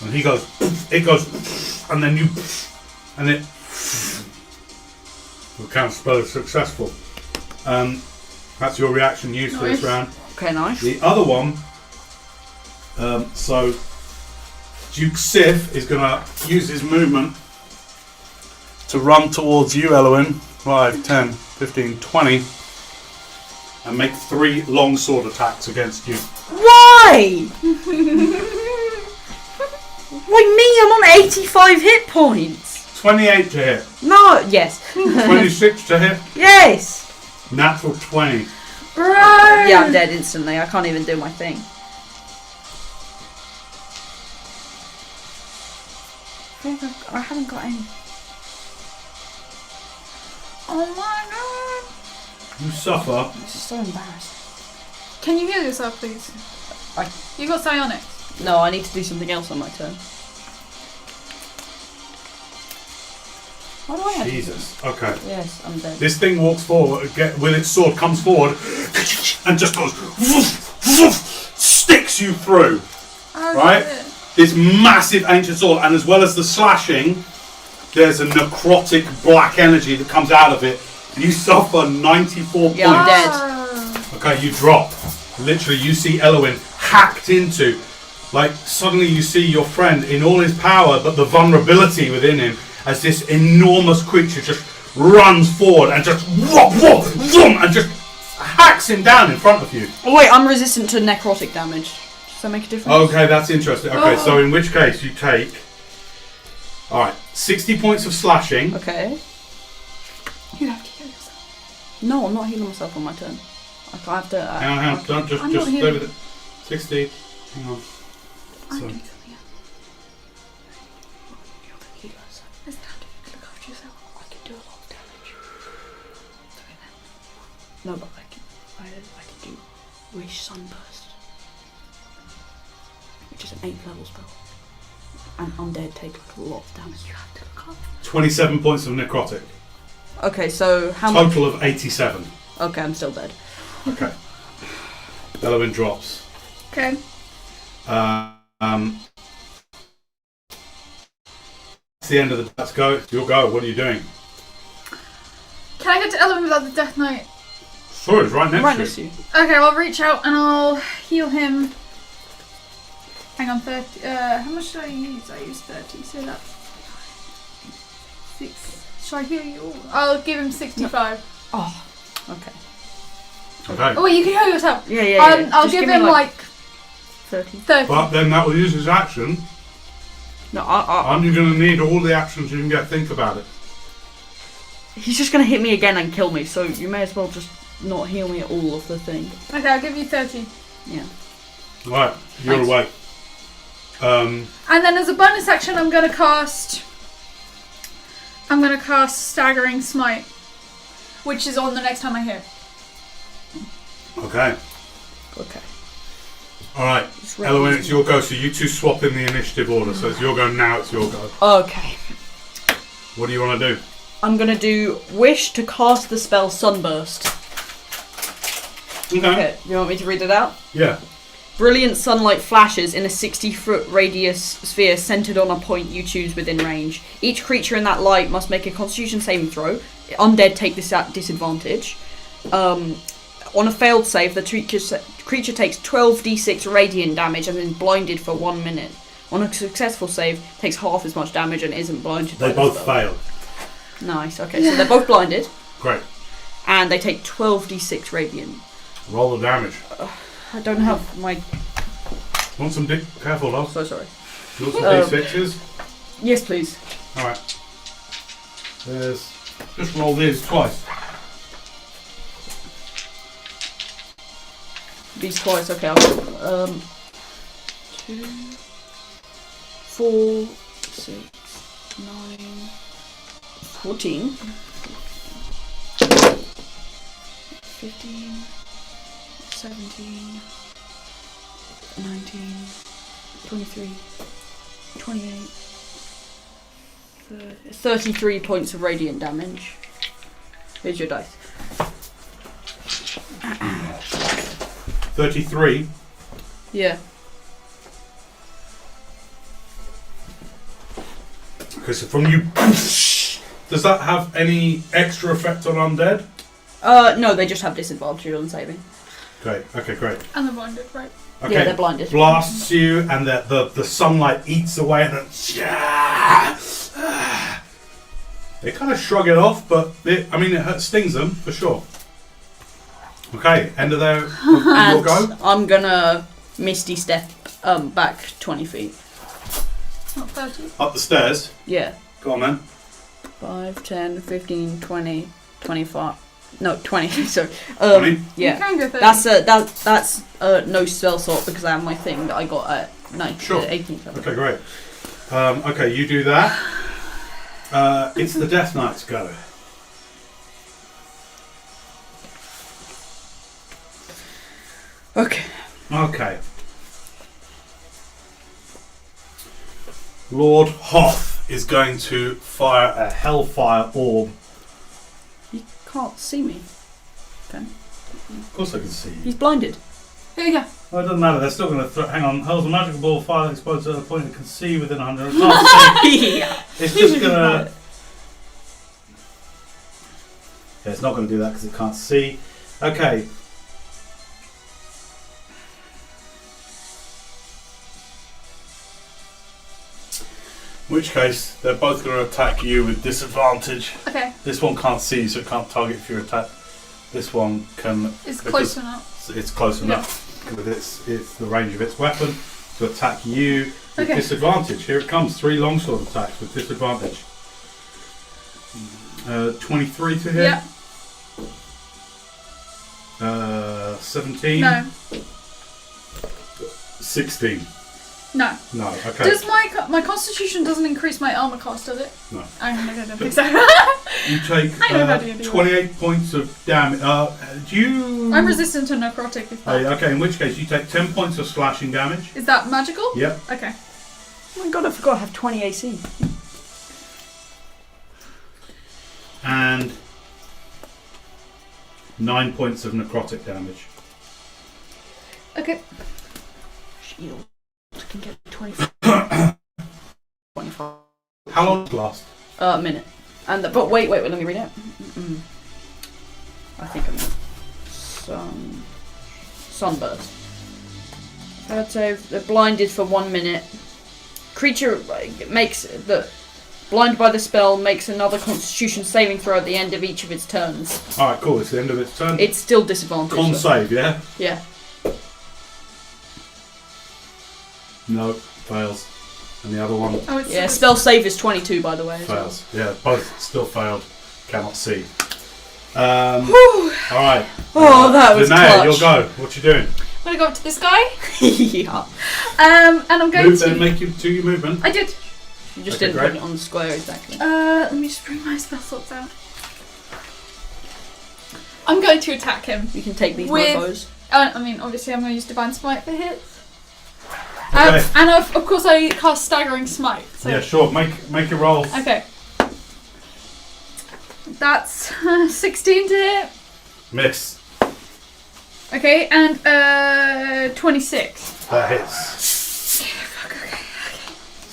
And he goes, it goes, and then you, and it, the counterspell is successful. That's your reaction used for this round. Okay, nice. The other one, so Duke Sif is going to use his movement to run towards you, Eloin. 5, 10, 15, 20. And make 3 longsword attacks against you. Why? Why me? I'm on 85 hit points. 28 to hit. No, yes. 26 to hit. Yes. Natural 20. Bro! Yeah, I'm dead instantly. I can't even do my thing. I haven't got any. Oh my god. You suffer. This is so embarrassing. Can you heal yourself, please? You got psionics. No, I need to do something else on my turn. Why do I have Jesus. Okay. Yes, I'm dead. This thing walks forward, with its sword, comes forward, and just goes, woof, woof, sticks you through. Oh, Right? shit. This massive ancient sword, and as well as the slashing, there's a necrotic black energy that comes out of it. You suffer 94 Yeah, I'm points. dead. Oh. Okay, you drop. Literally, you see Eloin hacked into. Like, suddenly you see your friend in all his power, but the vulnerability within him, as this enormous creature just runs forward and just whoop, whoop, whoop, and just hacks him down in front of you. Oh wait, I'm resistant to necrotic damage. Does that make a difference? Okay, that's interesting. Okay, so in which case you take, alright, 60 points of slashing. Okay. You have to heal yourself. No, I'm not healing myself on my turn. I have to. Hang on, don't just I'm not stay healing. with it. 60. Hang on. I So, do something else. You're the healer, so there's time to look after yourself. I can do a lot of damage. No, but I can do Wish Sunburst, which is an 8th level spell, and undead take like a lot of damage. You have to look after 27 points of necrotic. Okay, so how much? Total of 87. Okay, I'm still dead. Okay. Eloin drops. Okay. It's the end of the. Let's go. It's your go. What are you doing? Can I get to Element without the Death Knight? Sure, it's right next Right to next you. to you. Okay, well, I'll reach out and I'll heal him. Hang on, 30. How much did I use? I used 30, so that's 6. Should I heal you all? I'll give him 65. Oh, okay. Okay. Oh, wait, you can heal yourself. Yeah, yeah. I'll Just give me him like 30. 30. But then that will use his action. No, And you're going to need all the actions you can get. Think about it. he's just gonna hit me again and kill me. So you may as well just not heal me at all of the thing. Okay, I'll give you 30. Yeah. Right, you're Thanks. away. And then as a bonus action, I'm gonna cast Staggering Smite, which is on the next time I hit. Okay. Okay. Alright. Just write Eloin, these it's your go. So you two swap in the initiative order. So it's your go now, it's your go. Okay. What do you want to do? I'm gonna do Wish to cast the spell Sunburst. Okay, you want me to read it out? Yeah. Brilliant sunlight flashes in a 60-foot radius sphere centered on a point you choose within range. Each creature in that light must make a Constitution saving throw. Undead take this at disadvantage. On a failed save, the creature takes 12d6 radiant damage and is blinded for 1 minute. On a successful save, takes half as much damage and isn't blinded. They by the both spell. fail. Nice. Okay, so they're both blinded, Great. and they take 12d6 radiant. Roll the damage. I don't have my. Want some dick? Careful, love. So sorry. You want some D6s? Yes, please. Alright. There's. Just roll these twice. These twice. Okay. I'll 2, 4, 6, 9, 14, 15, 17, 19, 23, 28, 33 points of radiant damage. Here's your dice. 33. Yeah. Okay, so from you. Does that have any extra effect on undead? No, they just have disadvantage on saving. Great. Okay, great. And they're blinded, right? Okay. Yeah, they're blinded. Blasts you, and the sunlight eats away, and then they kind of shrug it off, but it stings them for sure. Okay, end of their your go. I'm gonna misty step back 20 feet. Not 30. Up the stairs. Yeah. Go on then. 5, 10, 15, 20, 25. No, 20. Sorry. 20? You Yeah. can go 30. That's no spell slot because I have my thing that I got at 19th, Sure. 18th level. Okay, great. Okay, you do that. It's the Death Knight's go. Okay. Okay. Lord Hoth is going to fire a Hellfire Orb. You can't see me. Okay. Of course I can see you. He's blinded. Here you go. Well, it doesn't matter, they're still going to hang on. Hurls a magical ball of fire exposed at a point it can see within 100. It can't see. Yeah. It's just going to... Yeah, it's not going to do that because it can't see. Okay. In which case, they're both going to attack you with disadvantage. Okay. This one can't see you, so it can't target for your attack. This one can... It's close enough. It's close enough with it's the range of its weapon to attack you with disadvantage. Here it comes, 3 longsword attacks with disadvantage. 23 to hit. Yeah. 17. No. 16. No. No. Okay. Does my constitution doesn't increase my armor cost, does it? No. I don't think so. You take I know how to do 28 points of damage. Do you? I'm resistant to necrotic. If that. Okay. In which case, you take 10 points of slashing damage. Is that magical? Yep. Okay. Oh my god, I forgot I have 20 AC. And 9 points of necrotic damage. Okay. Shield. Can get 25. 25. How long does it last? A minute. And but wait, let me read it. I think I'm sunburst. I'd say they're blinded for 1 minute. Creature makes the blind by the spell makes another Constitution saving throw at the end of each of its turns. All right, cool. It's the end of its turn. It's still disadvantaged. Con save, yeah. Yeah. No, fails. And the other one Oh, it's Yeah. Spell save is 22, by the way. As well. fails. Yeah, both still failed. Cannot see. All right. Oh, that was Tenday, clutch. you'll go. What you doing? I'm gonna go up to this guy. Yeah. And I'm going Move to. then. Make you do your movement. I did. You just Okay, didn't great. put it on the square exactly. Let me just bring my spell slots out. I'm going to attack him. You can take these With- mofos. I mean, obviously, I'm going to use Divine Smite for hits. Okay. And of course, I cast Staggering Smite. So. Yeah, sure. Make your roll. Okay. That's 16 to hit. Miss. Okay, and 26. That hits.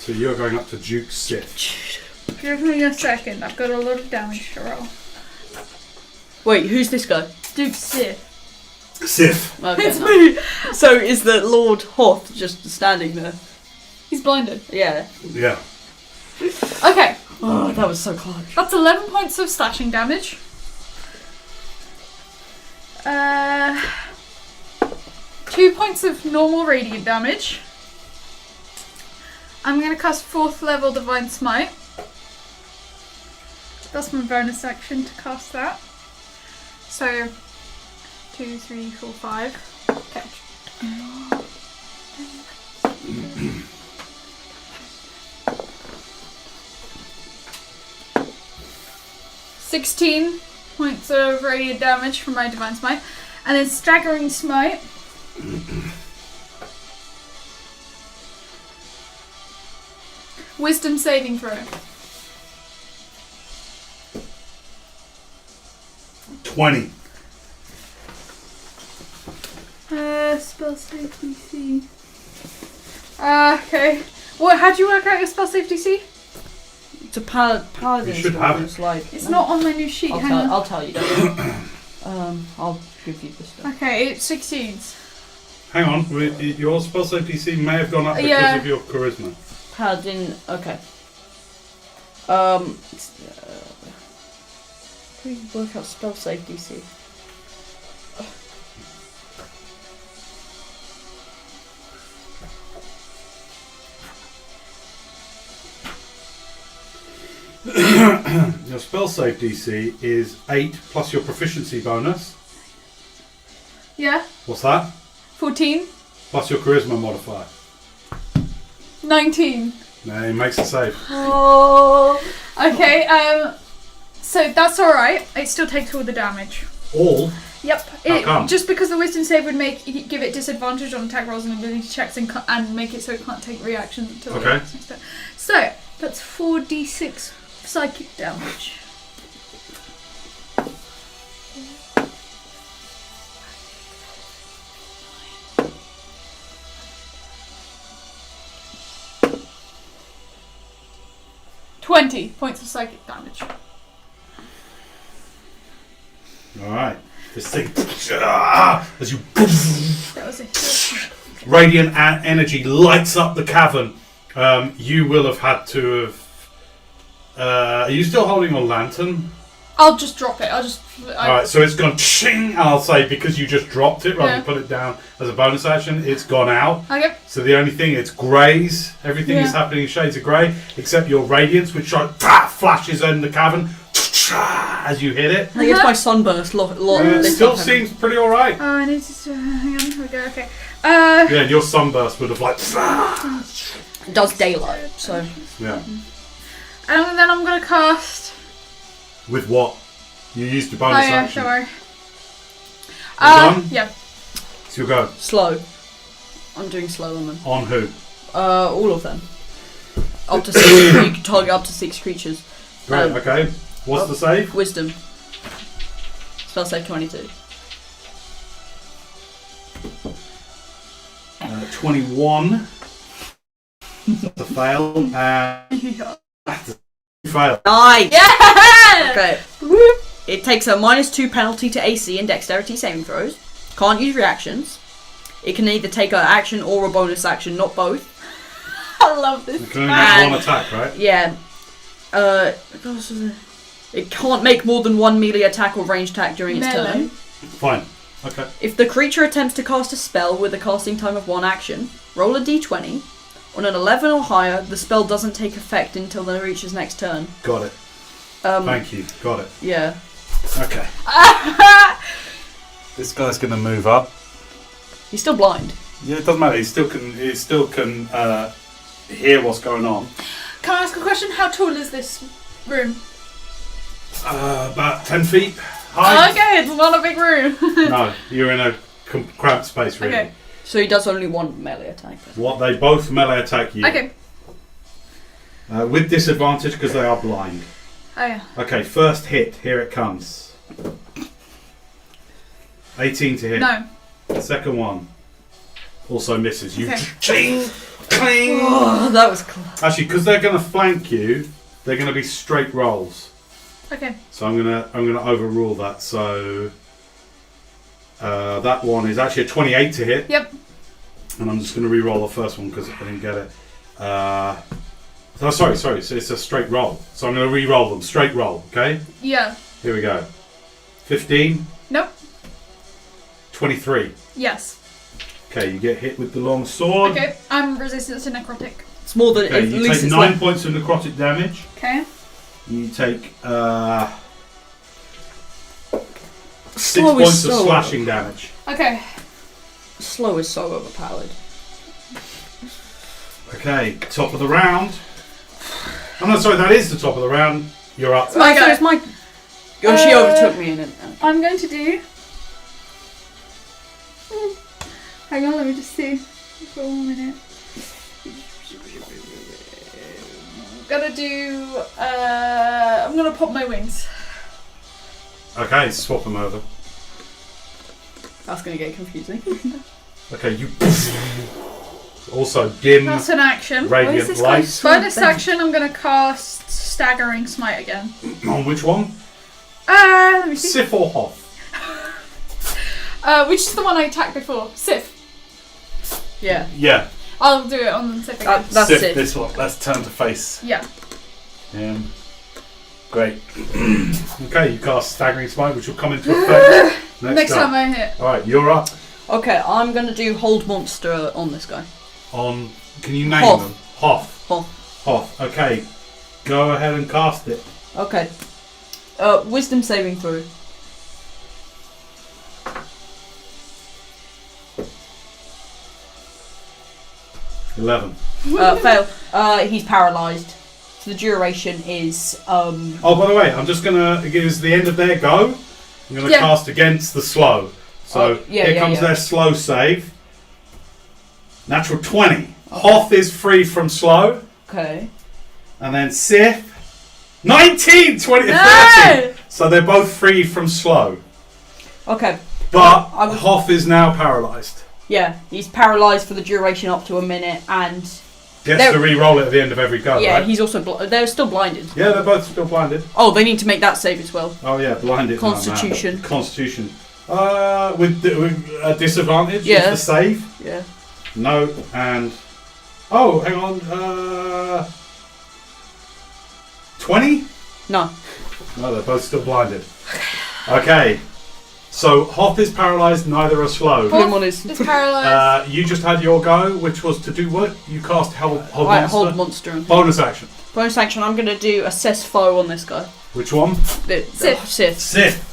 So you're going up to Duke Sith. Give me a second. I've got a lot of damage to roll. Wait, who's this guy? Duke Sith. Sith. Okay, It's no. me. So is the Lord Hoth just standing there? He's blinded. Yeah. Yeah. Okay. Oh, that was so clutch. That's 11 points of slashing damage. 2 points of normal radiant damage. I'm going to cast 4th level Divine Smite. That's my bonus action to cast that. So, 2, 3, 4, 5. Okay. 16 points of radiant damage from my Divine Smite. And then Staggering Smite. Wisdom saving throw. 20. Spell save DC. Okay. What? How'd you work out your spell save DC? It's a paladin. You should have it. It's like It's not on my new sheet. Hang on. I'll tell you. I'll give you the stuff. Okay, it succeeds. Hang on, your spell save DC may have gone up because Yeah. of your charisma. Paladin. Okay. How do you work out spell save DC? Your spell save DC is 8 plus your proficiency bonus. Yeah. What's that? 14. Plus your charisma modifier. 19. No, it makes a save. Oh. Okay. So that's all right. It still takes all the damage. All? Yep. How come? Just because the wisdom save would give it disadvantage on attack rolls and ability checks and make it so it can't take reactions until Okay. next turn. So that's 4d6 psychic damage. $20 points of psychic damage. Alright. This thing. As you. That was a hit. Radiant energy lights up the cavern. You will have had to have. Are you still holding your lantern? I'll just drop it. Alright, so it's gone ching, and I'll say because you just dropped it rather Yeah. than put it down as a bonus action, it's gone out. Okay. So the only thing, it's greys. Everything is Yeah. happening in shades of grey, except your radiance, which like flashes in the cavern as you hit it. I think it's my sunburst. Lot. It still seems pretty alright. Oh, I need to hang on. Here we go. Okay. Yeah, and your sunburst would have like. It does daylight, so Yeah. And then I'm gonna cast. With what? You used your Oh bonus yeah, action. don't worry. done? Yeah. So you'll go. slow. I'm doing slow on them. On who? All of them. Up to 6. You can target up to 6 creatures. Great, okay. What's the save? Wisdom. Spell save 22. 21. That's a fail. Fail. Nice! Yeah! Okay. It takes a -2 penalty to AC and dexterity saving throws. Can't use reactions. It can either take an action or a bonus action, not both. I love this. You can only make one attack, right? Yeah. It can't make more than one melee attack or range attack during its Melee. turn. Fine. Okay. If the creature attempts to cast a spell with a casting time of 1 action, roll a d20. On an 11 or higher, the spell doesn't take effect until the creature's next turn. Got it. Thank you. Got it. Yeah. Okay. This guy's going to move up. He's still blind. Yeah, it doesn't matter. He still can hear what's going on. Can I ask a question? How tall is this room? About 10 feet high. Okay, it's not a big room. No, you're in a cramped space, really. Okay. So he does only one melee attack. What they both melee attack you. Okay. With disadvantage because they are blind. Oh yeah. Okay, first hit. Here it comes. 18 to hit. No. Second one also misses. You Okay. ching, cling. Oh, that was close. Actually, because they're going to flank you, they're going to be straight rolls. Okay. So I'm gonna overrule that. So that one is actually a 28 to hit. Yep. And I'm just going to re-roll the first one because I didn't get it. Oh, sorry. So it's a straight roll. So I'm going to re-roll them. Straight roll, okay? Yeah. Here we go. 15. Nope. 23. Yes. Okay, you get hit with the long sword. Okay, I'm resistant to necrotic. It's more than Okay, at you least take it's 9 points of necrotic damage. Okay. You take 6 Slow is points of so slashing damage. Okay. Slow is so overpowered. Okay, top of the round. Oh no, sorry, that is the top of the round. You're up. So my go. It's my. Oh, she overtook me in it. I'm going to do. Hang on, let me just see. For 1 minute. Gonna do. I'm gonna pop my wings. Okay, swap them over. That's gonna get confusing. Okay, you. Also dim. That's an action. Radiant light. Bonus action, I'm gonna cast Staggering Smite again. On which one? Let me see. Sif or Hoth? Which is the one I attacked before? Sif. Yeah. Yeah. I'll do it on Sif again. That's Sif, it. this one. Let's turn to face. Yeah. Great. Okay, you cast Staggering Smite, which will come into effect Next time I hit. Alright, you're up. Okay, I'm gonna do Hold Monster on this guy. On. Can you name Hoth. them? Hoth. Hoth. Hoth. Okay. Go ahead and cast it. Okay. Wisdom saving throw. Fail. He's paralysed. So the duration is Oh, by the way, I'm just gonna give us the end of their go. I'm gonna cast against the slow. So here comes their slow save. Natural 20. Okay. Hoth is free from slow. Okay. And then Sif 19, 20, No! 30. So they're both free from slow. Okay. But Hoth is now paralysed. Yeah, he's paralysed for the duration up to a minute, and gets to re-roll it at the end of every go. Yeah, right? he's also they're still blinded. Yeah, they're both still blinded. Oh, they need to make that save as well. Oh yeah, blinded. Constitution. Constitution. With a disadvantage. Yeah. Is the save. Yeah. No, and oh, hang on. 20? No. No, they're both still blinded. Okay. So Hoth is paralysed, neither are slow. Hoth is paralysed. You just had your go, which was to do what? You cast Hold Monster. Hold Monster. Bonus action. Bonus action, I'm going to do Assess Foe on this guy. Which one? Sif. Sif.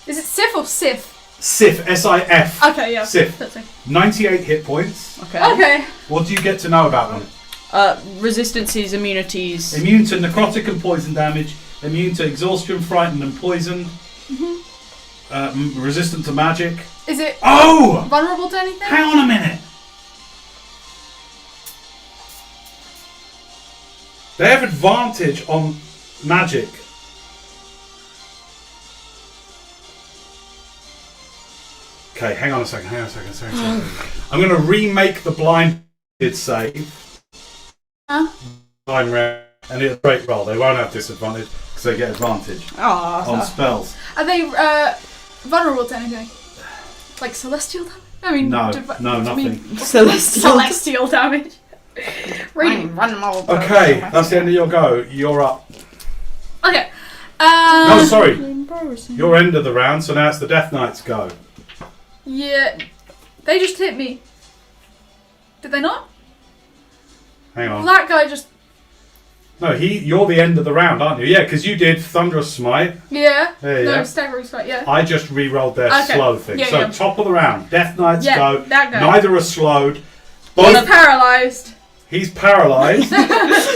Is it Sif or Sif? Sif. S-I-F. Okay, yeah. Sif. 98 hit points. Okay. What do you get to know about them? Resistances, immunities. Immune to necrotic and poison damage. Immune to exhaustion, frightened and poisoned. Resistant to magic. Is it vulnerable to anything? Hang on a minute. They have advantage on magic. Okay, hang on a second. Sorry. I'm going to remake the blinded save. Time round, and it's a great roll. They won't have disadvantage because they get advantage on spells. Are they vulnerable to anything? Like celestial damage? I mean, no, nothing. Celestial damage. Okay, that's the end of your go. You're up. Okay. No, sorry. Your end of the round, so now it's the Death Knight's go. Yeah. They just hit me. Did they not? Hang on. Well, that guy just... No, you're the end of the round, aren't you? Yeah, because you did Thunderous Smite. Yeah. No, Staggering Smite, yeah. I just re-rolled their slow thing. Yeah, so top of the round, Death Knight's go. That guy. Neither are slowed. He's paralysed. He's paralysed.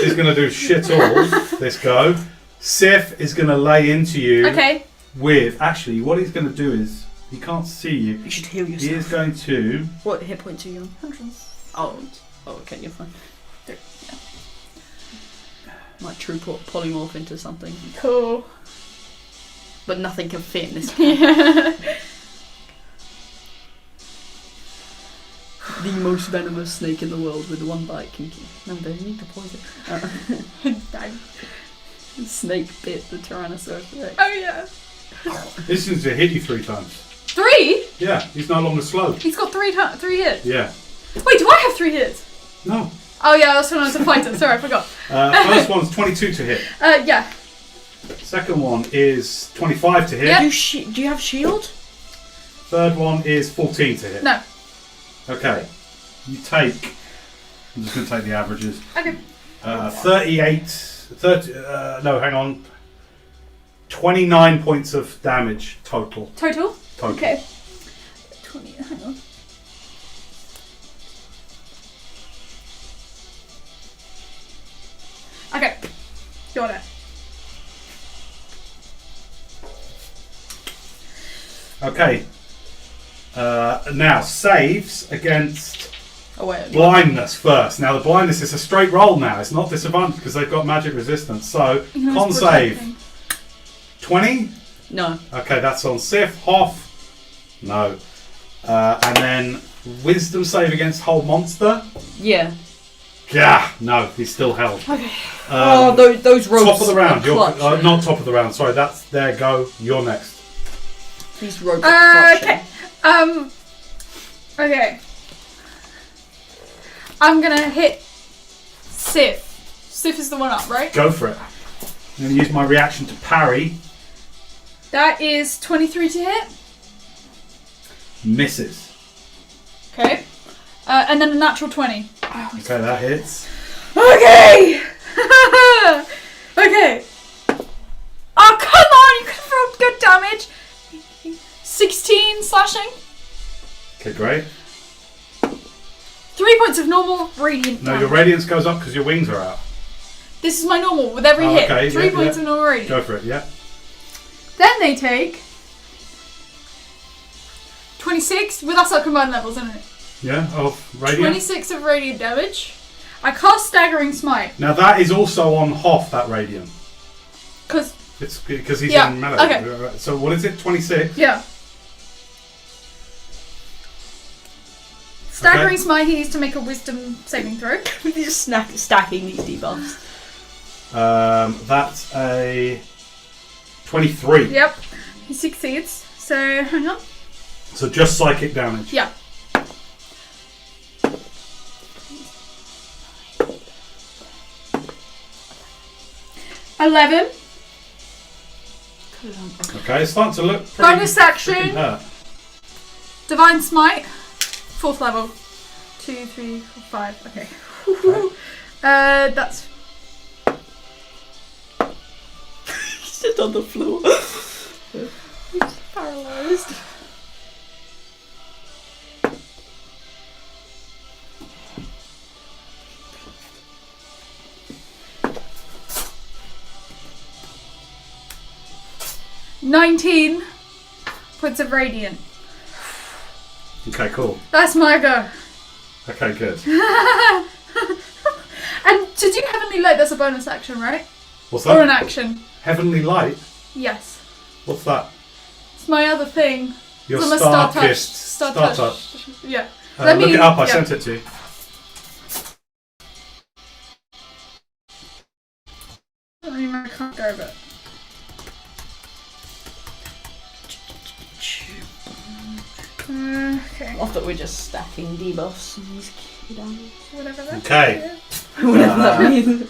He's going to do shit all this go. Sif is going to lay into you. Okay. With... Actually, what he's going to do is... He can't see you. You should heal yourself. He is going to... What hit points are you on? 100. Oh, okay, you're fine. Might true polymorph into something. Cool. But nothing can fit in this. The most venomous snake in the world with one bite can kill. No, they need to poison. Snake bit the Tyrannosaurus Rex. Oh yeah. This is to hit you 3 times. 3? Yeah, he's no longer slow. He's got 3 hits. Yeah. Wait, do I have 3 hits? No. Oh yeah, that's when I was a fighter. Sorry, I forgot. First one's 22 to hit. Yeah. Second one is 25 to hit. Yep. Do you have shield? Third one is 14 to hit. No. Okay. You take... I'm just going to take the averages. Okay. 29 points of damage total. Total? Total. Okay. 20, hang on. Okay. Got it. Okay. Now, saves against Oh wait. blindness first. Now, the blindness is a straight roll now. It's not disadvantage because they've got magic resistance. So, Who's con save. protecting? 20? No. Okay, that's on Sif. Hoff? No. And then wisdom save against whole monster? Yeah. Yeah, no, he's still held. Okay. Those ropes. Top of the round. are You're, clutch. not top of the round. Sorry, that's there. Go. You're next. These ropes are Okay. clutching. Okay. I'm gonna hit Sif. Sif is the one up, right? Go for it. I'm going to use my reaction to parry. That is 23 to hit. Misses. Okay. And then a natural 20. Okay, that hits. Okay! Okay. Oh, come on! You could have rolled good damage. 16 slashing. Okay, great. 3 points of normal radiant No, damage. your radiance goes up because your wings are out. This is my normal with every Oh, hit. okay, 3 yeah, points yeah. of normal radiant. Go for it, yeah. Then they take 26. Well, that's our combined levels, isn't it? Yeah, of radiant. 26 of radiant damage. I cast Staggering Smite. Now that is also on Hoff, that radiant. Because, It's because he's Yeah, in melee. okay. So what is it, 26? yeah. Staggering Okay. Smite, he needs to make a wisdom saving throw. We're just stacking these debuffs. That's a 23. Yep. He succeeds. So, hang on. So just psychic damage. Yeah. $11. Okay, it's starting to look pretty Bonus action. freaking hurt. Divine Smite. 4th level. 2, 3, 4, 5. Okay. Okay. That's... He's just on the floor. He's paralysed. $19 points of radiant. Okay, cool. That's my go. Okay, good. And to do Heavenly Light, that's a bonus action, right? What's Or an that? action. Heavenly Light? Yes. What's that? It's my other thing. Your It's on my star touch. kissed. Star Star touch. touch. Yeah. Look it up, I sent it to you. I mean, I can't go, but... Okay. I thought we're just stacking debuffs and these key damage. Whatever that Okay. is. Whatever that means.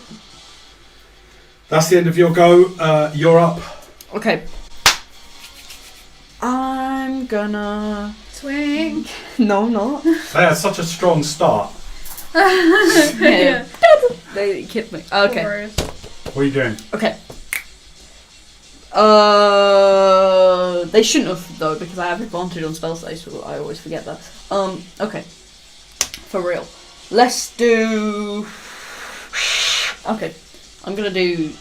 That's the end of your go. You're up. Okay. I'm gonna... Swing. No, I'm not. They had such a strong start. Yeah. They kicked me. Okay. Glorious. What are you doing? Okay. They shouldn't have though because I have advantage on spell saves, so I always forget that. Okay. For real. Let's do. Okay. I'm gonna do.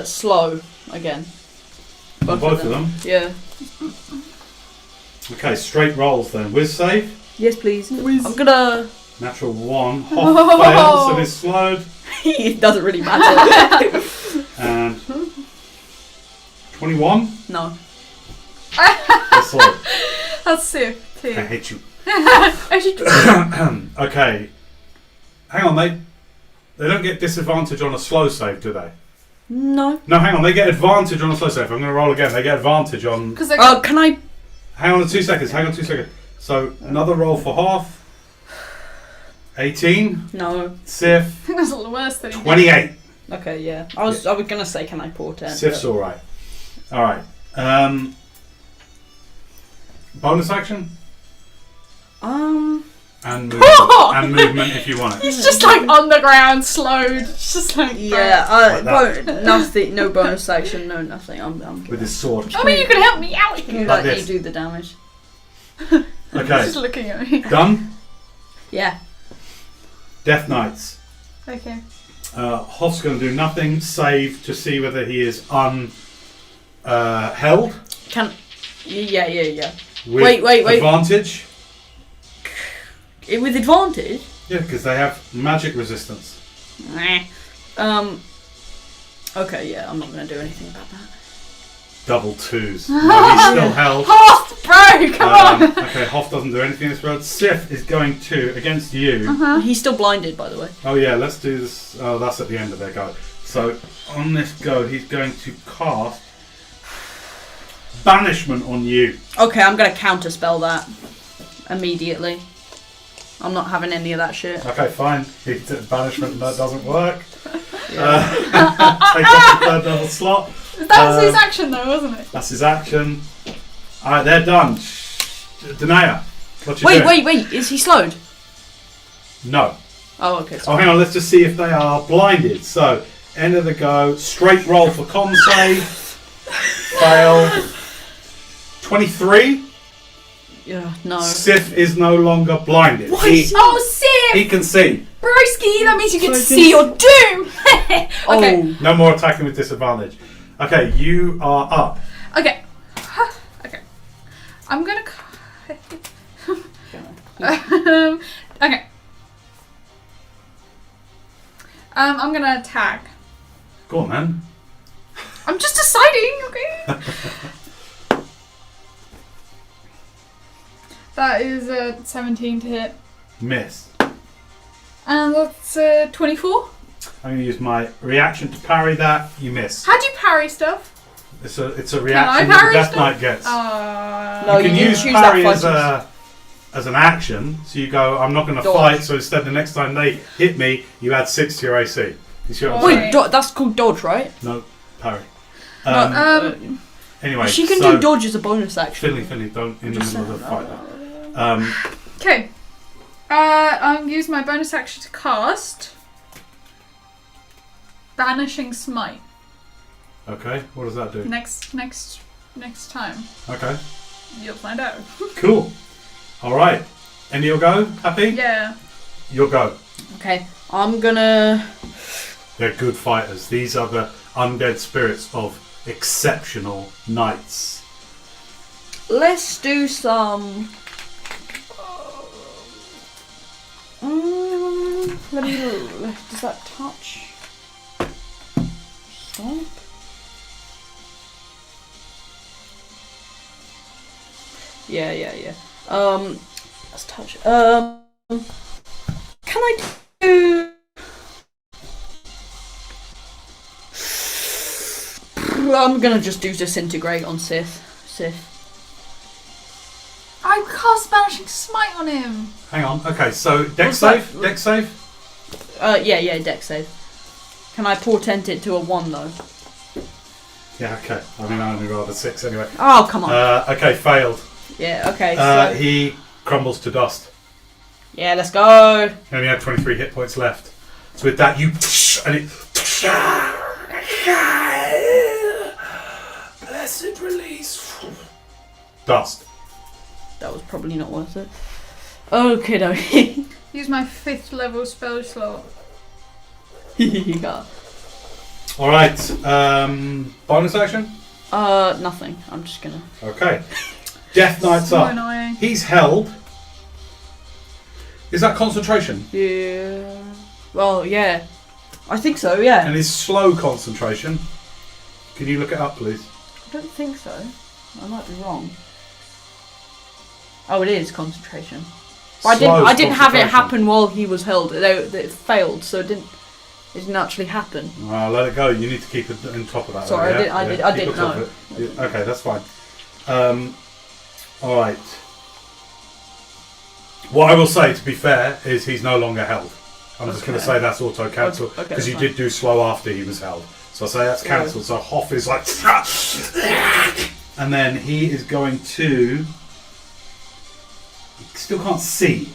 Slow again. Both of them? Yeah. Okay, straight rolls then. Whiz save. Yes, please. I'm gonna. Natural 1. Hoff fails and is slowed. It doesn't really matter. And 21. No. It's slowed. That's sick, too. I hate you. I should... Okay. Hang on, they don't get disadvantage on a slow save, do they? No. No, hang on, they get advantage on a slow save. I'm going to roll again. They get advantage on... Because they're... Can I? Hang on 2 seconds. So, another roll for half. 18. No. Sif. I think that's the worst that he did. 28. Okay, yeah. I was gonna say, can I portent? Sif's but- alright. Alright. Bonus action? And movement if you want it. He's just like on the ground, slowed. Just like Yeah, Like that. nothing. No bonus action. No nothing. I'm With his sword. I mean, you can help me out. Can you Like let this. me do the damage? He's Okay. just looking at me. Done? Yeah. Death Knights. Okay. Hoff's going to do nothing save to see whether he is held. Can. Yeah. With Wait. advantage. With advantage. Yeah, because they have magic resistance. Okay, yeah. I'm not gonna do anything about that. Double twos. No, he's still held. Hoff, bro, come on. Okay, Hoff doesn't do anything this round. Sif is going to, against you. He's still blinded, by the way. Oh yeah, let's do this. Oh, that's at the end of their go. So on this go, he's going to cast Banishment on you. Okay, I'm gonna counterspell that immediately. I'm not having any of that shit. Okay, fine. Banishment, that doesn't work. Yeah. Take off the third level slot. That was his action though, wasn't it? That's his action. Alright, they're done. Danaea, what you doing? Wait. Is he slowed? No. Oh, okay. Oh, hang on. Let's just see if they are blinded. So, end of the go. Straight roll for con save. Fail. 23. Yeah, no. Sif is no longer blinded. What? Oh, Sif! He can see. Broski, that means you can So see your doom! Okay. Oh. No more attacking with disadvantage. Okay, you are up. Okay. Okay. I'm gonna. Okay. I'm gonna attack. Go on, man. I'm just deciding, okay? That is 17 to hit. Miss. And that's 24. I'm going to use my reaction to parry that. You miss. How do you parry stuff? It's a reaction that parry the Death stuff? Knight gets. No, you can you use choose parry that as an action. So you go, I'm not going to Dodge. fight. So instead, the next time they hit me, you add 6 to your AC. You see what I'm Wait, saying? That's called dodge, right? No, parry. No, Anyway, she can so do dodge as a bonus action. Finley, don't in the middle of the fight. Though. Okay. I'll use my bonus action to cast Banishing Smite. Okay, what does that do? Next time. Okay, You'll find out. cool. All right, and you'll go. Happy? Yeah. You'll go. Okay, I'm gonna. They're good fighters. These are the undead spirits of exceptional knights. Let's do some. Let me. Does that touch? Stomp. Yeah. Let's touch. Can I do? I'm gonna just do disintegrate on Sith. I cast Banishing Smite on him. Hang on. Okay, so dex What's save. that? Dex save. Yeah, dex save. Can I portent it to a 1 though? Yeah. Okay. I mean, I only rolled a 6 anyway. Oh, come on. Okay, failed. Yeah, okay. So, He crumbles to dust. yeah, let's go. He only had 23 hit points left. So with that, you and it. Blessed release. Dust. That was probably not worth it. Okay, dokie. Use my 5th level spell slot. All right. Bonus action. Nothing. I'm just gonna. Okay. Death Knight's So up. annoying. He's held. Is that concentration? Yeah. Well, yeah. I think so. Yeah. And is slow concentration? Can you look it up, please? I don't think so. I might be wrong. Oh, it is concentration. But I didn't have it happen while he was held. It failed, so it didn't actually happen. Let it go. You need to keep it on top of that. Sorry, though, yeah? I Keep didn't on top know. of it. Okay, that's fine. All right. What I will say, to be fair, is he's no longer held. I'm just going to Okay. say that's auto cancelled Okay, because you fine. did do slow after he was held. So I say that's cancelled. So Hoff is like, and then he is going to. He still can't see.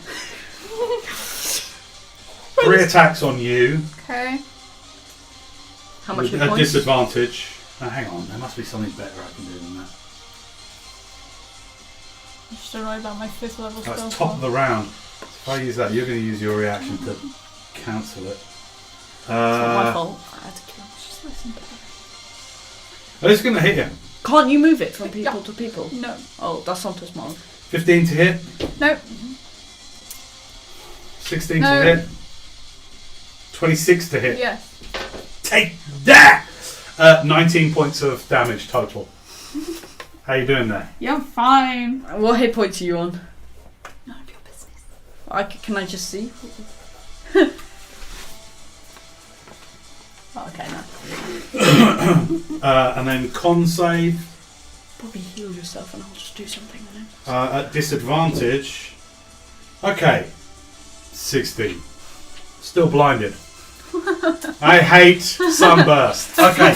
3 attacks on you. Okay. How much With hit a points? disadvantage. Hang on, there must be something better I can do than that. I'm just annoyed about my 5th level spell. That's top of the round. If I use that, you're going to use your reaction to cancel it. It's not my fault. I had to kill. Just listen to Oh, it's going to hit him. Can't you move it from people to people? No. Oh, that's not too smart. 15 to hit. No. 16 No. to hit. 26 to hit. Yes. Take that! 19 points of damage total. How you doing there? Yeah, I'm fine. What hit points are you on? None of your business. Can I just see? Oh, okay, no. And then con save. Probably heal yourself and I'll just do something on it. At disadvantage. Okay. 16. Still blinded. I hate sunburst. Okay.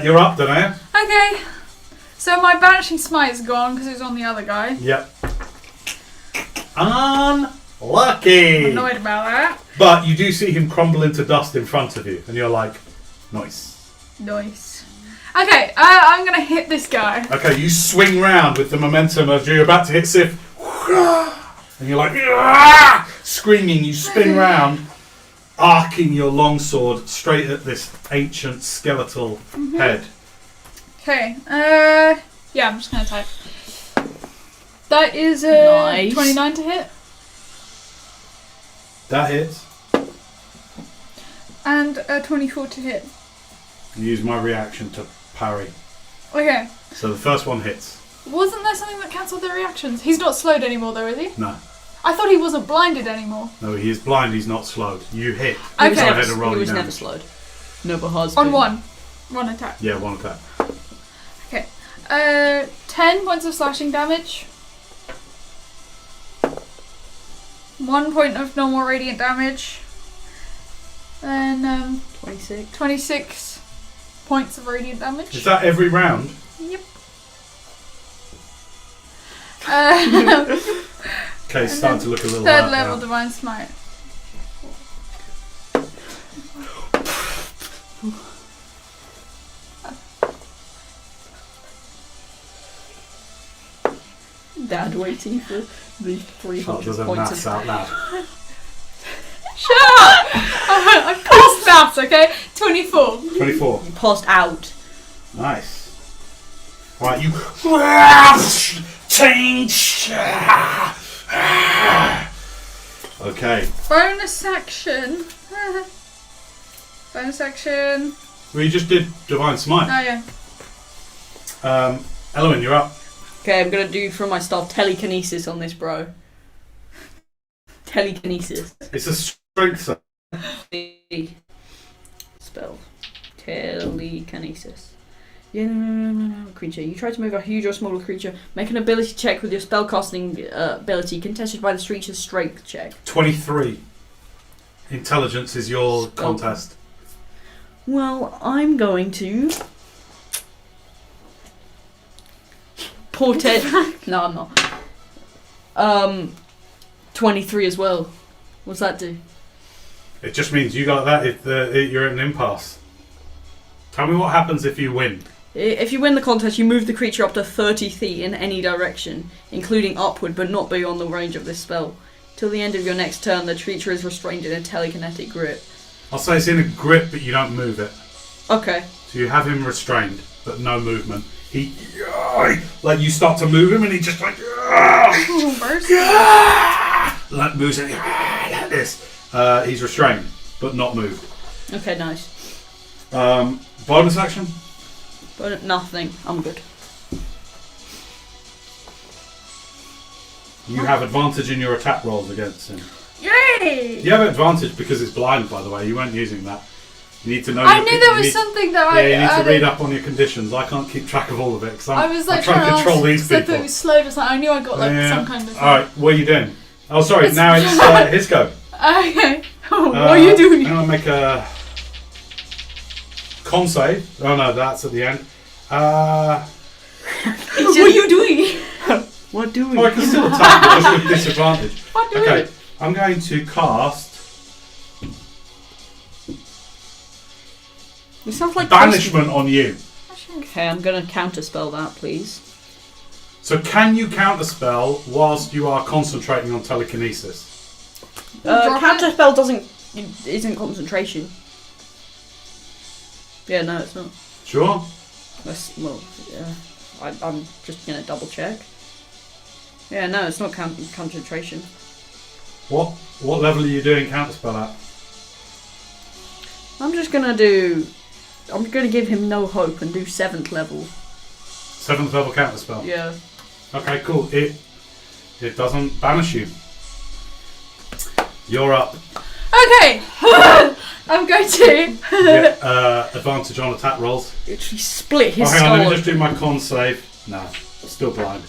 You're up, Danae. Okay. So my Banishing Smite is gone because it was on the other guy. Yep. Unlucky. I'm annoyed about that. But you do see him crumble into dust in front of you, and you're like, nice. Nice. Okay, I'm gonna hit this guy. Okay, you swing round with the momentum of you're about to hit Sif, and you're like, "Ah!" Screaming. You spin round, arcing your longsword straight at this ancient skeletal head. Okay. Yeah, I'm just gonna type. That is Nice. 29 to hit, That hits. and 24 to hit. Use my reaction to parry. Okay. So the first one hits. Wasn't there something that cancelled their reactions? He's not slowed anymore, though, is he? No. I thought he wasn't blinded anymore. No, he is blind. He's not slowed. You hit. He was Okay. Go never, ahead and roll he your was never damage. slowed. Never has On been. one attack. Yeah, one attack. Okay. 10 points of slashing damage. 1 point of normal radiant damage. Then 26. 26 points of radiant damage. Is that every round? Yep. Okay, it's starting to look a little Third out level now. Divine Smite. Dad waiting for the Charlotte 300 does a points maths of out loud. Shut up! I passed maths, okay? 24. 24. You passed out. Nice. Right, you change. Okay. Bonus action. Bonus action. Well, you just did Divine Smite. Oh yeah. Elowen, you're up. Okay, I'm gonna do from my staff telekinesis on this bro. Telekinesis. It's a strength save. Spell. Telekinesis. Yeah, no. Creature. You try to move a huge or smaller creature. Make an ability check with your spellcasting ability, contested by the creature's strength check. 23. Intelligence is your contest. Well, I'm going to. Ported. No, I'm not. 23 as well. What's that do? It just means you got that if you're at an impasse. Tell me what happens if you win. If you win the contest, you move the creature up to 30 feet in any direction, including upward, but not beyond the range of this spell. Till the end of your next turn, the creature is restrained in a telekinetic grip. I'll say it's in a grip, but you don't move it. Okay. So you have him restrained, but no movement. He, like you start to move him, and he just like, Burst. like moves it like this. He's restrained, but not moved. Okay, nice. Bonus action. But nothing. I'm good. You have advantage in your attack rolls against him. Yay! You have advantage because it's blind, by the way. You weren't using that. You need to know. I knew there was something that Yeah, you need to added. read up on your conditions. I can't keep track of all of it because I was like I'm trying to control ask, these 'cause I people. thought it was slow, but I knew I got like Yeah. some kind of. All right, what are you doing? Oh, sorry. It's- Now it's his go. Okay. what are you doing? I'm gonna make a con save. Oh no, that's at the end. What are you doing? What do we? Oh, I can still attack, but just with disadvantage. What do Okay, I'm going to cast It sounds like banishment on you. Okay, I'm gonna counterspell that, please. So, can you counterspell whilst you are concentrating on telekinesis? Drop it? Counterspell isn't concentration. Yeah, no, it's not. Sure. Yeah. I'm just gonna double check. Yeah, no, it's not concentration. What level are you doing counterspell at? I'm gonna give him no hope and do 7th level. 7th level counterspell. Yeah. Okay, cool. It doesn't banish you. You're up. Okay. I'm going to. Get advantage on attack rolls. Literally split his Oh, hang on, skull. let me just do my con save. Nah, still blind.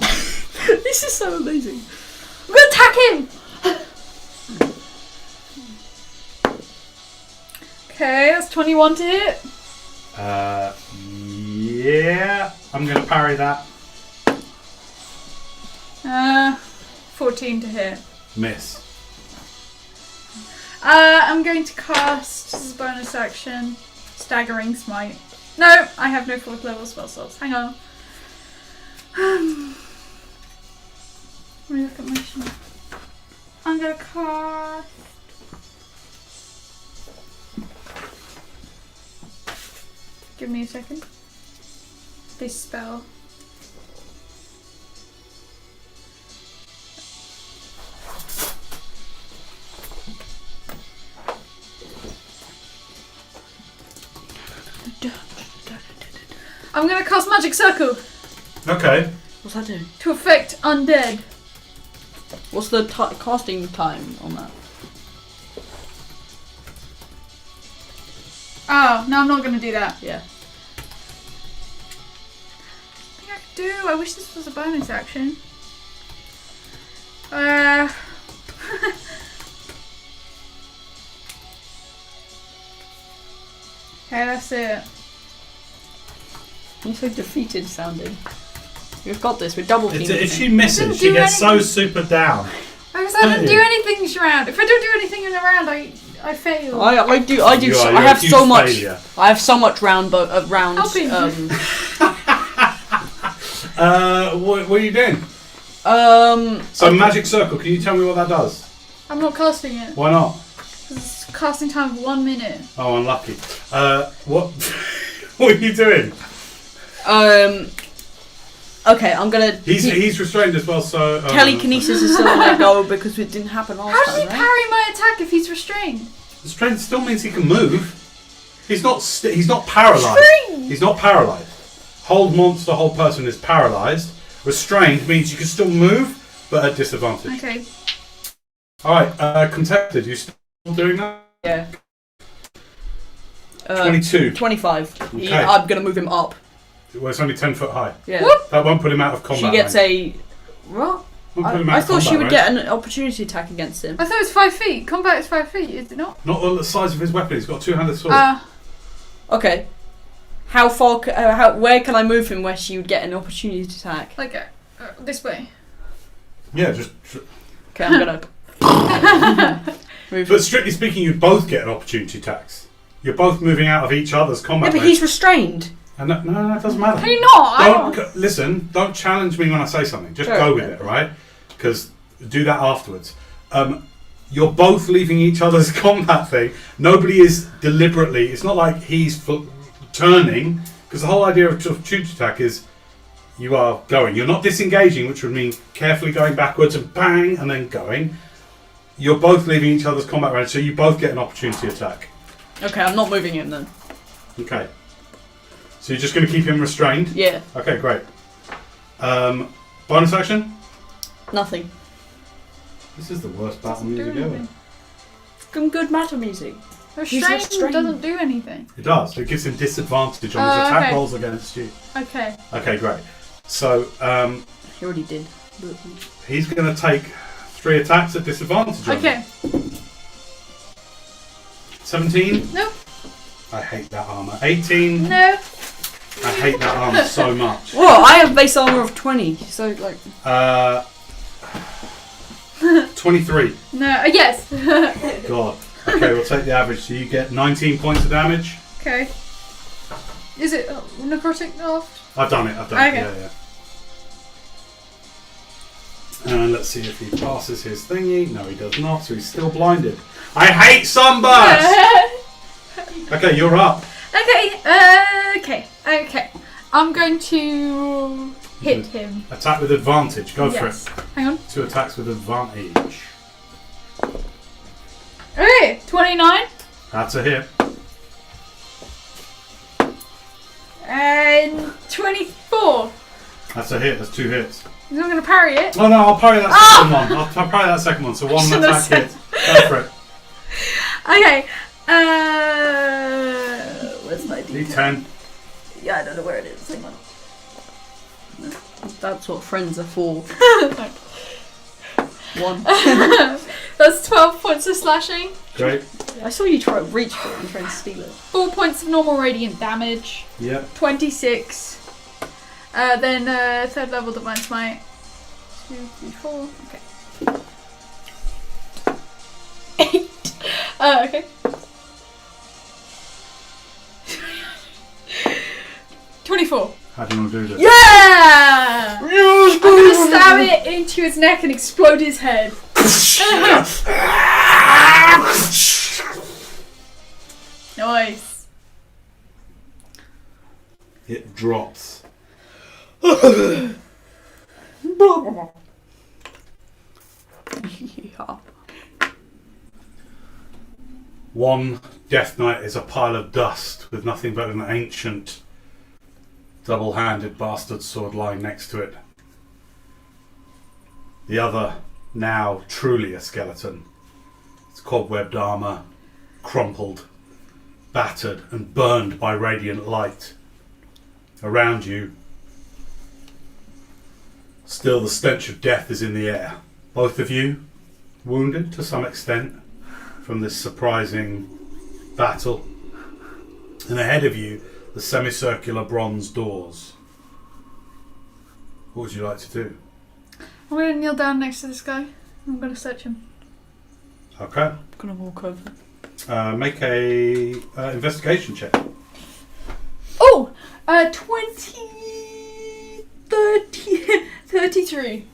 This is so amazing. I'm gonna attack him. Okay, that's 21 to hit. Yeah, I'm gonna parry that. 14 to hit. Miss. I'm going to cast, as a bonus action, Staggering Smite. No, I have no 4th level spell slots. Hang on. Let me look at my sheet. I'm going to cast... Give me a second. This spell. I'm gonna cast Magic Circle Okay. What's that do? to affect undead. What's the casting time on that? Oh, no, I'm not gonna do that. Yeah. I think I could do. I wish this was a bonus action. Okay, that's it. You're so defeated sounding. We've got this. We're double teaming. If she I misses, didn't she do gets so anything. super down. Because I didn't do anything this round. If I don't do anything in the round, I fail. I do. You're I have a huge so much. failure. I have so much round. Helping. What are you doing? So okay. magic circle. Can you tell me what that does? I'm not casting it. Why not? 'Cause it's casting time of 1 minute. Oh, unlucky. What? What are you doing? Okay, I'm gonna. He's restrained as well. So Telekinesis is still gonna go because it didn't happen last How does he time, right? parry my attack if he's restrained? Restrained still means he can move. He's not. He's not paralyzed. Restrained! He's not paralyzed. Hold monster, hold person is paralyzed. Restrained means you can still move, but at disadvantage. Okay. All right. Contested. You still doing that? Yeah. 22. 25. Okay. I'm gonna move him up. Well, it's only 10 foot high. Yeah. Whoop. That won't put him out of combat. She gets range. What? Won't put him out I of thought she combat would range. get an opportunity attack against him. I thought it was 5 feet. Combat is 5 feet, is it not? Not the size of his weapon. He's got a two-handed sword. Okay. How far? Where can I move him where she would get an opportunity attack? Like this way. Yeah, just. Okay, I'm gonna move. But strictly speaking, you both get an opportunity attacks. You're both moving out of each other's Yeah, combat but range. he's restrained. And no, it doesn't matter. Can you not? Listen, don't challenge me when I say something. Just Sure. go with it, right? Because do that afterwards. You're both leaving each other's combat thing. Nobody is deliberately. It's not like he's turning. Because the whole idea of opportunity attack is you are going. You're not disengaging, which would mean carefully going backwards and bang, and then going. You're both leaving each other's combat range, so you both get an opportunity attack. Okay, I'm not moving him then. Okay. So you're just going to keep him restrained? Yeah. Okay, great. Bonus action? Nothing. This is the worst battle Doesn't do music ever. anything. Some good matter music. Restrain doesn't do anything. It does. It gives him disadvantage on his attack rolls against you. Okay. Okay, great. So He already did. he's going to take 3 attacks at disadvantage. On Okay. you. 17. Nope. I hate that armor. 18. No. I hate that armor so much. Whoa, I have base armor of 20, so like... 23. No. Yes. God. Okay, we'll take the average. So you get 19 points of damage. Okay. Is it necrotic off? I've done it. Okay. Yeah. And let's see if he passes his thingy. No, he does not. So he's still blinded. I hate sunburst. Okay, you're up. Okay. I'm going to hit him. Attack with advantage. Go for Yes. it. Hang on. 2 attacks with advantage. Okay. 29 That's a hit. and 24. That's a hit. That's 2 hits. He's not going to parry it. Oh no, I'll parry that second one. I'll parry that second one. So 1 shouldn't attack have hit. Go for it. Okay. Where's my D10. Yeah, I don't know where it is. Hang on. That's what friends are for. 1. That's 12 points of slashing. Great. I saw you try to reach for it and try and steal it. 4 points of normal radiant damage. Yep. 26. Then third level divine smite. 2, 3, 4. Okay. 8. Okay. 24. How do you want to do this? Yeah! I'm gonna stab it into his neck and explode his head. Nice. It drops. Yeah. One Death Knight is a pile of dust with nothing but an ancient double-handed bastard sword lying next to it. The other, now truly a skeleton. Its cobwebbed armour, crumpled, battered and burned by radiant light. Around you, still the stench of death is in the air. Both of you, wounded to some extent from this surprising battle. And ahead of you, the semicircular bronze doors. What would you like to do? I'm gonna kneel down next to this guy. I'm gonna search him. Okay. I'm gonna walk over. Make a investigation check. Oh! 33.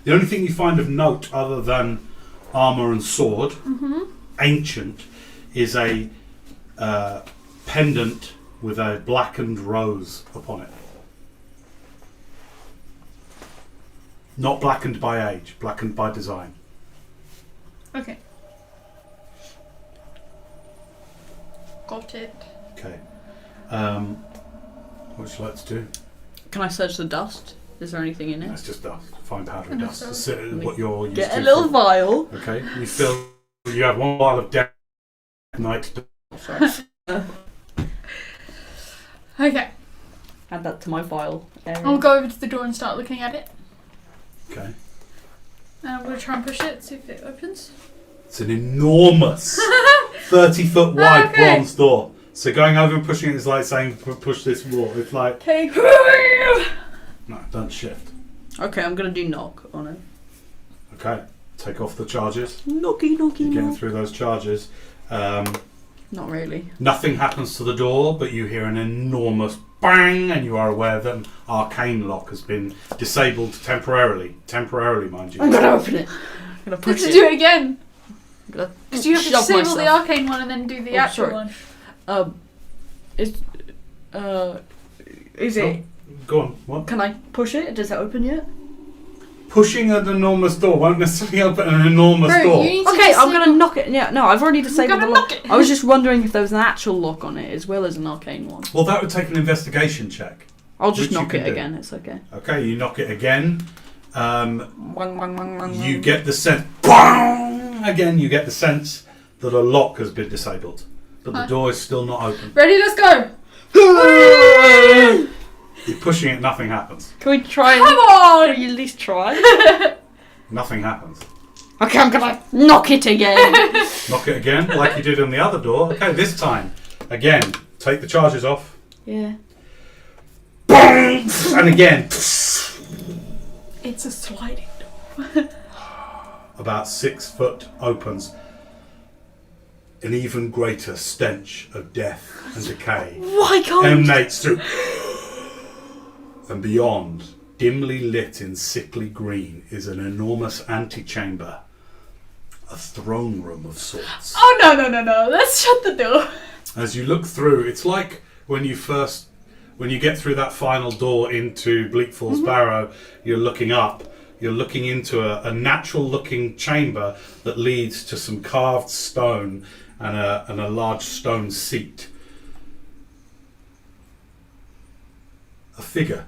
The only thing you find of note other than armour and sword, ancient, is a pendant with a blackened rose upon it. Not blackened by age, blackened by design. Okay. Got it. Okay. What would you like to do? Can I search the dust? Is there anything in it? That's just dust, fine powdery And dust. also- That's what you're used Get to. a little vial. Okay. You feel you have 1 vial of Death Knight. Sorry. Okay. Add that to my vial area. I'll go over to the door and start looking at it. Okay. And I'm gonna try and push it, see if it opens. It's an enormous 30-foot wide Okay. bronze door. So going over and pushing it is like saying push this wall. It's like, Okay. no, don't shift. Okay, I'm gonna do knock on it. Okay. Take off the charges. Knocky, knocky, You're getting knock. through those charges. Not really. Nothing happens to the door, but you hear an enormous bang, and you are aware that an arcane lock has been disabled temporarily. Temporarily, mind you. I'm gonna open it. I'm gonna push Let's it. do it again. I'm gonna Because you have to shove disable myself. the arcane one and then do the Oh, actual sorry. one. Is it? Go on. What? Can I push it? Does it open yet? Pushing an enormous door won't necessarily open an enormous Bro, door. you need to Okay, I'm disable- gonna knock it. Yeah, no, I've already disabled the gonna lock. knock it. I was just wondering if there was an actual lock on it as well as an arcane one. Well, that would take an investigation check. I'll just Which you knock can it do. again. It's okay. Okay, you knock it again. Wang, wang, wang, wang, You wang. get the sense. Bang! Again, you get the sense that a lock has been disabled. but the door is still not open. Ready? Let's go. You're pushing it, nothing happens. Can we try? Come on. Can you at least try? Nothing happens. Okay, I'm gonna knock it again. Knock it again, like you did on the other door. Okay, this time, again, take the charges off. Yeah. Boom! And again, It's a sliding door. about 6 foot opens. An even greater stench of death and decay Why can't? emanates through. And beyond, dimly lit in sickly green, is an enormous antechamber. A throne room of sorts. Oh no! Let's shut the door. As you look through, it's like when you get through that final door into Bleak Falls Barrow, you're looking up. You're looking into a natural looking chamber that leads to some carved stone and a large stone seat. A figure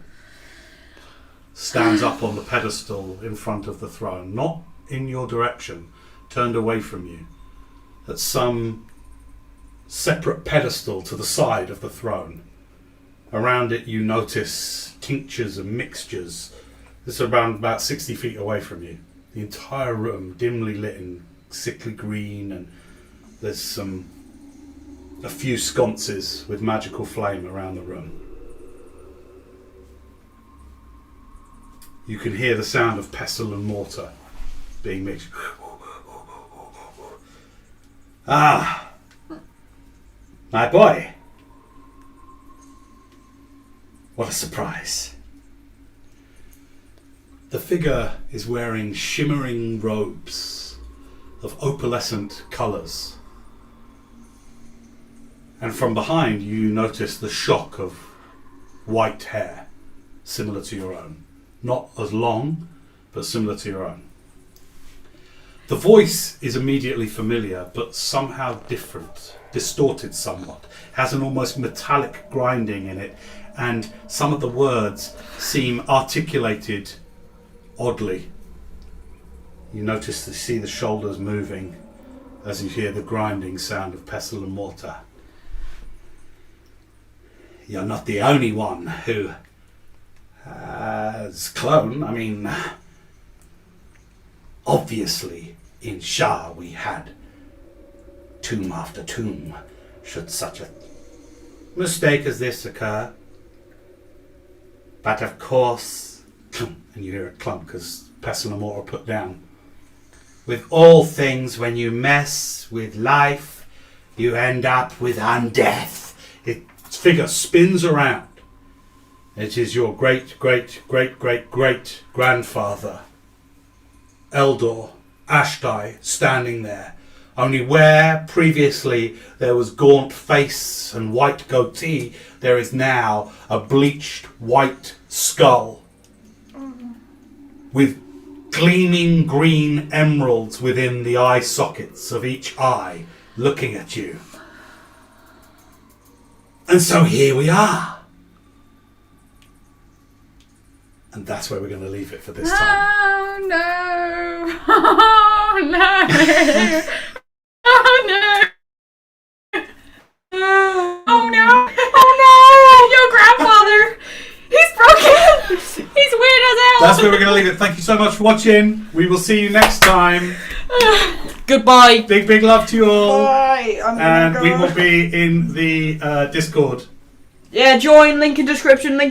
stands up on the pedestal in front of the throne, not in your direction, turned away from you, at some separate pedestal to the side of the throne. Around it you notice tinctures and mixtures. This is around about 60 feet away from you. The entire room dimly lit in sickly green, and there's a few sconces with magical flame around the room. You can hear the sound of pestle and mortar being mixed. Ah, my boy. What a surprise. The figure is wearing shimmering robes of opalescent colours. And from behind you notice the shock of white hair, similar to your own. Not as long, but similar to your own. The voice is immediately familiar, but somehow different, distorted somewhat, has an almost metallic grinding in it, and some of the words seem articulated oddly. You see the shoulders moving as you hear the grinding sound of pestle and mortar. You're not the only one who has clone. Obviously in Shah we had tomb after tomb. Should such a mistake as this occur. But of course, and you hear a clunk as pestle and mortar are put down. With all things, when you mess with life, you end up with undeath. Its figure spins around. It is your great grandfather, Eldor Ashdai, standing there. Only where previously there was gaunt face and white goatee, there is now a bleached white skull with gleaming green emeralds within the eye sockets of each eye looking at you. And so here we are. And that's where we're going to leave it for this time. Oh no! Oh no! Oh no! Oh no! Oh no! Your grandfather! He's broken! He's weird as hell! That's where we're going to leave it. Thank you so much for watching. We will see you next time. Goodbye. Big love to you all. Bye. And we will be in the Discord. Yeah, join. Link in description. Link in